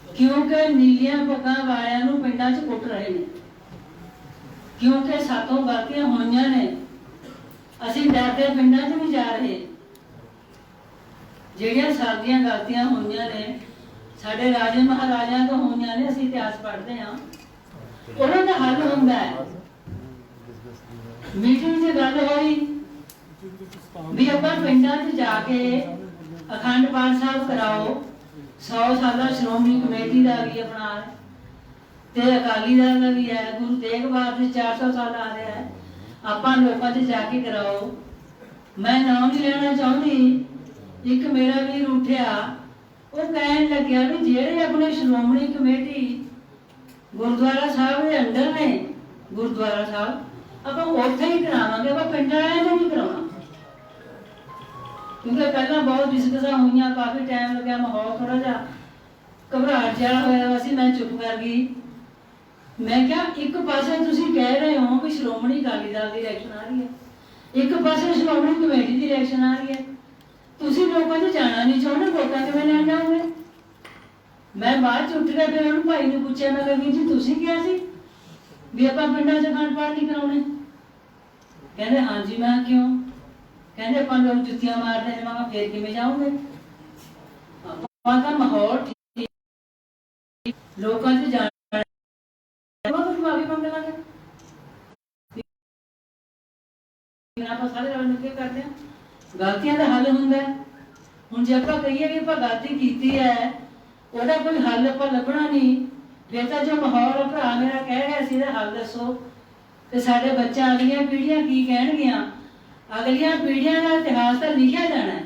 ਕਿਉਂਕਿ ਨੀਲੀਆਂ ਪੱਗਾਂ ਵਾਲਿਆਂ ਨੂੰ ਪਿੰਡਾਂ 'ਚ ਕੁੱਟ ਰਹੇ ਨੇ, ਕਿਉਂਕਿ ਸਾਤੋਂ ਗਲਤੀਆਂ ਹੋਈਆਂ ਨੇ, ਅਸੀਂ ਡਰਦੇ ਪਿੰਡਾਂ 'ਚ ਨਹੀਂ ਜਾ ਰਹੇ। ਜਿਹੜੀਆਂ ਸਾਡੀਆਂ ਗਲਤੀਆਂ ਹੋਈਆਂ ਨੇ, ਸਾਡੇ ਰਾਜੇ ਮਹਾਰਾਜਿਆਂ ਤੋਂ ਹੋਈਆਂ ਨੇ, ਅਸੀਂ ਇਤਿਹਾਸ ਪੜ੍ਹਦੇ ਹਾਂ, ਉਹਨਾਂ ਦਾ ਹੱਲ ਹੁੰਦਾ ਹੈ। ਮੀਟਿੰਗ 'ਚ ਗੱਲ ਹੋਈ ਵੀ ਆਪਾਂ ਪਿੰਡਾਂ 'ਚ ਜਾ ਕੇ ਅਖੰਡ ਪਾਠ ਸਾਹਿਬ ਕਰਾਓ, 100 ਸਾਲਾ ਸ਼੍ਰੋਮਣੀ ਕਮੇਟੀ ਦਾ ਵੀ ਆਪਣਾ ਤੇ ਅਕਾਲੀ ਦਲ ਦਾ ਵੀ ਹੈ, ਗੁਰੂ ਤੇਗ ਬਹਾਦਰ ਜੀ 400 ਸਾਲ ਆ ਰਿਹਾ ਹੈ, ਆਪਾਂ ਲੋਕਾਂ 'ਚ ਜਾ ਕੇ ਕਰਾਓ। ਮੈਂ ਨਾਮ ਨਹੀਂ ਲੈਣਾ ਚਾਹੁੰਦੀ, ਇੱਕ ਮੇਰਾ ਵੀਰ ਉੱਠਿਆ, ਉਹ ਕਹਿਣ ਲੱਗਿਆ ਵੀ ਜਿਹੜੇ ਆਪਣੇ ਸ਼੍ਰੋਮਣੀ ਕਮੇਟੀ ਗੁਰਦੁਆਰਾ ਸਾਹਿਬ ਦੇ ਅੰਦਰ ਨੇ, ਗੁਰਦੁਆਰਾ ਸਾਹਿਬ ਆਪਾਂ ਉੱਥੇ ਹੀ ਕਰਾਵਾਂਗੇ, ਆਪਾਂ ਪਿੰਡਾਂ ਵਾਲਿਆਂ ਨੇ ਨਹੀਂ ਕਰਾਉਣਾ। ਕਿਉਂਕਿ ਪਹਿਲਾਂ ਬਹੁਤ ਡਿਸਕਸਾਂ ਹੋਈਆਂ, ਕਾਫੀ ਟਾਈਮ ਲੱਗਿਆ, ਮਾਹੌਲ ਥੋੜਾ ਜਿਹਾ ਘਬਰਾਹਟ ਜਿਹਾ ਹੋਇਆ ਸੀ, ਮੈਂ ਚੁੱਪ ਕਰ ਗਈ। ਮੈਂ ਕਿਹਾ ਇੱਕ ਪਾਸੇ ਤੁਸੀਂ ਕਹਿ ਰਹੇ ਹੋ ਵੀ ਸ਼੍ਰੋਮਣੀ ਅਕਾਲੀ ਦਲ ਦੀ ਇਲੈਕਸ਼ਨ ਆ ਰਹੀ ਹੈ, ਇੱਕ ਪਾਸੇ ਸ਼੍ਰੋਮਣੀ ਕਮੇਟੀ ਦੀ ਇਲੈਕਸ਼ਨ ਆ ਰਹੀ ਹੈ, ਤੁਸੀਂ ਲੋਕਾਂ 'ਚ ਜਾਣਾ ਨਹੀਂ ਚਾਹੁੰਦੇ, ਵੋਟਾਂ ਕਿਵੇਂ ਲੈਣ ਜਾਓਗੇ? ਮੈਂ ਬਾਅਦ 'ਚ ਉੱਠ ਕੇ ਫਿਰ ਉਹਨੂੰ ਭਾਈ ਨੂੰ ਪੁੱਛਿਆ, ਮੈਂ ਕਿਹਾ ਵੀਰ ਜੀ ਤੁਸੀਂ ਕਿਹਾ ਸੀ ਵੀ ਆਪਾਂ ਪਿੰਡਾਂ 'ਚ ਅਖੰਡ ਪਾਠ ਨਹੀਂ ਕਰਾਉਣੇ? ਕਹਿੰਦੇ ਹਾਂਜੀ। ਮੈਂ ਕਿਉਂ? ਕਹਿੰਦੇ ਆਪਾਂ ਲੋਕ ਜੁੱਤੀਆਂ ਮਾਰਦੇ ਨੇ। ਮੈਂ ਕਿਹਾ ਫੇਰ ਕਿਵੇਂ ਜਾਓਗੇ? ਆਪਾਂ ਦਾ ਮਾਹੌਲ ਠੀਕ, ਲੋਕਾਂ 'ਚ ਜਾਣਾ ਮਾਫੀ ਮੰਗ ਲਾਂਗੇ, ਆਪਾਂ ਸਾਰੇ ਰਲ ਮਿਲ ਕੇ ਕਰਦੇ ਹਾਂ, ਗਲਤੀਆਂ ਦਾ ਹੱਲ ਹੁੰਦਾ। ਹੁਣ ਜੇ ਆਪਾਂ ਕਹੀਏ ਵੀ ਆਪਾਂ ਗਲਤੀ ਕੀਤੀ ਹੈ, ਉਹਦਾ ਕੋਈ ਹੱਲ ਆਪਾਂ ਲੱਭਣਾ ਨਹੀਂ, ਫਿਰ ਤਾਂ ਜੋ ਮਾਹੌਲ ਭਰਾ ਮੇਰਾ ਕਹਿ ਰਿਹਾ ਸੀ ਇਹਦਾ ਹੱਲ ਦੱਸੋ, ਤੇ ਸਾਡੇ ਬੱਚਾ ਅਗਲੀਆਂ ਪੀੜ੍ਹੀਆਂ ਕੀ ਕਹਿਣਗੀਆਂ? ਅਗਲੀਆਂ ਪੀੜ੍ਹੀਆਂ ਦਾ ਇਤਿਹਾਸ ਤਾਂ ਲਿਖਿਆ ਜਾਣਾ ਹੈ।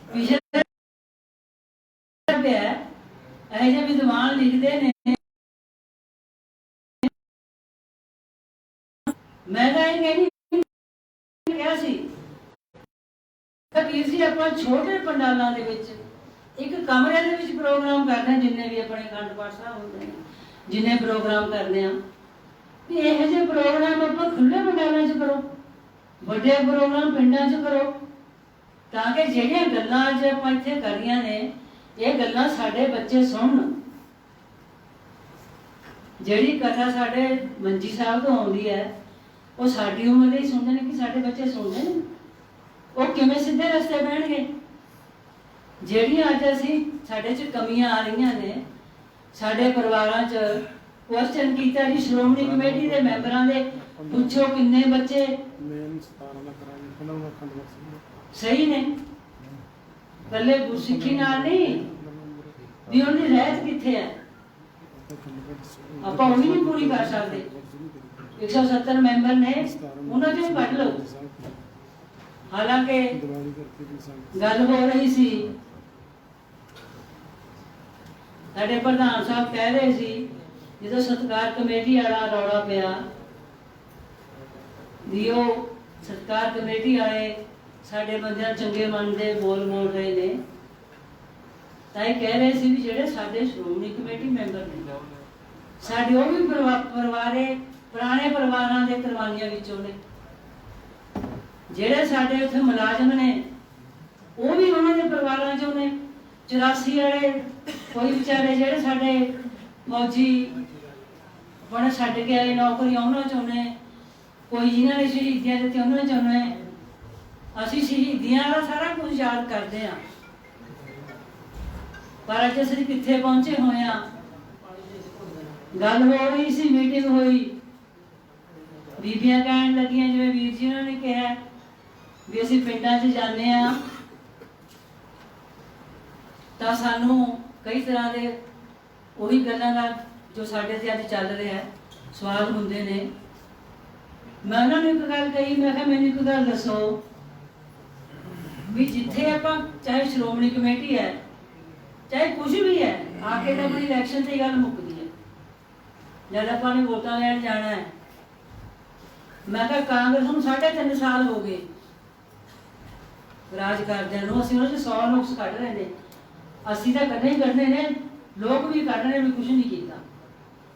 ਪਿਛਲੇ ਪਿਆ ਇਹ ਜਿਹੇ ਵਿਦਵਾਨ ਲਿਖਦੇ ਨੇ, ਮੈਂ ਤਾਂ ਇਹ ਕਹਿੰਦੀ ਕਿਹਾ ਸੀ ਵੀਰ ਜੀ ਆਪਾਂ ਛੋਟੇ ਪੰਡਾਲਾਂ ਦੇ ਵਿੱਚ ਇੱਕ ਕਮਰੇ ਦੇ ਵਿੱਚ ਪ੍ਰੋਗਰਾਮ ਕਰਦੇ ਹਾਂ, ਜਿੰਨੇ ਵੀ ਆਪਣੇ ਅਖੰਡ ਪਾਠ ਸਾਹਿਬ ਹੁੰਦੇ ਨੇ, ਜਿੰਨੇ ਪ੍ਰੋਗਰਾਮ ਕਰਦੇ ਆ ਵੀ ਇਹੋ ਜਿਹੇ ਪ੍ਰੋਗਰਾਮ ਆਪਾਂ ਖੁੱਲੇ ਪੰਡਾਲਾਂ 'ਚ ਕਰੋ, ਵੱਡੇ ਪ੍ਰੋਗਰਾਮ ਪਿੰਡਾਂ 'ਚ ਕਰੋ, ਤਾਂ ਕਿ ਜਿਹੜੀਆਂ ਗੱਲਾਂ ਅੱਜ ਆਪਾਂ ਇੱਥੇ ਕਰੀਆਂ ਨੇ ਇਹ ਗੱਲਾਂ ਸਾਡੇ ਬੱਚੇ ਸੁਣਨ। ਜਿਹੜੀ ਕਥਾ ਸਾਡੇ ਮੰਜੀ ਸਾਹਿਬ ਤੋਂ ਆਉਂਦੀ ਹੈ ਉਹ ਸਾਡੀ ਉਮਰ ਦੇ ਹੀ ਸੁਣਦੇ ਨੇ ਕਿ ਸਾਡੇ ਬੱਚੇ ਸੁਣਦੇ ਨੇ, ਉਹ ਕਿਵੇਂ ਸਿੱਧੇ ਰਸਤੇ ਬਹਿਣਗੇ। ਜਿਹੜੀਆਂ ਅੱਜ ਅਸੀਂ ਸਾਡੇ 'ਚ ਕਮੀਆਂ ਆ ਰਹੀਆਂ ਨੇ, ਸਾਡੇ ਪਰਿਵਾਰਾਂ 'ਚ ਕੁਐਸਚਨ ਕੀਤਾ ਜੀ ਸ਼੍ਰੋਮਣੀ ਕਮੇਟੀ ਦੇ ਮੈਂਬਰਾਂ ਦੇ, ਪੁੱਛੋ ਕਿੰਨੇ ਬੱਚੇ ਸਹੀ ਨੇ, ਕੱਲੇ ਗੁਰਸਿੱਖੀ ਨਾਲ ਨਹੀਂ ਵੀ ਉਹਦੀ ਰਹਿਤ ਕਿੱਥੇ ਹੈ, ਆਪਾਂ ਉਹ ਵੀ ਨਹੀਂ ਪੂਰੀ ਕਰ ਸਕਦੇ। 170 ਮੈਂਬਰ ਨੇ, ਉਹਨਾਂ ਚੋਂ ਕੱਢ ਲਓ। ਹਾਲਾਂਕਿ ਗੱਲ ਹੋ ਰਹੀ ਸੀ, ਸਾਡੇ ਪ੍ਰਧਾਨ ਸਾਹਿਬ ਕਹਿ ਰਹੇ ਸੀ ਜਦੋਂ ਸਤਿਕਾਰ ਕਮੇਟੀ ਵਾਲਾ ਰੌਲਾ ਪਿਆ ਵੀ ਉਹ ਸਤਿਕਾਰ ਕਮੇਟੀ ਵਾਲੇ ਸਾਡੇ ਬੰਦਿਆਂ ਚੰਗੇ ਮਨ ਦੇ ਬੋਲ ਰਹੇ ਨੇ, ਤਾਂ ਇਹ ਕਹਿ ਰਹੇ ਸੀ ਵੀ ਜਿਹੜੇ ਸਾਡੇ ਸ਼੍ਰੋਮਣੀ ਕਮੇਟੀ ਮੈਂਬਰ ਨੇ ਸਾਡੇ ਉਹ ਵੀ ਪੁਰਾਣੇ ਪਰਿਵਾਰਾਂ ਦੇ ਕੁਰਬਾਨੀਆਂ ਵਿੱਚੋਂ ਨੇ, ਜਿਹੜੇ ਸਾਡੇ ਉੱਥੇ ਮੁਲਾਜ਼ਮ ਨੇ ਉਹ ਵੀ ਉਹਨਾਂ ਦੇ ਪਰਿਵਾਰਾਂ ਚੋਂ ਨੇ। 84 ਵਾਲੇ ਕੋਈ ਵਿਚਾਰੇ ਜਿਹੜੇ ਸਾਡੇ ਫੌਜੀ ਬਣੇ ਛੱਡ ਕੇ ਆਏ ਨੌਕਰੀ ਉਹਨਾਂ ਚੋਂ ਨੇ, ਕੋਈ ਜਿਨ੍ਹਾਂ ਨੇ ਸ਼ਹੀਦੀਆਂ ਦਿੱਤੀਆਂ ਉਹਨਾਂ ਚੋਂ ਨੇ। ਅਸੀਂ ਸ਼ਹੀਦੀਆਂ ਦਾ ਸਾਰਾ ਕੁਝ ਯਾਦ ਕਰਦੇ ਹਾਂ, ਪਰ ਅੱਜ ਅਸੀਂ ਕਿੱਥੇ ਪਹੁੰਚੇ ਹੋਏ ਹਾਂ। ਗੱਲ ਹੋ ਰਹੀ ਸੀ, ਮੀਟਿੰਗ ਹੋਈ, ਬੀਬੀਆਂ ਕਹਿਣ ਲੱਗੀਆਂ ਜਿਵੇਂ ਵੀਰ ਜੀ ਉਹਨਾਂ ਨੇ ਕਿਹਾ ਵੀ ਅਸੀਂ ਪਿੰਡਾਂ 'ਚ ਜਾਂਦੇ ਆ ਤਾਂ ਸਾਨੂੰ ਕਈ ਤਰ੍ਹਾਂ ਦੇ ਉਹੀ ਗੱਲਾਂ ਦਾ ਜੋ ਸਾਡੇ ਤੇ ਅੱਜ ਚੱਲ ਰਿਹਾ ਸਵਾਲ ਹੁੰਦੇ ਨੇ। ਮੈਂ ਉਹਨਾਂ ਨੂੰ ਇੱਕ ਗੱਲ ਕਹੀ, ਮੈਂ ਕਿਹਾ ਮੈਨੂੰ ਇੱਕ ਗੱਲ ਦੱਸੋ ਵੀ ਜਿੱਥੇ ਆਪਾਂ ਚਾਹੇ ਸ਼੍ਰੋਮਣੀ ਕਮੇਟੀ ਹੈ ਚਾਹੇ ਕੁਝ ਵੀ ਹੈ, ਆ ਕੇ ਤਾਂ ਆਪਣੀ ਇਲੈਕਸ਼ਨ ਤੇ ਗੱਲ ਮੁੱਕਦੀ ਹੈ। ਜਦ ਆਪਾਂ ਨੇ ਵੋਟਾਂ ਲੈਣ ਜਾਣਾ ਹੈ, ਮੈਂ ਕਿਹਾ ਕਾਂਗਰਸ ਨੂੰ 3.5 ਸਾਲ ਹੋ ਗਏ ਰਾਜ ਕਰਦਿਆਂ ਨੂੰ, ਅਸੀਂ ਉਹਨਾਂ 'ਚ 100 ਨੁਕਸ ਕੱਢ ਰਹੇ ਨੇ, ਅਸੀਂ ਤਾਂ ਕੱਢੇ ਹੀ ਕੱਢਣੇ ਨੇ, ਲੋਕ ਵੀ ਕੱਢ ਰਹੇ ਵੀ ਕੁਝ ਨਹੀਂ ਕੀਤਾ।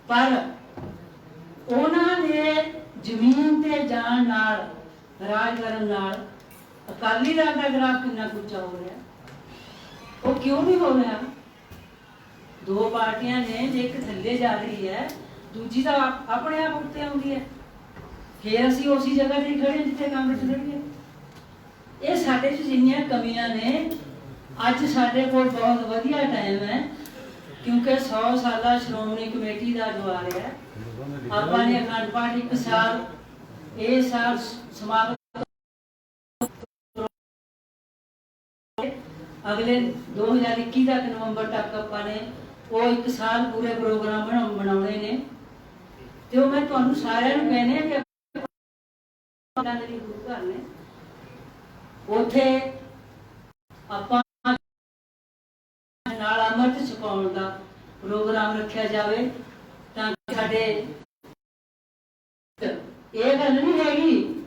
ਪਰ ਉਹਨਾਂ ਦੇ ਜ਼ਮੀਨ ਤੇ ਜਾਣ ਨਾਲ, ਰਾਜ ਕਰਨ ਨਾਲ ਅਕਾਲੀ ਦਲ ਦਾ ਗ੍ਰਾਫ ਕਿੰਨਾ ਉੱਚਾ ਹੋ ਰਿਹਾ, ਉਹ ਕਿਉਂ ਨਹੀਂ ਹੋ ਰਿਹਾ? ਦੋ ਪਾਰਟੀਆਂ ਨੇ, ਜੇ ਇੱਕ ਥੱਲੇ ਜਾ ਰਹੀ ਹੈ ਦੂਜੀ ਤਾਂ ਆਪਣੇ ਆਪ ਉੱਤੇ ਆਉਂਦੀ ਹੈ, ਫਿਰ ਅਸੀਂ ਉਸੇ ਜਗ੍ਹਾ ਤੇ ਖੜੇ ਜਿੱਥੇ ਕਾਂਗਰਸ ਖੜੀ ਹੈ। ਇਹ ਸਾਡੇ 'ਚ ਜਿੰਨੀਆਂ ਕਮੀਆਂ ਨੇ, ਅੱਜ ਸਾਡੇ ਕੋਲ ਬਹੁਤ ਵਧੀਆ ਟਾਈਮ ਹੈ ਕਿਉਂਕਿ 100 ਸਾਲਾ ਸ਼੍ਰੋਮਣੀ ਕਮੇਟੀ ਦਾ ਜੋ ਆ ਰਿਹਾ, ਆਪਾਂ ਨੇ ਅਖੰਡ ਪਾਠ 1 ਸਾਲ ਇਹ ਸਾਲ ਸਮਾਪਤ, ਅਗਲੇ 2021 ਤੱਕ ਨਵੰਬਰ ਤੱਕ ਆਪਾਂ ਨੇ ਉਹ 1 ਸਾਲ ਪੂਰੇ ਪ੍ਰੋਗਰਾਮ ਬਣਾਉਣੇ ਨੇ। ਤੇ ਉਹ ਮੈਂ ਤੁਹਾਨੂੰ ਸਾਰਿਆਂ ਨੂੰ ਕਹਿੰਦੇ ਆ ਕਿ ਗੁਰੂ ਘਰ ਨੇ ਉੱਥੇ ਆਪਾਂ ਨਾਲ ਅੰਮ੍ਰਿਤ ਛਕਾਉਣ ਦਾ ਪ੍ਰੋਗਰਾਮ ਰੱਖਿਆ ਜਾਵੇ, ਤਾਂ ਕਿ ਸਾਡੇ ਇਹ ਗੱਲ ਨਹੀਂ ਹੈਗੀ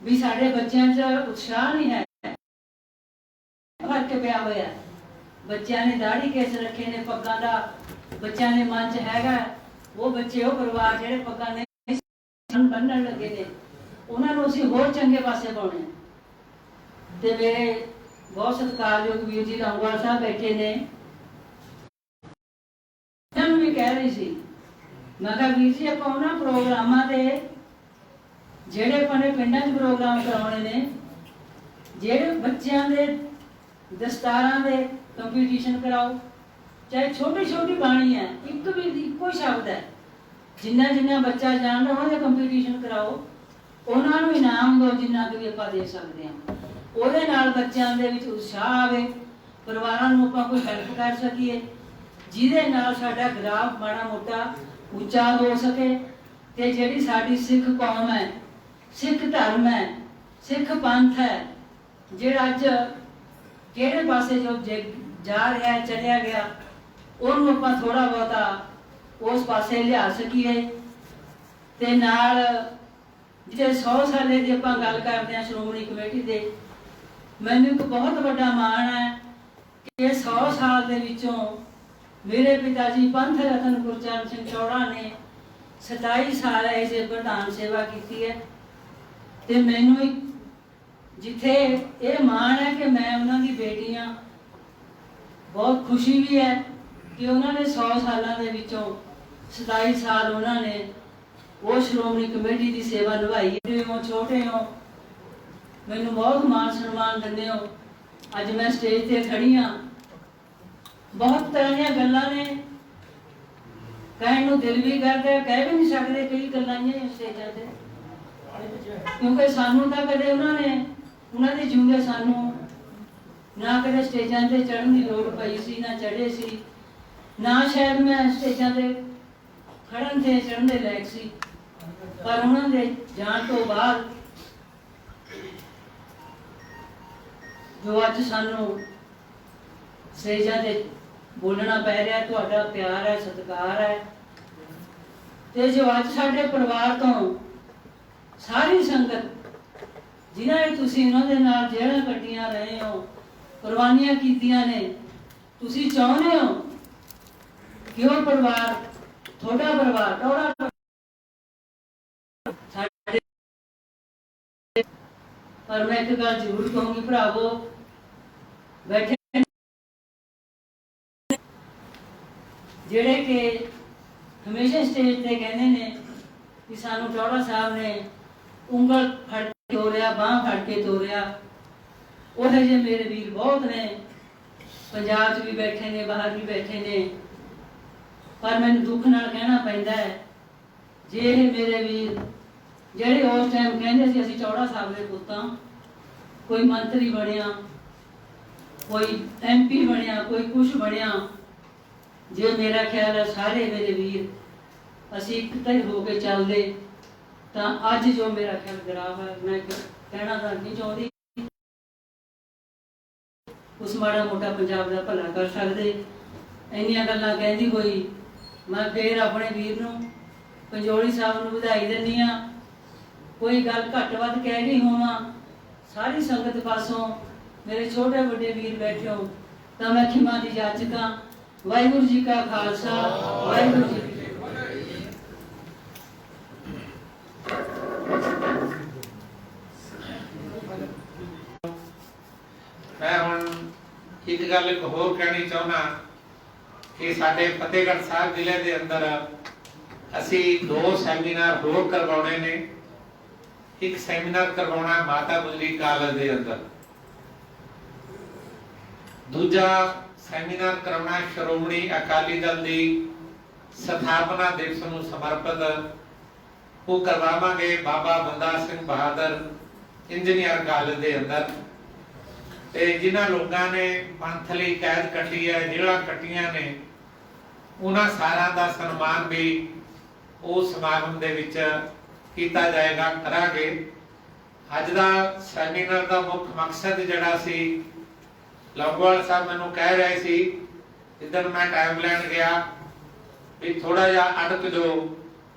ਵੀ ਸਾਡੇ ਬੱਚਿਆਂ 'ਚ ਉਤਸ਼ਾਹ ਨਹੀਂ ਹੈ, ਫਰਕ ਪਿਆ ਹੋਇਆ। ਬੱਚਿਆਂ ਨੇ ਦਾੜੀ ਕੇਸ ਰੱਖੇ ਨੇ, ਪੱਗਾਂ ਦਾ ਬੱਚਿਆਂ ਦੇ ਮਨ 'ਚ ਹੈਗਾ, ਉਹ ਬੱਚੇ ਉਹ ਪਰਿਵਾਰ ਜਿਹੜੇ ਪੱਗਾਂ ਨੇ ਬੰਨਣ ਲੱਗੇ ਨੇ, ਉਹਨਾਂ ਨੂੰ ਅਸੀਂ ਹੋਰ ਚੰਗੇ ਪਾਸੇ ਪਾਉਣੇ। ਤੇ ਮੇਰੇ ਬਹੁਤ ਸਤਿਕਾਰਯੋਗ ਵੀਰ ਜੀ ਲੌਂਗੋਵਾਲ ਸਾਹਿਬ ਬੈਠੇ ਨੇ, ਇਹਨਾਂ ਨੂੰ ਵੀ ਕਹਿ ਰਹੀ ਸੀ, ਮੈਂ ਕਿਹਾ ਵੀਰ ਜੀ ਆਪਾਂ ਉਹਨਾਂ ਪ੍ਰੋਗਰਾਮਾਂ ਤੇ ਜਿਹੜੇ ਆਪਾਂ ਨੇ ਪਿੰਡਾਂ 'ਚ ਪ੍ਰੋਗਰਾਮ ਕਰਾਉਣੇ ਨੇ, ਜਿਹੜੇ ਬੱਚਿਆਂ ਦੇ ਦਸਤਾਰਾਂ ਦੇ ਕੰਪੀਟੀਸ਼ਨ ਕਰਾਓ, ਚਾਹੇ ਛੋਟੀ ਛੋਟੀ ਬਾਣੀ ਹੈ, ਇੱਕ ਵੀ ਇੱਕੋ ਸ਼ਬਦ ਹੈ, ਜਿੰਨਾ ਬੱਚਾ ਜਾਣਦਾ ਉਹਨਾਂ ਦੇ ਕੰਪੀਟੀਸ਼ਨ ਕਰਾਓ, ਉਹਨਾਂ ਨੂੰ ਇਨਾਮ ਦਿਓ ਜਿੰਨਾ ਕਿ ਵੀ ਆਪਾਂ ਦੇ ਸਕਦੇ ਹਾਂ। ਉਹਦੇ ਨਾਲ ਬੱਚਿਆਂ ਦੇ ਵਿੱਚ ਉਤਸ਼ਾਹ ਆਵੇ, ਪਰਿਵਾਰਾਂ ਨੂੰ ਆਪਾਂ ਕੋਈ ਹੈਲਪ ਕਰ ਸਕੀਏ, ਜਿਹਦੇ ਨਾਲ ਸਾਡਾ ਗ੍ਰਾਫ ਮਾੜਾ ਮੋਟਾ ਉੱਚਾ ਹੋ ਸਕੇ। ਤੇ ਜਿਹੜੀ ਸਾਡੀ ਸਿੱਖ ਕੌਮ ਹੈ, ਸਿੱਖ ਧਰਮ ਹੈ, ਸਿੱਖ ਪੰਥ ਹੈ, ਜਿਹੜਾ ਅੱਜ ਕਿਹੜੇ ਪਾਸੇ ਜੋ ਜਾ ਰਿਹਾ ਹੈ, ਚੱਲਿਆ ਗਿਆ, ਉਹਨੂੰ ਆਪਾਂ ਥੋੜਾ ਬਹੁਤਾ ਉਸ ਪਾਸੇ ਲਿਆ ਸਕੀਏ। ਤੇ ਨਾਲ ਜਿਹੜੇ 100 ਸਾਲੇ ਦੀ ਆਪਾਂ ਗੱਲ ਕਰਦੇ ਹਾਂ ਸ਼੍ਰੋਮਣੀ ਕਮੇਟੀ ਦੇ, ਮੈਨੂੰ ਇੱਕ ਬਹੁਤ ਵੱਡਾ ਮਾਣ ਹੈ ਕਿ 100 ਸਾਲ ਦੇ ਵਿੱਚੋਂ ਮੇਰੇ ਪਿਤਾ ਜੀ ਪੰਥ ਰਤਨ ਗੁਰਚਰਨ ਸਿੰਘ ਚੌੜਾ ਨੇ 27 ਸਾਲ ਐਸੇ ਪ੍ਰਧਾਨ ਸੇਵਾ ਕੀਤੀ ਹੈ। ਤੇ ਮੈਨੂੰ ਇੱਕ ਜਿੱਥੇ ਇਹ ਮਾਣ ਹੈ ਕਿ ਮੈਂ ਉਹਨਾਂ ਦੀ ਬੇਟੀ ਹਾਂ, ਬਹੁਤ ਖੁਸ਼ੀ ਵੀ ਹੈ ਕਿ ਉਹਨਾਂ ਨੇ 100 ਸਾਲਾਂ ਦੇ ਵਿੱਚੋਂ 27 ਸਾਲ ਉਹਨਾਂ ਨੇ ਉਹ ਸ਼੍ਰੋਮਣੀ ਕਮੇਟੀ ਦੀ ਸੇਵਾ ਨਿਭਾਈ ਹੈ। ਹੋ ਛੋਟੇ ਹੋ, ਮੈਨੂੰ ਬਹੁਤ ਮਾਣ ਸਨਮਾਨ ਦਿੰਦੇ ਹੋ। ਅੱਜ ਮੈਂ ਸਟੇਜ ਤੇ ਖੜੀ ਹਾਂ, ਬਹੁਤ ਤਰ੍ਹਾਂ ਦੀਆਂ ਗੱਲਾਂ ਨੇ, ਕਹਿਣ ਨੂੰ ਦਿਲ ਵੀ ਕਰਦਾ, ਕਹਿ ਵੀ ਨਹੀਂ ਸਕਦੇ ਕਈ ਗੱਲਾਂ ਹੀ ਸਟੇਜਾਂ ਤੇ, ਕਿਉਂਕਿ ਸਾਨੂੰ ਤਾਂ ਕਦੇ ਉਹਨਾਂ ਦੇ ਜਿਉਂਦੇ ਸਾਨੂੰ ਨਾ ਕਦੇ ਸਟੇਜਾਂ ਤੇ ਚੜ੍ਹਨ ਦੀ ਲੋੜ ਪਈ ਸੀ, ਨਾ ਚੜ੍ਹੇ ਸੀ, ਨਾ ਸ਼ਾਇਦ ਮੈਂ ਸਟੇਜਾਂ ਤੇ ਖੜਨ ਤੇ ਚੜ੍ਹਨ ਦੇ ਲਾਇਕ ਸੀ। ਪਰ ਉਹਨਾਂ ਦੇ ਜਾਣ ਤੋਂ ਬਾਅਦ ਜੋ ਅੱਜ ਸਾਨੂੰ ਸਟੇਜਾਂ ਤੇ ਬੋਲਣਾ ਪੈ ਰਿਹਾ, ਤੁਹਾਡਾ ਪਿਆਰ ਹੈ, ਸਤਿਕਾਰ ਹੈ। ਤੇ ਜੋ ਅੱਜ ਸਾਡੇ ਪਰਿਵਾਰ ਤੋਂ ਸਾਰੀ ਸੰਗਤ ਜਿਨ੍ਹਾਂ ਨੇ ਤੁਸੀਂ ਉਹਨਾਂ ਦੇ ਨਾਲ ਜੇਲ੍ਹਾਂ ਕੱਟੀਆਂ ਰਹੇ ਹੋ, ਕੁਰਬਾਨੀਆਂ ਕੀਤੀਆਂ ਨੇ, ਤੁਸੀਂ ਚਾਹੁੰਦੇ ਹੋ ਕਿ ਉਹ ਪਰਿਵਾਰ, ਤੁਹਾਡਾ ਪਰਿਵਾਰ ਟੌੜਾ ਸਾਡੇ। ਪਰ ਮੈਂ ਇੱਕ ਗੱਲ ਜ਼ਰੂਰ ਕਹੂੰਗੀ ਭਰਾਵੋ, ਬੈਠੇ ਜਿਹੜੇ ਕਿ ਹਮੇਸ਼ਾ ਸਟੇਜ ਤੇ ਕਹਿੰਦੇ ਨੇ ਕਿ ਸਾਨੂੰ ਚੌੜਾ ਸਾਹਿਬ ਨੇ ਉਂਗਲ ਫੜ ਕੇ ਤੋਰਿਆ, ਬਾਂਹ ਫੜ ਕੇ ਤੋਰਿਆ, ਉਹ ਜਿਹੇ ਮੇਰੇ ਵੀਰ ਬਹੁਤ ਨੇ, ਪੰਜਾਬ 'ਚ ਵੀ ਬੈਠੇ ਨੇ, ਬਾਹਰ ਵੀ ਬੈਠੇ ਨੇ। ਪਰ ਮੈਨੂੰ ਦੁੱਖ ਨਾਲ ਕਹਿਣਾ ਪੈਂਦਾ ਹੈ, ਜੇ ਇਹ ਮੇਰੇ ਵੀਰ ਜਿਹੜੇ ਉਸ ਟਾਈਮ ਕਹਿੰਦੇ ਸੀ ਅਸੀਂ ਚੌੜਾ ਸਾਹਿਬ ਦੇ ਪੁੱਤਾਂ, ਕੋਈ ਮੰਤਰੀ ਬਣਿਆ, ਕੋਈ MP ਬਣਿਆ, ਕੋਈ ਕੁਛ ਬਣਿਆ, ਜੇ ਮੇਰਾ ਖਿਆਲ ਹੈ ਸਾਰੇ ਮੇਰੇ ਵੀਰ ਅਸੀਂ ਇਕੱਠੇ ਹੋ ਕੇ ਚੱਲਦੇ ਤਾਂ ਅੱਜ ਜੋ ਮੇਰਾ ਖਿਆਲ ਖਰਾਬ ਹੈ, ਮੈਂ ਕਹਿਣਾ ਤਾਂ ਨਹੀਂ ਚਾਹੁੰਦੀ, ਉਸ ਮਾੜਾ ਮੋਟਾ ਪੰਜਾਬ ਦਾ ਭਲਾ ਕਰ ਸਕਦੇ। ਇੰਨੀਆਂ ਗੱਲਾਂ ਕਹਿੰਦੀ ਹੋਈ ਮੈਂ ਫੇਰ ਆਪਣੇ ਵੀਰ ਨੂੰ, ਪੰਜੋਲੀ ਸਾਹਿਬ ਨੂੰ ਵਧਾਈ ਦਿੰਦੀ ਹਾਂ। ਕੋਈ ਗੱਲ ਘੱਟ ਵੱਧ ਕਹਿ ਗਈ ਹੋਵਾਂ, ਸਾਰੀ ਸੰਗਤ ਪਾਸੋਂ ਮੇਰੇ ਛੋਟੇ ਵੱਡੇ ਵੀਰ ਬੈਠੇ ਹੋ ਤਾਂ ਮੈਂ ਖਿਮਾ ਦੀ ਜਾਚਕਾਂ। ਵਾਹਿਗੁਰੂ ਜੀ ਕਾ ਖਾਲਸਾ, ਵਾਹਿਗੁਰੂ ਜੀ ਕੀ ਫਤਿਹ। ਮੈਂ ਹੁਣ ਇੱਕ ਗੱਲ ਇੱਕ ਹੋਰ ਕਹਿਣੀ ਚਾਹੁੰਦਾ ਕਿ ਸਾਡੇ ਫਤਿਹਗੜ੍ਹ ਸਾਹਿਬ ਜ਼ਿਲ੍ਹੇ ਦੇ ਅੰਦਰ ਅਸੀਂ 2 ਸੈਮੀਨਾਰ ਹੋਰ ਕਰਵਾਉਣੇ ਨੇ। ਇੱਕ ਸੈਮੀਨਾਰ ਕਰਵਾਉਣਾ ਮਾਤਾ ਗੁਜਰੀ ਕਾਲਜ ਦੇ ਅੰਦਰ, ਦੂਜਾ ਸੈਮੀਨਾਰ ਕਰਵਾਉਣਾ ਸ਼੍ਰੋਮਣੀ ਅਕਾਲੀ ਦਲ ਦੀ ਸਥਾਪਨਾ ਦਿਵਸ ਨੂੰ ਸਮਰਪਿਤ। ਉਹ ਕਰਵਾਵਾਂਗੇ ਬਾਬਾ ਬੰਦਾ ਸਿੰਘ ਬਹਾਦਰ ਇੰਜੀਨੀਅਰ ਕਾਲਜ ਦੇ ਅੰਦਰ। ਤੇ ਜਿਨ੍ਹਾਂ ਲੋਕਾਂ ਨੇ ਪੰਥ ਲਈ ਕੈਦ ਕੱਟੀ ਹੈ, ਜੇਲ੍ਹਾਂ ਕੱਟੀਆਂ ਨੇ, ਉਹਨਾਂ ਸਾਰਿਆਂ ਦਾ ਸਨਮਾਨ ਵੀ ਉਹ ਸਮਾਗਮ ਦੇ ਵਿੱਚ ਕੀਤਾ ਜਾਏਗਾ, ਕਰਾਂਗੇ। ਅੱਜ ਦਾ ਸੈਮੀਨਾਰ ਦਾ ਮੁੱਖ ਮਕਸਦ ਜਿਹੜਾ ਸੀ, ਲੌਂਗੋਵਾਲ ਸਾਹਿਬ ਮੈਨੂੰ ਕਹਿ ਰਹੇ ਸੀ ਜਿੱਦਣ ਮੈਂ ਟਾਈਮ ਲੈਣ ਗਿਆ ਵੀ ਥੋੜਾ ਜਿਹਾ ਅਟਕ ਜੋ,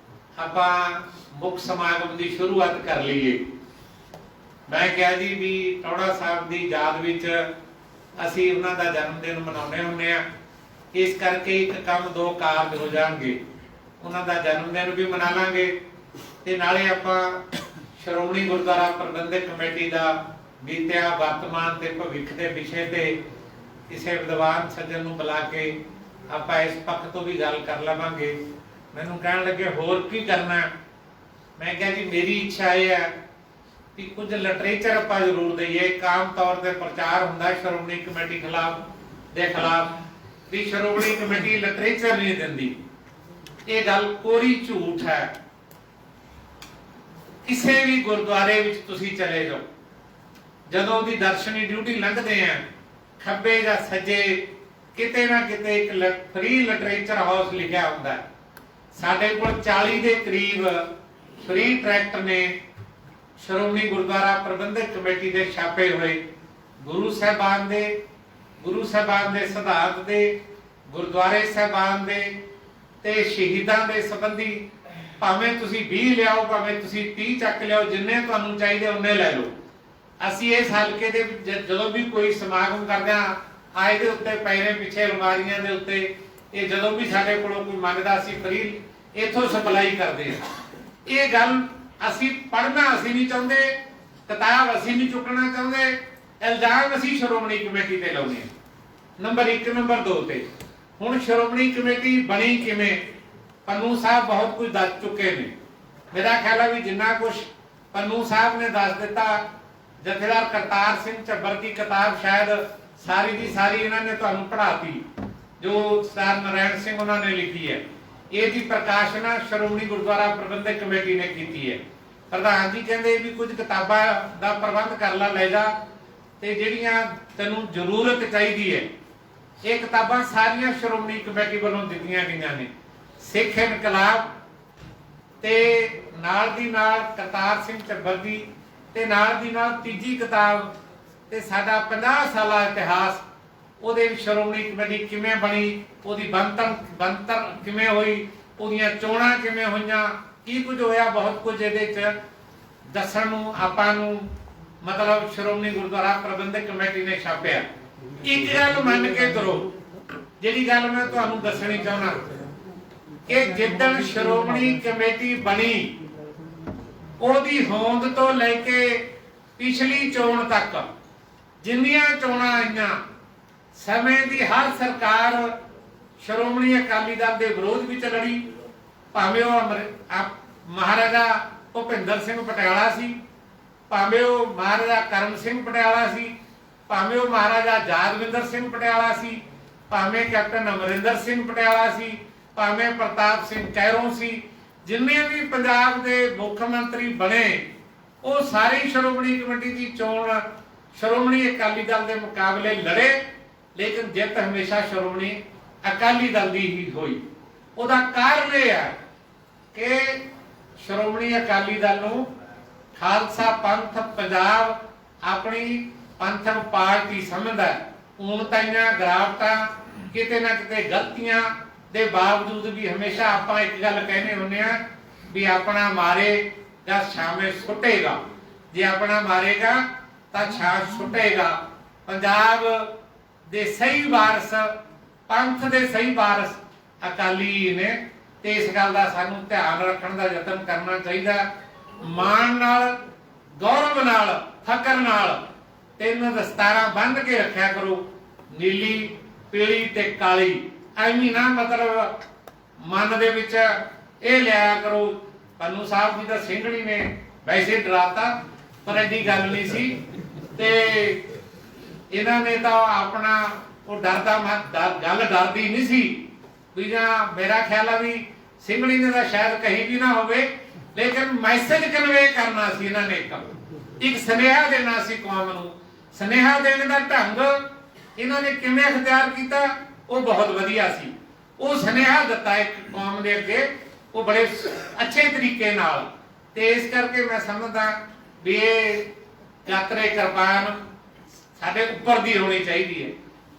ਆਪਾਂ ਮੁੱਖ ਸਮਾਗਮ ਦੀ ਸ਼ੁਰੂਆਤ ਕਰ ਲਈਏ। ਮੈਂ ਕਿਹਾ ਜੀ ਵੀ ਟੌੜਾ ਸਾਹਿਬ ਦੀ ਯਾਦ ਵਿੱਚ ਅਸੀਂ ਉਹਨਾਂ ਦਾ ਜਨਮ ਦਿਨ ਮਨਾਉਂਦੇ ਹੁੰਦੇ ਆ, ਇਸ ਕਰਕੇ ਇੱਕ ਕੰਮ 2 ਕਾਰਜ ਹੋ ਜਾਣਗੇ। ਉਹਨਾਂ ਦਾ ਜਨਮ ਦਿਨ ਵੀ ਮਨਾ ਲਾਂਗੇ ਤੇ ਨਾਲੇ ਆਪਾਂ ਸ਼੍ਰੋਮਣੀ ਗੁਰਦੁਆਰਾ ਪ੍ਰਬੰਧਕ ਕਮੇਟੀ ਦਾ ਬੀਤਿਆ, ਵਰਤਮਾਨ ਤੇ ਭਵਿੱਖ ਦੇ ਵਿਸ਼ੇ ਤੇ ਕਿਸੇ ਵਿਦਵਾਨ ਸੱਜਣ ਨੂੰ ਬੁਲਾ ਕੇ ਆਪਾਂ ਇਸ ਪੱਖ ਤੋਂ ਵੀ ਗੱਲ ਕਰ ਲਵਾਂਗੇ। ਮੈਨੂੰ ਕਹਿਣ ਲੱਗੇ ਹੋਰ ਕੀ ਕਰਨਾ, ਮੈਂ ਕਿਹਾ ਜੀ ਮੇਰੀ ਇੱਛਾ ਇਹ ਹੈ ਕਿ ਕੁਝ ਲਿਟਰੇਚਰ ਆਪਾਂ ਜ਼ਰੂਰ ਦਈਏ। ਇੱਕ ਆਮ ਤੌਰ ਤੇ ਪ੍ਰਚਾਰ ਹੁੰਦਾ ਸ਼੍ਰੋਮਣੀ ਕਮੇਟੀ ਦੇ ਖਿਲਾਫ ਵੀ ਸ਼੍ਰੋਮਣੀ ਕਮੇਟੀ ਲਿਟਰੇਚਰ ਨਹੀਂ ਦਿੰਦੀ। ਇਹ ਗੱਲ ਕੋਰੀ ਝੂਠ ਹੈ। ਕਿਸੇ ਵੀ ਗੁਰਦੁਆਰੇ ਵਿੱਚ ਤੁਸੀਂ ਚਲੇ ਜਾਓ, ਜਦੋਂ ਦੀ ਦਰਸ਼ਨੀ ਡਿਊਟੀ ਲੰਘਦੇ ਆ, ਖੱਬੇ ਜਾਂ ਸੱਜੇ ਕਿਤੇ ਨਾ ਕਿਤੇ ਇੱਕ ਫ੍ਰੀ ਲਿਟਰੇਚਰ ਹਾਊਸ ਲਿਖਿਆ ਹੁੰਦਾ ਹੈ। ਸਾਡੇ ਕੋਲ 40 ਦੇ ਕਰੀਬ ਫ੍ਰੀ ਟਰੈਕਟ ਨੇ ਸ਼੍ਰੋਮਣੀ ਗੁਰਦੁਆਰਾ ਪ੍ਰਬੰਧਕ ਕਮੇਟੀ ਦੇ ਛਾਪੇ ਹੋਏ, ਗੁਰੂ ਸਾਹਿਬਾਨ ਦੇ ਗੁਰੂ ਸਾਹਿਬਾਨ ਦੇ ਸਿਧਾਂਤ ਦੇ, ਗੁਰਦੁਆਰੇ ਸਾਹਿਬਾਨ ਦੇ ਤੇ ਸ਼ਹੀਦਾਂ ਦੇ ਸੰਬੰਧੀ ਭਾਵੇਂ ਤੁਸੀਂ 20 ਲਿਆਓ, ਭਾਵੇਂ ਤੁਸੀਂ 30 ਚੱਕ ਲਿਆਓ, ਜਿੰਨੇ ਤੁਹਾਨੂੰ ਚਾਹੀਦੇ ਉਹਨੇ ਲੈ ਲਓ। ਅਸੀਂ ਇਸ ਹਲਕੇ ਦੇ ਜਦੋਂ ਵੀ ਕੋਈ ਸਮਾਗਮ ਕਰਦੇ ਹਾਂ, ਆਏ ਦੇ ਉੱਤੇ ਪੈਰੇ ਪਿੱਛੇ ਅਲਮਾਰੀਆਂ ਦੇ ਉੱਤੇ ਇਹ ਜਦੋਂ ਵੀ ਸਾਡੇ ਕੋਲੋਂ ਕੋਈ ਮੰਗਦਾ ਅਸੀਂ ਫਰੀ ਇੱਥੋਂ ਸਪਲਾਈ ਕਰਦੇ ਹਾਂ। ਇਹ ਗੱਲ ਅਸੀਂ ਪੜ੍ਹਨਾ ਅਸੀਂ ਨਹੀਂ ਚਾਹੁੰਦੇ, ਕਿਤਾਬ ਅਸੀਂ ਨਹੀਂ ਚੁੱਕਣਾ ਚਾਹੁੰਦੇ, ਇਲਜ਼ਾਮ ਅਸੀਂ ਸ਼੍ਰੋਮਣੀ ਕਮੇਟੀ ਤੇ ਲਾਉਂਦੇ ਹਾਂ। ਨੰਬਰ 1। ਨੰਬਰ 2 ਤੇ ਹੁਣ ਸ਼੍ਰੋਮਣੀ ਕਮੇਟੀ ਬਣੀ ਕਿਵੇਂ? ਪੰਨੂ ਸਾਹਿਬ ਬਹੁਤ ਕੁਝ ਦੱਸ ਚੁੱਕੇ ਨੇ। ਮੇਰਾ ਖਿਆਲ ਹੈ ਵੀ ਜਿੰਨਾ ਕੁਝ ਪੰਨੂ ਸਾਹਿਬ ਨੇ ਦੱਸ ਦਿੱਤਾ, ਜਥੇਦਾਰ ਕਰਤਾਰ ਸਿੰਘ ਝੱਬਰ ਦੀ ਕਿਤਾਬ ਸ਼ਾਇਦ ਸਾਰੀ ਦੀ ਸਾਰੀ ਇਹਨਾਂ ਨੇ ਤੁਹਾਨੂੰ ਪੜ੍ਹਾਤੀ, ਜੋ ਸਰਦਾਰ ਨਾਰਾਇਣ ਸਿੰਘ ਉਹਨਾਂ ਨੇ ਲਿਖੀ ਹੈ। ਇਹਦੀ ਪ੍ਰਕਾਸ਼ਨਾ ਸ਼੍ਰੋਮਣੀ ਗੁਰਦੁਆਰਾ ਪ੍ਰਬੰਧਕ ਕਮੇਟੀ ਨੇ ਕੀਤੀ ਹੈ। ਪ੍ਰਧਾਨ ਜੀ ਕਹਿੰਦੇ ਵੀ ਕੁਝ ਕਿਤਾਬਾਂ ਦਾ ਪ੍ਰਬੰਧ ਕਰ ਲੈ ਜਾ, ਤੇ ਜਿਹੜੀਆਂ ਤੈਨੂੰ ਜ਼ਰੂਰਤ ਚਾਹੀਦੀ ਹੈ ਇਹ ਕਿਤਾਬਾਂ ਸਾਰੀਆਂ ਸ਼੍ਰੋਮਣੀ ਕਮੇਟੀ ਵੱਲੋਂ ਦਿੱਤੀਆਂ ਗਈਆਂ ਨੇ। ਸਿੱਖ ਇਨਕਲਾਬ ਤੇ ਨਾਲ ਦੀ ਨਾਲ ਕਰਤਾਰ ਸਿੰਘ ਝੱਬਰ ਦੀ, ਤੇ ਨਾਲ ਦੀ ਨਾਲ ਤੀਜੀ ਕਿਤਾਬ ਤੇ ਸਾਡਾ 50 ਸਾਲਾ ਇਤਿਹਾਸ, ਉਹਦੇ ਵਿੱਚ ਸ਼੍ਰੋਮਣੀ ਕਮੇਟੀ ਕਿਵੇਂ ਬਣੀ, ਉਹਦੀ ਬਣਤਰ ਕਿਵੇਂ ਹੋਈ, ਉਹਦੀਆਂ ਚੋਣਾਂ ਕਿਵੇਂ ਹੋਈਆਂ, ਕੀ ਕੁਝ ਹੋਇਆ, ਬਹੁਤ ਕੁਝ ਇਹਦੇ 'ਚ ਦੱਸਣ ਨੂੰ ਆਪਾਂ ਨੂੰ ਮਤਲਬ ਸ਼੍ਰੋਮਣੀ ਗੁਰਦੁਆਰਾ ਪ੍ਰਬੰਧਕ ਕਮੇਟੀ ਨੇ ਛਾਪਿਆ। ਇੱਕ ਗੱਲ ਮੰਨ ਕੇ ਤੁਰੋ, ਜਿਹੜੀ ਗੱਲ ਮੈਂ ਤੁਹਾਨੂੰ ਦੱਸਣੀ ਚਾਹੁੰਦਾ ਕਿ ਜਿੱਦਣ ਸ਼੍ਰੋਮਣੀ ਕਮੇਟੀ ਬਣੀ ਉਹਦੀ ਹੋਂਦ ਤੋਂ ਲੈ ਕੇ ਪਿਛਲੀ ਚੋਣ ਤੱਕ ਜਿੰਨੀਆਂ ਚੋਣਾਂ ਆਈਆਂ, ਸਮੇਂ ਦੀ ਹਰ ਸਰਕਾਰ ਸ਼੍ਰੋਮਣੀ ਅਕਾਲੀ ਦਲ ਦੇ ਵਿਰੋਧ ਵਿੱਚ ਲੜੀ, ਭਾਵੇਂ ਉਹ ਮਹਾਰਾਜਾ ਭੁਪਿੰਦਰ ਸਿੰਘ ਪਟਿਆਲਾ ਸੀ, ਭਾਵੇਂ ਉਹ ਮਹਾਰਾਜਾ ਕਰਮ ਸਿੰਘ ਪਟਿਆਲਾ ਸੀ, ਭਾਵੇਂ ਉਹ ਮਹਾਰਾਜਾ ਯਾਦਵਿੰਦਰ ਸਿੰਘ ਪਟਿਆਲਾ ਸੀ, ਭਾਵੇਂ ਕੈਪਟਨ ਅਮਰਿੰਦਰ ਸਿੰਘ ਪਟਿਆਲਾ ਸੀ, ਭਾਵੇਂ ਪ੍ਰਤਾਪ ਸਿੰਘ ਕੈਰੋਂ ਸੀ। ਜਿੰਨੇ ਵੀ ਪੰਜਾਬ ਦੇ ਮੁੱਖ ਮੰਤਰੀ ਬਣੇ ਉਹ ਸਾਰੀ ਸ਼੍ਰੋਮਣੀ ਕਮੇਟੀ ਦੀ ਚੋਣ ਸ਼੍ਰੋਮਣੀ ਅਕਾਲੀ ਦਲ ਦੇ ਮੁਕਾਬਲੇ ਲੜੇ, ਲੇਕਿਨ ਜਿੱਤ ਹਮੇਸ਼ਾ ਸ਼੍ਰੋਮਣੀ ਅਕਾਲੀ ਦਲ ਦੀ ਹੀ ਹੋਈ। ਉਹਦਾ ਕਾਰਨ ਇਹ ਹੈ ਕਿ ਸ਼੍ਰੋਮਣੀ ਅਕਾਲੀ ਦਲ ਨੂੰ ਖਾਲਸਾ ਪੰਥ ਪੰਜਾਬ ਆਪਣੀ ਪੰਥਕ ਪਾਰਟੀ ਸਮਝਦਾ। ਹੁਣ ਤਾਈਆਂ ਗਰਾਵਟਾਂ ਕਿਤੇ ਨਾ ਕਿਤੇ ਗਲਤੀਆਂ ਦੇ ਬਾਵਜੂਦ ਵੀ ਹਮੇਸ਼ਾ ਆਪਾਂ ਇੱਕ ਗੱਲ ਕਹਿੰਦੇ ਹੁੰਦੇ ਆ ਵੀ ਆਪਣਾ ਮਾਰੇ ਜਾਂ ਛਾਵੇਂ ਸੁੱਟੇਗਾ, ਜੇ ਆਪਣਾ ਮਾਰੇਗਾ ਤਾਂ ਛਾਂ ਸੁੱਟੇਗਾ। ਪੰਜਾਬ ਦੇ ਸਹੀ ਵਾਰਸ, ਪੰਥ ਦੇ ਸਹੀ ਵਾਰਸ ਅਕਾਲੀ ਨੇ, ਤੇ ਇਸ ਗੱਲ ਦਾ ਸਾਨੂੰ ਧਿਆਨ ਰੱਖਣ ਦਾ ਯਤਨ ਕਰਨਾ ਚਾਹੀਦਾ। ਮਾਣ ਨਾਲ, ਗੌਰਵ ਨਾਲ, ਫਕਰ ਨਾਲ 3 ਦਸਤਾਰਾਂ ਬੰਨ੍ਹ ਕੇ ਰੱਖਿਆ ਕਰੋ, ਨੀਲੀ, ਪੀਲੀ ਤੇ ਕਾਲੀ। ਐਵੇਂ ਨਾ ਮਤਲਬ ਮਨ ਦੇ ਵਿੱਚ ਇਹ ਲਿਆ ਕਰੋ। ਪੰਨੂ ਸਾਹਿਬ ਜੀ ਦਾ ਸਿੰਘਣੀ ਨੇ ਵੈਸੇ ਡਰਾਤਾ, ਪਰ ਐਡੀ ਗੱਲ ਨਹੀਂ ਸੀ, ਤੇ ਇਹਨਾਂ ਨੇ ਤਾਂ ਆਪਣਾ ਉਹ ਗੱਲ ਡਰਦੀ ਨਹੀਂ ਸੀ ਵੀ, ਜਾਂ ਮੇਰਾ ਖਿਆਲ ਆ ਵੀ ਸਿੰਘਣੀ ਨੇ ਤਾਂ ਸ਼ਾਇਦ ਕਹੀ ਵੀ ਨਾ ਹੋਵੇ, ਲੇਕਿਨ ਮੈਸੇਜ ਕਨਵੇ ਕਰਨਾ ਸੀ ਇਹਨਾਂ ਨੇ, ਇੱਕ ਸੁਨੇਹਾ ਦੇਣਾ ਸੀ ਕੌਮ ਨੂੰ। ਸੁਨੇਹਾ ਦੇਣ ਦਾ ਢੰਗ ਇਹਨਾਂ ਨੇ ਕਿਵੇਂ ਅਖਤਿਆਰ ਕੀਤਾ ਉਹ ਬਹੁਤ ਵਧੀਆ ਸੀ। ਉਹ ਸੁਨੇਹਾ ਦਿੱਤਾ ਇੱਕ ਕੌਮ ਦੇ ਅੱਗੇ, ਉਹ ਬੜੇ ਅੱਛੇ ਤਰੀਕੇ ਨਾਲ। ਤੇ ਇਸ ਕਰਕੇ ਮੈਂ ਸਮਝਦਾ ਵੀ ਇਹ ਯਾਤਰੇ ਕਿਰਪਾਨ ਸਾਡੇ ਉੱਪਰ ਦੀ ਹੋਣੀ ਚਾਹੀਦੀ ਹੈ।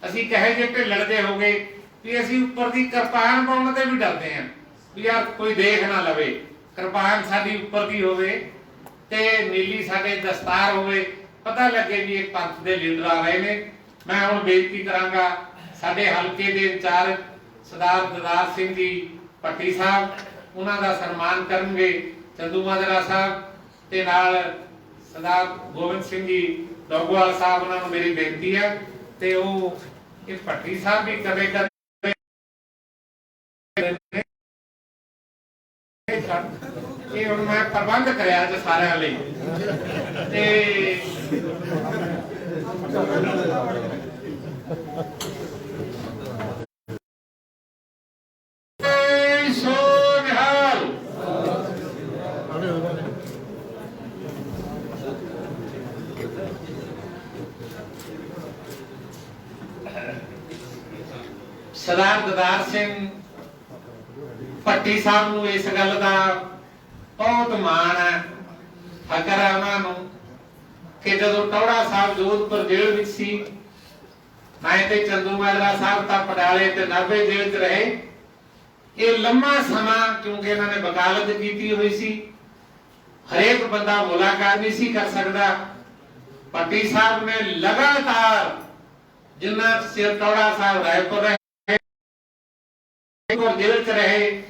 ਅਸੀਂ ਕਹੇ ਜੇ ਢਿੱਲੜਦੇ ਹੋ ਗਏ ਵੀ ਅਸੀਂ ਉੱਪਰ ਦੀ ਕਿਰਪਾਨ ਪਾਉਣ ਤੇ ਵੀ ਡਰਦੇ ਹਾਂ ਵੀ ਯਾਰ ਕੋਈ ਦੇਖ ਨਾ ਲਵੇ। ਕਿਰਪਾਨ ਸਾਡੀ ਉੱਪਰ ਦੀ ਹੋਵੇ ਤੇ ਨੀਲੀ ਸਾਡੇ ਦਸਤਾਰ ਹੋਵੇ, ਪਤਾ ਲੱਗੇ ਵੀ ਇੱਕ ਪੰਥ ਦੇ ਲੀਡਰ ਆ ਰਹੇ ਨੇ। ਮੈਂ ਹੁਣ ਬੇਨਤੀ ਕਰਾਂਗਾ ਸਾਡੇ ਹਲਕੇ ਦੇ ਇੰਚਾਰਜ ਸਰਦਾਰ ਦਦਾਰ ਸਿੰਘ ਜੀ ਪੱਟੀ ਸਾਹਿਬ, ਉਹਨਾਂ ਦਾ ਸਨਮਾਨ ਕਰਨਗੇ ਚੰਦੂ ਮਾਜਰਾ ਸਾਹਿਬ, ਤੇ ਨਾਲ ਸਰਦਾਰ ਗੋਬਿੰਦ ਸਿੰਘ ਜੀ ਡੋਗਵਾਲ ਸਾਹਿਬ। ਉਹਨਾਂ ਨੂੰ ਮੇਰੀ ਬੇਨਤੀ ਹੈ ਤੇ ਉਹ ਇਹ ਪੱਟੀ ਸਾਹਿਬ ਵੀ ਕਦੇ ਕਦੇ ਇਹ ਹੁਣ ਮੈਂ ਪ੍ਰਬੰਧ ਕਰਿਆ ਅੱਜ ਸਾਰਿਆਂ ਲਈ, ਤੇ ਸਰਦਾਰ ਦਦਾਰ ਸਿੰਘ ਪੱਟੀ ਸਾਹਿਬ ਨੂੰ ਇਸ ਗੱਲ ਦਾ ਬਹੁਤ ਮਾਣ ਹੈ, ਫਕਰ ਹੈ ਉਹਨਾਂ ਨੂੰ ਕਿ ਜਦੋਂ ਟੌੜਾ ਸਾਹਿਬ ਜੋਧਪੁਰ ਜੇਲ੍ਹ ਵਿੱਚ ਸੀ ਮੈਂ ਤੇ ਚੰਦੂ ਮਾਜਰਾ ਸਾਹਿਬ ਤਾਂ ਪਟਿਆਲੇ ਤੇ ਨਾਭੇ ਜੇਲ੍ਹ 'ਚ ਰਹੇ। ਇਹ ਲੰਮਾ ਸਮਾਂ ਕਿਉਂਕਿ ਇਹਨਾਂ ਨੇ ਵਕਾਲਤ ਕੀਤੀ ਹੋਈ ਸੀ, ਹਰੇਕ ਬੰਦਾ ਮੁਲਾਕਾਤ ਨਹੀਂ ਸੀ ਕਰ ਸਕਦਾ। ਭੱਟੀ ਸਾਹਿਬ ਨੇ ਲਗਾਤਾਰ ਜਿੰਨਾ ਚਿਰ ਟੌੜਾ ਸਾਹਿਬ ਰਾਏਪੁਰ ਰਹੇ ਜੇਲ੍ਹ 'ਚ ਰਹੇ,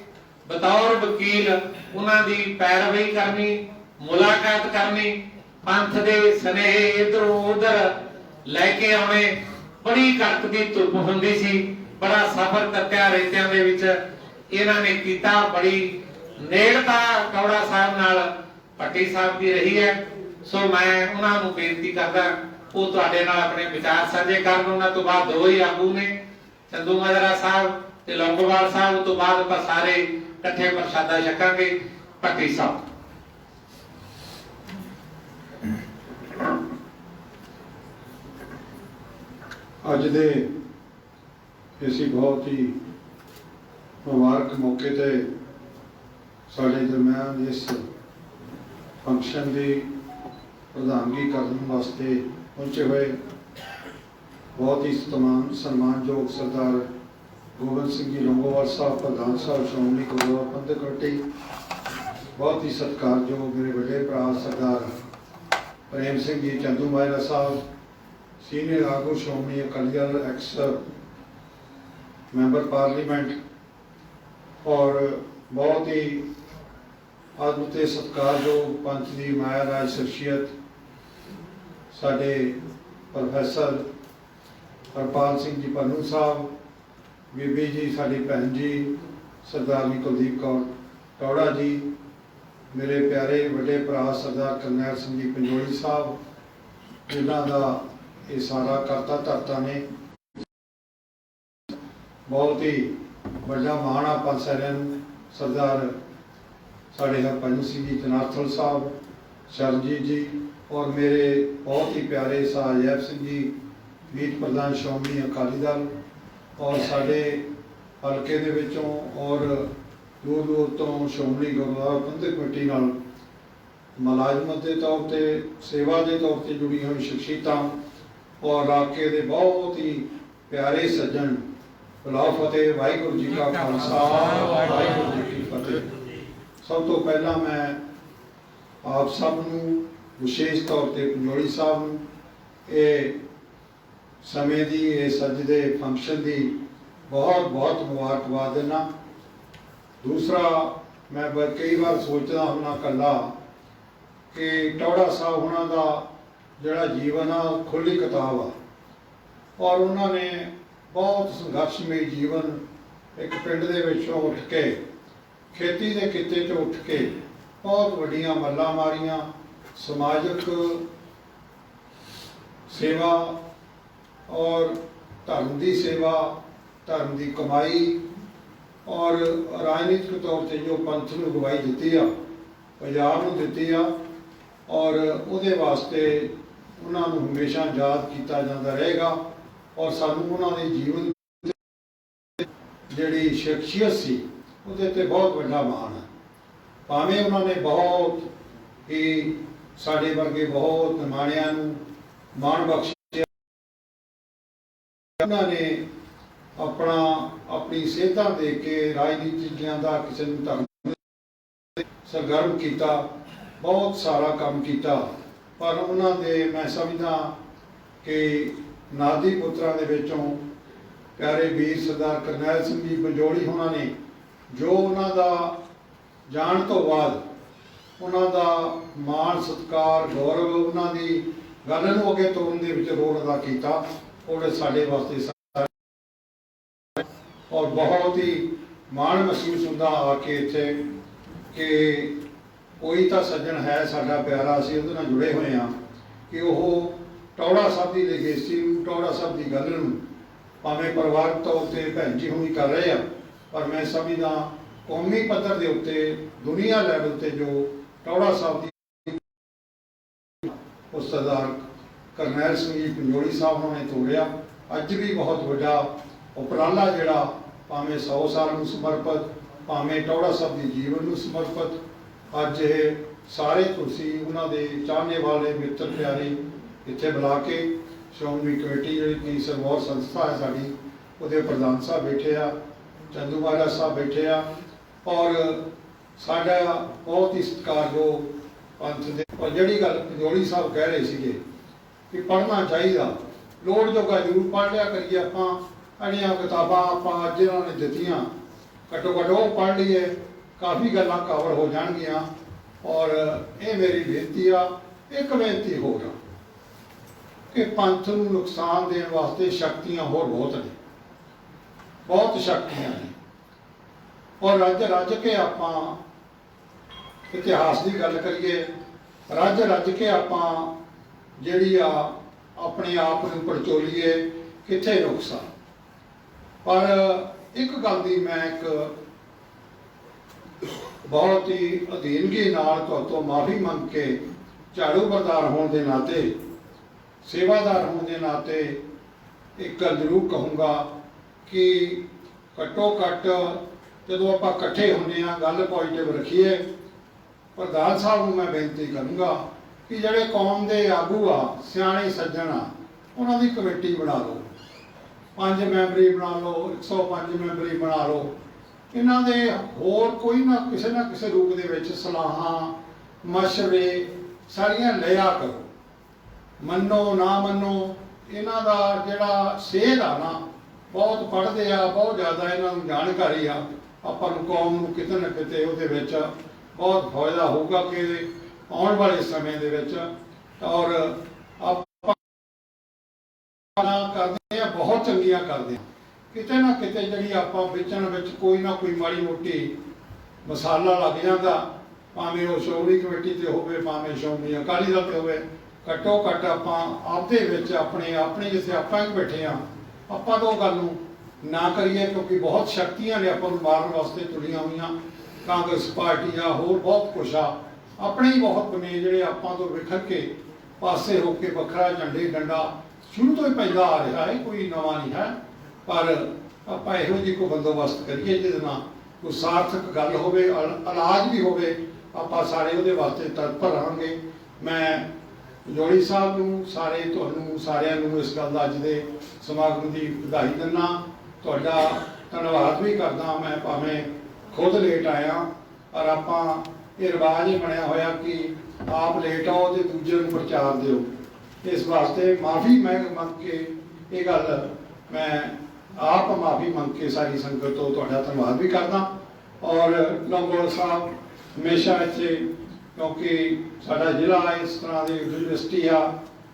ਬਤੌਰ ਵਕੀਲ ਉਹਨਾਂ ਦੀ ਪੈਰਵੀ ਕਰਨੀ, ਮੁਲਾਕਾਤ ਕਰਨੀ, ਪੰਥ ਦੇ ਸਨੇਹੇ ਇਧਰੋਂ ਉਧਰ ਲੈ ਕੇ ਆਉਣੇ। ਬੜੀ ਕੜਕ ਦੀ ਧੁੱਪ ਹੁੰਦੀ ਸੀ, ਬੜਾ ਸਫ਼ਰ ਕੱਟਿਆ ਰੇਤਿਆਂ ਦੇ ਵਿੱਚ ਇਹਨਾਂ ਨੇ ਕੀਤਾ। ਬੜੀ ਨੇੜਤਾ ਟੌੜਾ ਸਾਹਿਬ ਨਾਲ ਭੱਟੀ ਸਾਹਿਬ ਦੀ ਰਹੀ ਹੈ। ਸੋ ਮੈਂ ਉਹਨਾਂ ਨੂੰ ਬੇਨਤੀ ਕਰਦਾ ਉਹ ਤੁਹਾਡੇ ਨਾਲ ਆਪਣੇ ਵਿਚਾਰ ਸਾਂਝੇ ਕਰਨ। ਉਹਨਾਂ ਤੋਂ ਬਾਅਦ ਦੋ ਹੀ ਆਗੂ ਨੇ, ਚੰਦੂ ਮਾਜਰਾ ਸਾਹਿਬ ਤੇ ਲੌਂਗੋਵਾਲ ਸਾਹਿਬ। ਉਸ ਤੋਂ ਬਾਅਦ ਆਪਾਂ ਸਾਰੇ ਇਕੱਠੇ ਪ੍ਰਸ਼ਾਦਾ ਛਕਾਂਗੇ। ਭੱਟੀ ਸਾਹਿਬ। ਅੱਜ ਦੇ ਇਸੇ ਬਹੁਤ ਹੀ ਮੁਬਾਰਕ ਮੌਕੇ ਤੇ ਸਾਡੇ ਦਰਮਿਆਨ ਇਸ ਫੰਕਸ਼ਨ ਦੀ ਪ੍ਰਧਾਨਗੀ ਕਰਨ ਵਾਸਤੇ ਪਹੁੰਚੇ ਹੋਏ ਬਹੁਤ ਹੀ ਸਨਮਾਨਯੋਗ ਸਰਦਾਰ ਗੋਬਿੰਦ ਸਿੰਘ ਜੀ ਲੌਂਗੋਵਾਲ ਸਾਹਿਬ, ਪ੍ਰਧਾਨ ਸਾਹਿਬ ਸ਼੍ਰੋਮਣੀ ਗੁਰਦੁਆਰਾ ਪ੍ਰਬੰਧਕ ਕਮੇਟੀ, ਬਹੁਤ ਹੀ ਸਤਿਕਾਰਯੋਗ ਮੇਰੇ ਵੱਡੇ ਭਰਾ ਸਰਦਾਰ ਪ੍ਰੇਮ ਸਿੰਘ ਜੀ ਚੰਦੂ ਮਾਜਰਾ ਸਾਹਿਬ, ਸੀਨੀਅਰ ਆਗੂ Shiromani Akali Dal, ex member parliament, ਔਰ ਬਹੁਤ ਹੀ ਆਦਮ ਤੇ ਸਤਿਕਾਰਯੋਗ ਪੰਥ ਦੀ ਮਾਇਆ ਰਾਜ ਸ਼ਖਸੀਅਤ ਸਾਡੇ ਪ੍ਰੋਫੈਸਰ ਹਰਪਾਲ ਸਿੰਘ ਜੀ ਪੰਨੂ ਸਾਹਿਬ, ਬੀਬੀ ਜੀ ਸਾਡੀ ਭੈਣ ਜੀ ਸਰਦਾਰਨੀ ਕੁਲਦੀਪ ਕੌਰ ਟੌੜਾ ਜੀ, ਮੇਰੇ ਪਿਆਰੇ ਵੱਡੇ ਭਰਾ ਸਰਦਾਰ ਕਰਨੈਲ ਸਿੰਘ ਜੀ ਪੰਜੋਲੀ ਸਾਹਿਬ, ਜਿਨ੍ਹਾਂ ਦਾ ਇਹ ਸਾਰਾ ਕਰਤਾ ਧਰਤਾ ਨੇ। ਬਹੁਤ ਹੀ ਵੱਡਾ ਮਾਣ ਆ ਪੰਜ ਸਾਰਿਆਂ ਨੂੰ। ਸਰਦਾਰ ਸਾਡੇ ਹਰਪੰਜ ਸਿੰਘ ਜੀ ਜਨਾਰਥਲ ਸਾਹਿਬ, ਸ਼ਰਨਜੀਤ ਜੀ, ਔਰ ਮੇਰੇ ਬਹੁਤ ਹੀ ਪਿਆਰੇ ਸਾਜੈਬ ਸਿੰਘ ਜੀ ਮੀਤ ਪ੍ਰਧਾਨ ਸ਼੍ਰੋਮਣੀ ਅਕਾਲੀ ਦਲ, ਔਰ ਸਾਡੇ ਹਲਕੇ ਦੇ ਵਿੱਚੋਂ ਔਰ ਦੂਰ ਦੂਰ ਤੋਂ ਸ਼੍ਰੋਮਣੀ ਗੁਰਦੁਆਰਾ ਪ੍ਰਬੰਧਕ ਕਮੇਟੀ ਨਾਲ ਮੁਲਾਜ਼ਮਤ ਦੇ ਤੌਰ ਤੇ, ਸੇਵਾ ਦੇ ਤੌਰ ਤੇ ਜੁੜੀਆਂ ਹੋਈ ਸ਼ਖਸੀਅਤਾਂ, ਔਰ ਇਲਾਕੇ ਦੇ ਬਹੁਤ ਹੀ ਪਿਆਰੇ ਸੱਜਣ। ਬੁਲਾਓ ਫਤਿਹ। ਵਾਹਿਗੁਰੂ ਜੀ ਕਾ ਖਾਲਸਾ, ਵਾਹਿਗੁਰੂ ਜੀ ਕੀ ਫਤਿਹ। ਸਭ ਤੋਂ ਪਹਿਲਾਂ ਮੈਂ ਆਪ ਸਭ ਨੂੰ ਵਿਸ਼ੇਸ਼ ਤੌਰ ਤੇ ਪੰਜੋਲੀ ਸਾਹਿਬ ਨੂੰ ਇਹ ਸਮੇਂ ਦੀ, ਇਸ ਅੱਜ ਦੇ ਫੰਕਸ਼ਨ ਦੀ ਬਹੁਤ ਬਹੁਤ ਮੁਬਾਰਕਬਾਦ ਦਿੰਦਾ। ਦੂਸਰਾ, ਮੈਂ ਕਈ ਵਾਰ ਸੋਚਦਾ ਹੁੰਦਾ ਇਕੱਲਾ ਕਿ ਟੌੜਾ ਸਾਹਿਬ ਉਹਨਾਂ ਦਾ ਜਿਹੜਾ ਜੀਵਨ ਆ ਖੁੱਲ੍ਹੀ ਕਿਤਾਬ ਆ, ਔਰ ਉਹਨਾਂ ਨੇ ਬਹੁਤ ਸੰਘਰਸ਼ਮਈ ਜੀਵਨ ਇੱਕ ਪਿੰਡ ਦੇ ਵਿੱਚੋਂ ਉੱਠ ਕੇ, ਖੇਤੀ ਦੇ ਕਿੱਤੇ 'ਚੋਂ ਉੱਠ ਕੇ ਬਹੁਤ ਵੱਡੀਆਂ ਮੱਲਾਂ ਮਾਰੀਆਂ। ਸਮਾਜਿਕ ਸੇਵਾ ਔਰ ਧਰਮ ਦੀ ਸੇਵਾ, ਧਰਮ ਦੀ ਕਮਾਈ, ਔਰ ਰਾਜਨੀਤਿਕ ਤੌਰ ਤੇ ਜੋ ਪੰਥ ਨੂੰ ਅਗਵਾਈ ਦਿੱਤੀ ਆ, ਪੰਜਾਬ ਨੂੰ ਦਿੱਤੀ ਆ, ਔਰ ਉਹਦੇ ਵਾਸਤੇ ਉਹਨਾਂ ਨੂੰ ਹਮੇਸ਼ਾ ਯਾਦ ਕੀਤਾ ਜਾਂਦਾ ਰਹੇਗਾ। ਔਰ ਸਾਨੂੰ ਉਹਨਾਂ ਦੇ ਜੀਵਨ ਜਿਹੜੀ ਸ਼ਖਸੀਅਤ ਸੀ ਉਹਦੇ ਤੇ ਬਹੁਤ ਵੱਡਾ ਮਾਣ ਹੈ। ਭਾਵੇਂ ਉਹਨਾਂ ਨੇ ਬਹੁਤ ਹੀ ਸਾਡੇ ਵਰਗੇ ਬਹੁਤ ਨਿਮਾਣਿਆਂ ਨੂੰ ਮਾਣ ਬਖਸ਼ਿਆ, ਉਹਨਾਂ ਨੇ ਆਪਣੀ ਸਿਹਤਾਂ ਦੇ ਕੇ ਰਾਜਨੀਤਿਕਾਂ ਦਾ ਕਿਸੇ ਨੂੰ ਧਰਮ ਸਰਗਰਮ ਕੀਤਾ, ਬਹੁਤ ਸਾਰਾ ਕੰਮ ਕੀਤਾ। ਪਰ ਉਹਨਾਂ ਦੇ ਮੈਂ ਸਮਝਦਾ ਕਿ ਨਾਦੀ ਪੁੱਤਰਾਂ ਦੇ ਵਿੱਚੋਂ ਪਿਆਰੇ ਵੀਰ ਸਰਦਾਰ ਕਰਨੈਲ ਸਿੰਘ ਜੀ ਪੰਜੋਲੀ ਹੋਣਾ ਨੇ, ਜੋ ਉਹਨਾਂ ਦਾ ਜਾਣ ਤੋਂ ਬਾਅਦ ਉਹਨਾਂ ਦਾ ਮਾਣ ਸਤਿਕਾਰ ਗੌਰਵ, ਉਹਨਾਂ ਦੀ ਗੱਲ ਨੂੰ ਅੱਗੇ ਤੋਰਨ ਦੇ ਵਿੱਚ ਰੋਲ ਅਦਾ ਕੀਤਾ। ਉਹ ਸਾਡੇ ਵਾਸਤੇ ਔਰ ਬਹੁਤ ਹੀ ਮਾਣ ਮਹਿਸੂਸ ਹੁੰਦਾ ਆ ਕੇ ਇੱਥੇ ਕਿ ਕੋਈ ਤਾਂ ਸੱਜਣ ਹੈ ਸਾਡਾ ਪਿਆਰਾ, ਅਸੀਂ ਉਹਦੇ ਨਾਲ ਜੁੜੇ ਹੋਏ ਹਾਂ, ਕਿ ਉਹ ਟੌੜਾ ਸਾਹਿਬ ਦੀ ਲੈਗੇਸੀ ਨੂੰ, ਟੌੜਾ ਸਾਹਿਬ ਦੀ ਗੱਲ ਨੂੰ ਭਾਵੇਂ ਪਰਿਵਾਰਕ ਤੌਰ ਤੇ ਭੈਣ ਜੀ ਹੁਣੀ ਕਰ ਰਹੇ ਆ, ਪਰ ਮੈਂ ਸਮਝਦਾ ਕੌਮੀ ਪੱਧਰ ਦੇ ਉੱਤੇ, ਦੁਨੀਆ ਲੈਵਲ ਤੇ ਜੋ ਟੌੜਾ ਸਾਹਿਬ ਦੀ ਉਹ ਸਰਦਾਰ ਕਰਨੈਲ ਸਿੰਘ ਜੀ ਪੰਜੋਲੀ ਸਾਹਿਬ ਨੇ ਤੋੜਿਆ। ਅੱਜ ਵੀ ਬਹੁਤ ਵੱਡਾ ਉਪਰਾਲਾ ਜਿਹੜਾ ਭਾਵੇਂ 100 ਸਾਲ ਨੂੰ ਸਮਰਪਿਤ, ਭਾਵੇਂ ਟੌੜਾ ਸਾਹਿਬ ਦੇ ਜੀਵਨ ਨੂੰ ਸਮਰਪਿਤ, ਅੱਜ ਇਹ ਸਾਰੇ ਤੁਸੀਂ ਉਹਨਾਂ ਦੇ ਚਾਹਨੇ ਵਾਲੇ ਮਿੱਤਰ ਪਿਆਰੇ ਇੱਥੇ ਬੁਲਾ ਕੇ ਸ਼੍ਰੋਮਣੀ ਕਮੇਟੀ ਜਿਹੜੀ ਕਿ ਸਰਮੌਰ ਸੰਸਥਾ ਹੈ ਸਾਡੀ, ਉਹਦੇ ਪ੍ਰਧਾਨ ਸਾਹਿਬ ਬੈਠੇ ਆ, ਚੰਦੂ ਮਹਾਰਾਜ ਸਾਹਿਬ ਬੈਠੇ ਆ, ਔਰ ਸਾਡਾ ਬਹੁਤ ਹੀ ਸਤਿਕਾਰਯੋਗ ਪੰਥ ਦੇ। ਔਰ ਜਿਹੜੀ ਗੱਲ ਪੰਜੋਲੀ ਸਾਹਿਬ ਕਹਿ ਰਹੇ ਸੀਗੇ ਕਿ ਪੜ੍ਹਨਾ ਚਾਹੀਦਾ, ਲੋੜ ਜੋਗਾ ਜ਼ਰੂਰ ਪੜ੍ਹ ਲਿਆ ਕਰੀਏ ਆਪਾਂ। ਅੜੀਆਂ ਕਿਤਾਬਾਂ ਆਪਾਂ ਅੱਜ ਇਹਨਾਂ ਨੇ ਦਿੱਤੀਆਂ, ਘੱਟੋ ਘੱਟ ਉਹ ਪੜ੍ਹ ਲਈਏ, ਕਾਫੀ ਗੱਲਾਂ ਕਵਰ ਹੋ ਜਾਣਗੀਆਂ। ਔਰ ਇਹ ਮੇਰੀ ਬੇਨਤੀ ਆ। ਇੱਕ ਬੇਨਤੀ ਹੋਰ ਆ ਕਿ ਪੰਥ ਨੂੰ ਨੁਕਸਾਨ ਦੇਣ ਵਾਸਤੇ ਸ਼ਕਤੀਆਂ ਹੋਰ ਬਹੁਤ ਨੇ, ਬਹੁਤ ਸ਼ਕਤੀਆਂ ਨੇ। ਔਰ ਰੱਜ ਕੇ ਆਪਾਂ ਇਤਿਹਾਸ ਦੀ ਗੱਲ ਕਰੀਏ, ਰੱਜ ਕੇ ਆਪਾਂ ਜਿਹੜੀ ਆ ਆਪਣੇ ਆਪ ਨੂੰ ਪਰਚੋਲੀਏ, ਕਿੱਥੇ ਨੁਕਸਾ। ਪਰ ਇੱਕ ਗੱਲ ਦੀ ਮੈਂ ਇੱਕ ਬਹੁਤ ਹੀ ਅਧੀਨਗੀ ਨਾਲ ਤੁਹਾਤੋਂ ਮਾਫੀ ਮੰਗ ਕੇ, ਝਾੜੂ ਬਰਦਾਰ ਹੋਣ ਦੇ ਨਾਤੇ, ਸੇਵਾਦਾਰ ਹੋਣ ਦੇ ਨਾਤੇ ਇੱਕ ਗੱਲ ਜ਼ਰੂਰ ਕਹੂੰਗਾ ਕਿ ਘੱਟੋ ਘੱਟ ਜਦੋਂ ਆਪਾਂ ਇਕੱਠੇ ਹੁੰਦੇ ਹਾਂ, ਗੱਲ ਪੋਜ਼ਿਟਿਵ ਰੱਖੀਏ। ਪ੍ਰਧਾਨ ਸਾਹਿਬ ਨੂੰ ਮੈਂ ਬੇਨਤੀ ਕਰੂੰਗਾ ਕਿ ਜਿਹੜੇ ਕੌਮ ਦੇ ਆਗੂ ਆ, ਸਿਆਣੇ ਸੱਜਣ ਆ, ਉਹਨਾਂ ਦੀ ਕਮੇਟੀ ਬਣਾ ਲਓ, 5 ਮੈਂਬਰੀ ਬਣਾ ਲਓ, 105 ਮੈਂਬਰੀ ਬਣਾ ਲਓ। ਇਹਨਾਂ ਦੇ ਹੋਰ ਕੋਈ ਨਾ ਕਿਸੇ ਰੂਪ ਦੇ ਵਿੱਚ ਸਲਾਹਾਂ ਮਸ਼ਵਰੇ ਸਾਰੀਆਂ ਲਿਆ ਕਰੋ। ਮੰਨੋ ਨਾ ਮੰਨੋ, ਇਹਨਾਂ ਦਾ ਜਿਹੜਾ ਸੇਧ ਆ ਨਾ, ਬਹੁਤ ਪੜ੍ਹਦੇ ਆ, ਬਹੁਤ ਜ਼ਿਆਦਾ ਇਹਨਾਂ ਨੂੰ ਜਾਣਕਾਰੀ ਆ। ਆਪਾਂ ਨੂੰ ਕੌਮ ਨੂੰ ਕਿਤੇ ਨਾ ਕਿਤੇ ਉਹਦੇ ਵਿੱਚ ਬਹੁਤ ਫਾਇਦਾ ਹੋਊਗਾ ਕਿ ਆਉਣ ਵਾਲੇ ਸਮੇਂ ਦੇ ਵਿੱਚ। ਔਰ ਆਪਾਂ ਕਰਦੇ ਆ, ਬਹੁਤ ਚੰਗੀਆਂ ਕਰਦੇ ਆ, ਕਿਤੇ ਨਾ ਕਿਤੇ ਜਿਹੜੀ ਆਪਾਂ ਵੇਚਣ ਵਿੱਚ ਕੋਈ ਨਾ ਕੋਈ ਮਾੜੀ ਮੋਟੀ ਮਸਾਲਾ ਲੱਗ ਜਾਂਦਾ, ਭਾਵੇਂ ਉਹ ਸ਼੍ਰੋਮਣੀ ਕਮੇਟੀ ਤੇ ਹੋਵੇ, ਭਾਵੇਂ ਸ਼੍ਰੋਮਣੀ ਅਕਾਲੀ ਦਲ ਤੇ ਹੋਵੇ। ਘੱਟੋ ਘੱਟ ਆਪਾਂ ਆਪਦੇ ਵਿੱਚ ਆਪਣੇ ਜਿੱਥੇ ਆਪਾਂ ਬੈਠੇ ਆ, ਆਪਾਂ ਤਾਂ ਉਹ ਗੱਲ ਨੂੰ ਨਾ ਕਰੀਏ, ਕਿਉਂਕਿ ਬਹੁਤ ਸ਼ਕਤੀਆਂ ਨੇ ਆਪਾਂ ਨੂੰ ਮਾਰਨ ਵਾਸਤੇ ਤੁਲੀਆਂ ਹੋਈਆਂ। ਕਾਂਗਰਸ ਪਾਰਟੀ ਆ, ਹੋਰ ਬਹੁਤ ਕੁਛ ਆ, ਆਪਣੇ ਹੀ ਬਹੁਤ ਬਣੇ ਜਿਹੜੇ ਆਪਾਂ ਤੋਂ ਵਿਖਰ ਕੇ ਪਾਸੇ ਹੋ ਕੇ ਵੱਖਰਾ ਝੰਡੇ ਡੰਡਾ ਸ਼ੁਰੂ ਤੋਂ ਹੀ ਪੈਂਦਾ ਆ ਰਿਹਾ ਹੈ, ਕੋਈ ਨਵਾਂ ਨਹੀਂ ਹੈ। ਪਰ ਆਪਾਂ ਇਹੋ ਜਿਹੀ ਕੋਈ ਬੰਦੋਬਸਤ ਕਰੀਏ ਜਿਹਦੇ ਨਾਲ ਕੋਈ ਸਾਰਥਕ ਗੱਲ ਹੋਵੇ, ਇਲਾਜ ਵੀ ਹੋਵੇ, ਆਪਾਂ ਸਾਰੇ ਉਹਦੇ ਵਾਸਤੇ ਤਤਪਰ ਰਹਾਂਗੇ। ਮੈਂ ਜੋੜੀ ਸਾਹਿਬ ਨੂੰ, ਤੁਹਾਨੂੰ ਸਾਰਿਆਂ ਨੂੰ ਇਸ ਗੱਲ ਦਾ ਅੱਜ ਦੇ ਸਮਾਗਮ ਦੀ ਵਧਾਈ ਦਿੰਦਾ, ਤੁਹਾਡਾ ਧੰਨਵਾਦ ਵੀ ਕਰਦਾ। ਮੈਂ ਭਾਵੇਂ ਖੁਦ ਲੇਟ ਆਇਆ, ਪਰ ਆਪਾਂ ਇਹ ਰਿਵਾਜ ਹੀ ਬਣਿਆ ਹੋਇਆ ਕਿ ਆਪ ਲੇਟ ਆਓ ਤੇ ਦੂਜੇ ਨੂੰ ਪ੍ਰਚਾਰ ਦਿਓ। ਇਸ ਵਾਸਤੇ ਮਾਫੀ ਮੈਂ ਮੰਗ ਕੇ, ਇਹ ਗੱਲ ਮੈਂ ਆਪ ਮਾਫੀ ਮੰਗ ਕੇ ਸਾਰੀ ਸੰਗਤ ਤੋਂ ਤੁਹਾਡਾ ਧੰਨਵਾਦ ਵੀ ਕਰਦਾ। ਔਰ ਲੰਗੋਵਾਲ ਸਾਹਿਬ ਹਮੇਸ਼ਾ ਇੱਥੇ, ਕਿਉਂਕਿ ਸਾਡਾ ਜ਼ਿਲ੍ਹਾ ਇਸ ਤਰ੍ਹਾਂ ਦੀ ਯੂਨੀਵਰਸਿਟੀ ਆ,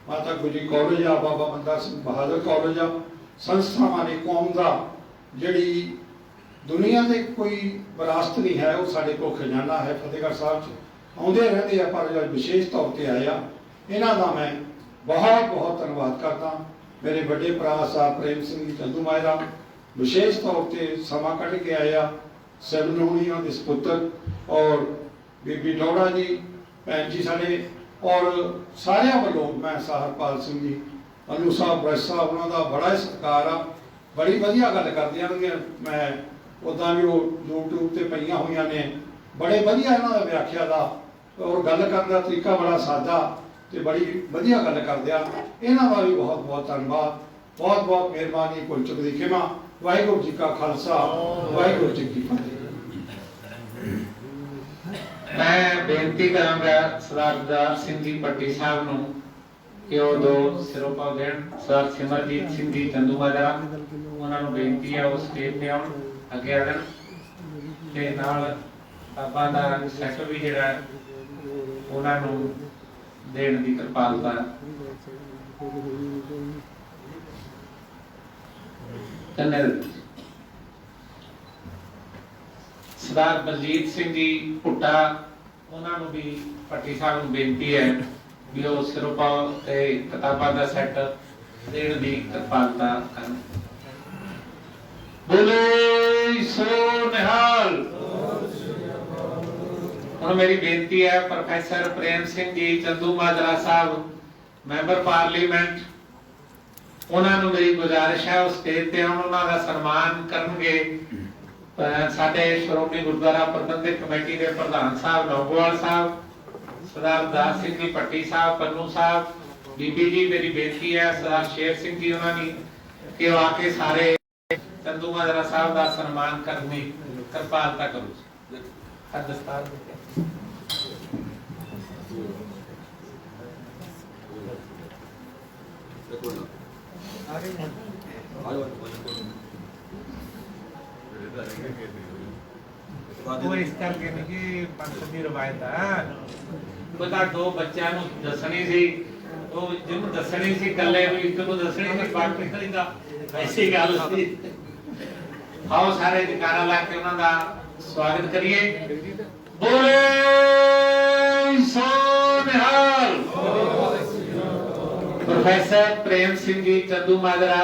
ਮਾਤਾ ਗੁਜਰੀ ਕਾਲਜ ਆ, ਬਾਬਾ ਬੰਦਾ ਸਿੰਘ ਬਹਾਦਰ ਕਾਲਜ ਆ, ਸੰਸਥਾਵਾਂ ਨੇ ਕੌਮ ਦਾ ਜਿਹੜੀ ਦੁਨੀਆ ਦੇ ਕੋਈ ਵਿਰਾਸਤ ਨਹੀਂ ਹੈ, ਉਹ ਸਾਡੇ ਕੋਲ ਖਜ਼ਾਨਾ ਹੈ। ਫਤਿਹਗੜ੍ਹ ਸਾਹਿਬ 'ਚ ਆਉਂਦੇ ਰਹਿੰਦੇ ਆ, ਪਰ ਜੋ ਵਿਸ਼ੇਸ਼ ਤੌਰ ਤੇ ਆਏ ਆ, ਇਹਨਾਂ ਦਾ ਮੈਂ ਬਹੁਤ ਬਹੁਤ ਧੰਨਵਾਦ ਕਰਦਾ। ਮੇਰੇ ਵੱਡੇ ਭਰਾ ਸਾਹਿਬ ਪ੍ਰੇਮ ਸਿੰਘ ਚੰਦੂ ਮਾਇਰਾ ਵਿਸ਼ੇਸ਼ ਤੌਰ ਤੇ ਸਮਾਂ ਕੱਢ ਕੇ ਆਏ ਆ, ਸੈਮਨੋਨੀਆਂ ਦੇ ਸਪੁੱਤਰ, ਔਰ ਬੀਬੀ ਡੋੜਾ ਜੀ, ਭੈਣ ਜੀ ਸਾਡੇ, ਔਰ ਸਾਰਿਆਂ ਵੱਲੋਂ ਮੈਂ ਸਾਹਿਬਪਾਲ ਸਿੰਘ ਜੀ, ਅਨੂ ਸਾਹਿਬ, ਬ੍ਰਸ਼ ਸਾਹਿਬ, ਉਹਨਾਂ ਦਾ ਬੜਾ ਸਤਿਕਾਰ ਆ। ਬੜੀ ਵਧੀਆ ਗੱਲ ਕਰਦੇ ਆਣਗੇ। ਮੈਂ ਉੱਦਾਂ ਵੀ ਉਹ YouTube ਤੇ ਪਈਆਂ ਹੋਈਆਂ ਨੇ, ਬੜੇ ਵਧੀਆ ਇਹਨਾਂ ਦਾ ਵਿਆਖਿਆ ਦਾ ਔਰ ਗੱਲ ਕਰਨ ਦਾ ਤਰੀਕਾ ਬੜਾ ਸਾਦਾ ਤੇ ਬੜੀ ਵਧੀਆ ਗੱਲ ਕਰਦੇ ਆ। ਇਹਨਾਂ ਦਾ ਵੀ ਬਹੁਤ ਬਹੁਤ ਧੰਨਵਾਦ, ਬਹੁਤ ਬਹੁਤ ਮਿਹਰਬਾਨੀ। ਭੁੱਲ ਚੁੱਕ ਦੀ ਖਿਮਾ। ਵਾਹਿਗੁਰੂ ਜੀ ਕਾ ਖਾਲਸਾ, ਵਾਹਿਗੁਰੂ ਜੀ ਕੀ ਫਤਿਹ। ਮੈਂ ਬੇਨਤੀ ਕਰਾਂਗਾ ਸਰਦਾਰ ਸਿੰਘ ਜੀ ਪੱਟੀ ਸਾਹਿਬ ਨੂੰ ਕਿ ਉਹ ਦੋ ਸਿਰੋਪਾ ਦੇਣ। ਸਰਦਾਰ ਸਿਮਰਜੀਤ ਸਿੰਘ ਜੀ ਚੰਦੂਮਾਜਰਾ, ਉਹਨਾਂ ਨੂੰ ਬੇਨਤੀ ਹੈ ਉਹ ਸਟੇਜ ਤੇ ਆਉਣ, ਅੱਗੇ ਆ ਜਾਣ ਤੇ ਨਾਲ ਆਪਾਂ ਦਾ ਸੈਕਟਰ ਵੀ ਜਿਹੜਾ ਉਹਨਾਂ ਨੂੰ ਦੇਣ ਦੀ ਕਿਰਪਾਲਤਾ। ਧੰਨਵਾਦ। ਸਰਦਾਰ ਬਲਜੀਤ ਸਿੰਘ ਜੀ ਭੁੱਟਾ, ਉਹਨਾਂ ਨੂੰ ਵੀ ਪੱਟੀ ਸਾਹਿਬ ਨੂੰ ਬੇਨਤੀ ਹੈ ਵੀ ਉਹ ਸਿਰੋਪਾ ਤੇ ਕਿਤਾਬਾਂ ਦਾ ਸੈੱਟ ਦੇਣ ਦੀ ਕਿਰਪਾਲਤਾ ਕਰਨ। ਬੋਲੇ ਸੋ ਨਿਹਾਲ। ਹੁਣ ਮੇਰੀ ਬੇਨਤੀ ਹੈ ਪ੍ਰੋਫੈਸਰ ਪ੍ਰੇਮ ਸਿੰਘ ਜੀ ਚੰਦੂਮਾਜਰਾ ਸਾਹਿਬ, ਮੈਂਬਰ ਪਾਰਲੀਮੈਂਟ, ਉਹਨਾਂ ਨੂੰ ਮੇਰੀ ਗੁਜ਼ਾਰਿਸ਼ ਹੈ ਉਹ ਸਟੇਜ ਤੇ ਆਉਣ, ਉਹਨਾਂ ਦਾ ਸਨਮਾਨ ਕਰਨਗੇ ਸਾਡੇ ਸ਼੍ਰੋਮਣੀ ਗੁਰਦੁਆਰਾ ਪ੍ਰਬੰਧਕ ਕਮੇਟੀ ਦੇ ਪ੍ਰਧਾਨ ਸਾਹਿਬ ਲੌਂਗੋਵਾਲ ਸਾਹਿਬ, ਸਰਦਾਰ ਦਾਸ ਸਿੰਘ ਜੀ ਪੱਟੀ ਸਾਹਿਬ, ਪੰਨੂ ਸਾਹਿਬ, ਬੀਬੀ ਜੀ ਮੇਰੀ ਬੇਨਤੀ ਹੈ ਸਰਦਾਰ ਸ਼ੇਰ ਸਿੰਘ ਜੀ ਉਹਨਾਂ ਦੀ ਕਿ ਉਹ ਆ ਕੇ ਸਾਰੇ ਚੰਦੂ ਮਾਜਰਾ ਸਾਹਿਬ ਦਾ ਸਨਮਾਨ ਕਰਨ ਦੀ ਕਿਰਪਾਲਤਾ ਕਰੋ ਜੀ। ਦਸਤਾਰ ਦੇ ਉਹ ਇਸ ਕਰਕੇ ਨਹੀਂ ਕਿ ਪੰਥ ਦੀ ਰਵਾਇਤ ਹੈ ਬਤਾ ਦੋ ਬੱਚਿਆਂ ਨੂੰ ਦੱਸਣੀ ਸੀ ਉਹ ਜਿਹਨੂੰ ਦੱਸਣੀ ਸੀ ਕੱਲੇ ਵੀ ਇੱਕ ਨੂੰ ਦੱਸਣੀ ਸੀ ਬਾਕੀ ਕਰੀ ਦਾ ਐਸੀ ਗੱਲ ਸੀ। ਆਓ ਸਾਰੇ ਜਕਾਰਾ ਲਾ ਕੇ ਉਹਨਾਂ ਦਾ ਸਵਾਗਤ ਕਰੀਏ। ਬੋਲੇ ਸੋ ਨਿਹਾਲ। Professor Prem Singh ji Chandu Majra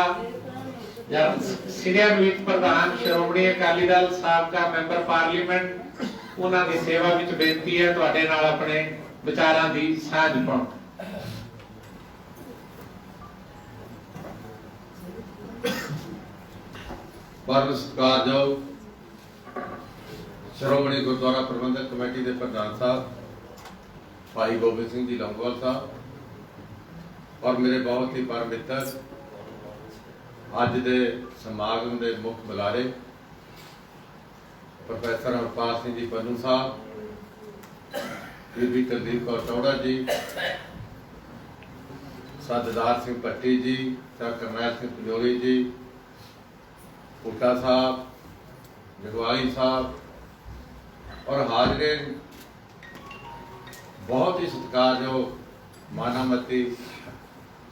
senior whip ਪ੍ਰਧਾਨ ਸ਼੍ਰੋਮਣੀ ਅਕਾਲੀ ਦਲ ਸਾਬਕਾ ਮੈਂਬਰ ਪਾਰਲੀਮੈਂਟ ਉਹਨਾਂ ਦੀ ਸੇਵਾ ਵਿੱਚ ਬੇਨਤੀ ਹੈ ਤੁਹਾਡੇ ਨਾਲ ਆਪਣੇ ਵਿਚਾਰਾਂ ਦੀ ਸਾਂਝ ਪਾਉਣ। ਪਰਮ ਸਤਿਕਾਰਯੋਗ ਸ਼੍ਰੋਮਣੀ ਗੁਰਦੁਆਰਾ ਪ੍ਰਬੰਧਕ ਕਮੇਟੀ ਦੇ ਪ੍ਰਧਾਨ ਸਾਹਿਬ ਭਾਈ ਗੋਬਿੰਦ ਸਿੰਘ ਜੀ ਲੌਂਗੋਵਾਲ ਸਾਹਿਬ ਔਰ ਮੇਰੇ ਬਹੁਤ ਹੀ ਪਰਮ ਮਿੱਤਰ ਅੱਜ ਦੇ ਸਮਾਗਮ ਦੇ ਮੁੱਖ ਬੁਲਾਰੇ ਪ੍ਰੋਫੈਸਰ ਹਰਪਾਲ ਸਿੰਘ ਜੀ ਪੰਨੂ ਸਾਹਿਬ, ਬੀਬੀ ਕੁਲਦੀਪ ਕੌਰ ਟੌੜਾ ਜੀ, ਸਰਦਾਰ ਸਿੰਘ ਭੱਟੀ ਜੀ, ਸਰ ਕਰਨੈਲ ਸਿੰਘ ਪੰਜੋਰੀ ਜੀ, ਕੋਟਾ साहब, जगवाली साहब और हाजरे बहुत ही सत्कारयोग मानामती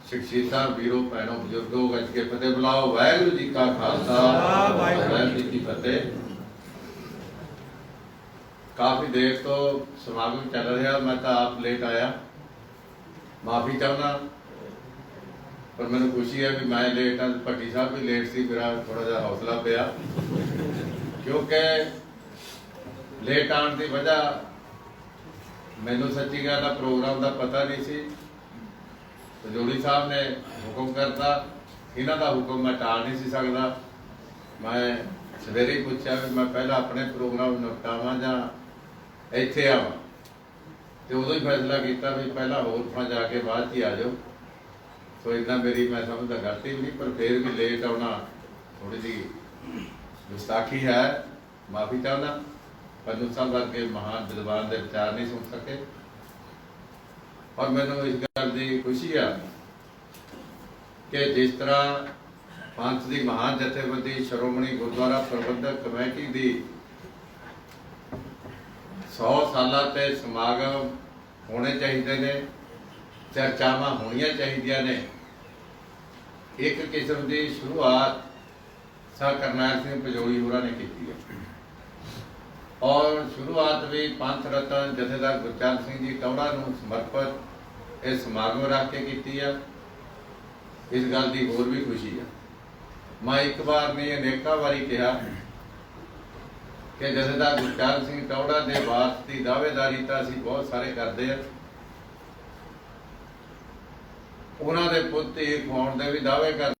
शख्सियतां वीरों भैनों बुजुर्गों गज के फतेह बुलाओ। वाहिगुरू जी का खालसा वाहिगुरू जी की फतेह। काफ़ी देर तो समागम चल रहा, मैं तो आप लेट आया, माफ़ी चाहना, पर मैंने खुशी है भी मैं लेट हाँ, भट्टी साहब भी लेट सी, मेरा थोड़ा जा हौसला पिया क्योंकि लेट आने की वजह मैनू सच्ची गल प्रोग्राम का पता नहीं सी। पंजोरी साहब ने हुक्म करता, इन्हों का हुक्म मैं टाल नहीं सी सकता। मैं सवेरे ही पूछा भी मैं पहला अपने प्रोग्राम निपटावा या इत्थे आवां, तो उदों ही फैसला किया भी पहला होर थां जाके बाद ही आ जाओ। तो इतना मेरी मैं समझदा गलती भी नहीं, पर फिर भी लेट आना थोड़ी जी गुस्ताखी है, माफ़ी चाहना। पंनू साहब वर्गे महान विद्वान के विचार नहीं सुन सके और मैनू इस गल की खुशी है कि जिस तरह पंथ की महान जथेबंदी श्रोमणी गुरुद्वारा प्रबंधक कमेटी की 100 साल ते समागम होने चाहिए ने, चर्चावां होनियां चाहिए ने। एक किस्म की शुरुआत सर करनैल सिंह पंजोरी होरां ने की है और शुरुआत भी पंथ रतन जथेदार गुरचरण सिंह जी टौड़ा नूं समर्पित इस समागम रख के की है। इस गल की होर भी खुशी है। मैं एक बार नहीं अनेका बारी कहा कि जथेदार गुरचरण सिंह टौड़ा के वारस की दावेदारी तो असीं बहुत सारे करते हैं, उन्होंने पुत ही खुआउण दे भी दावे कर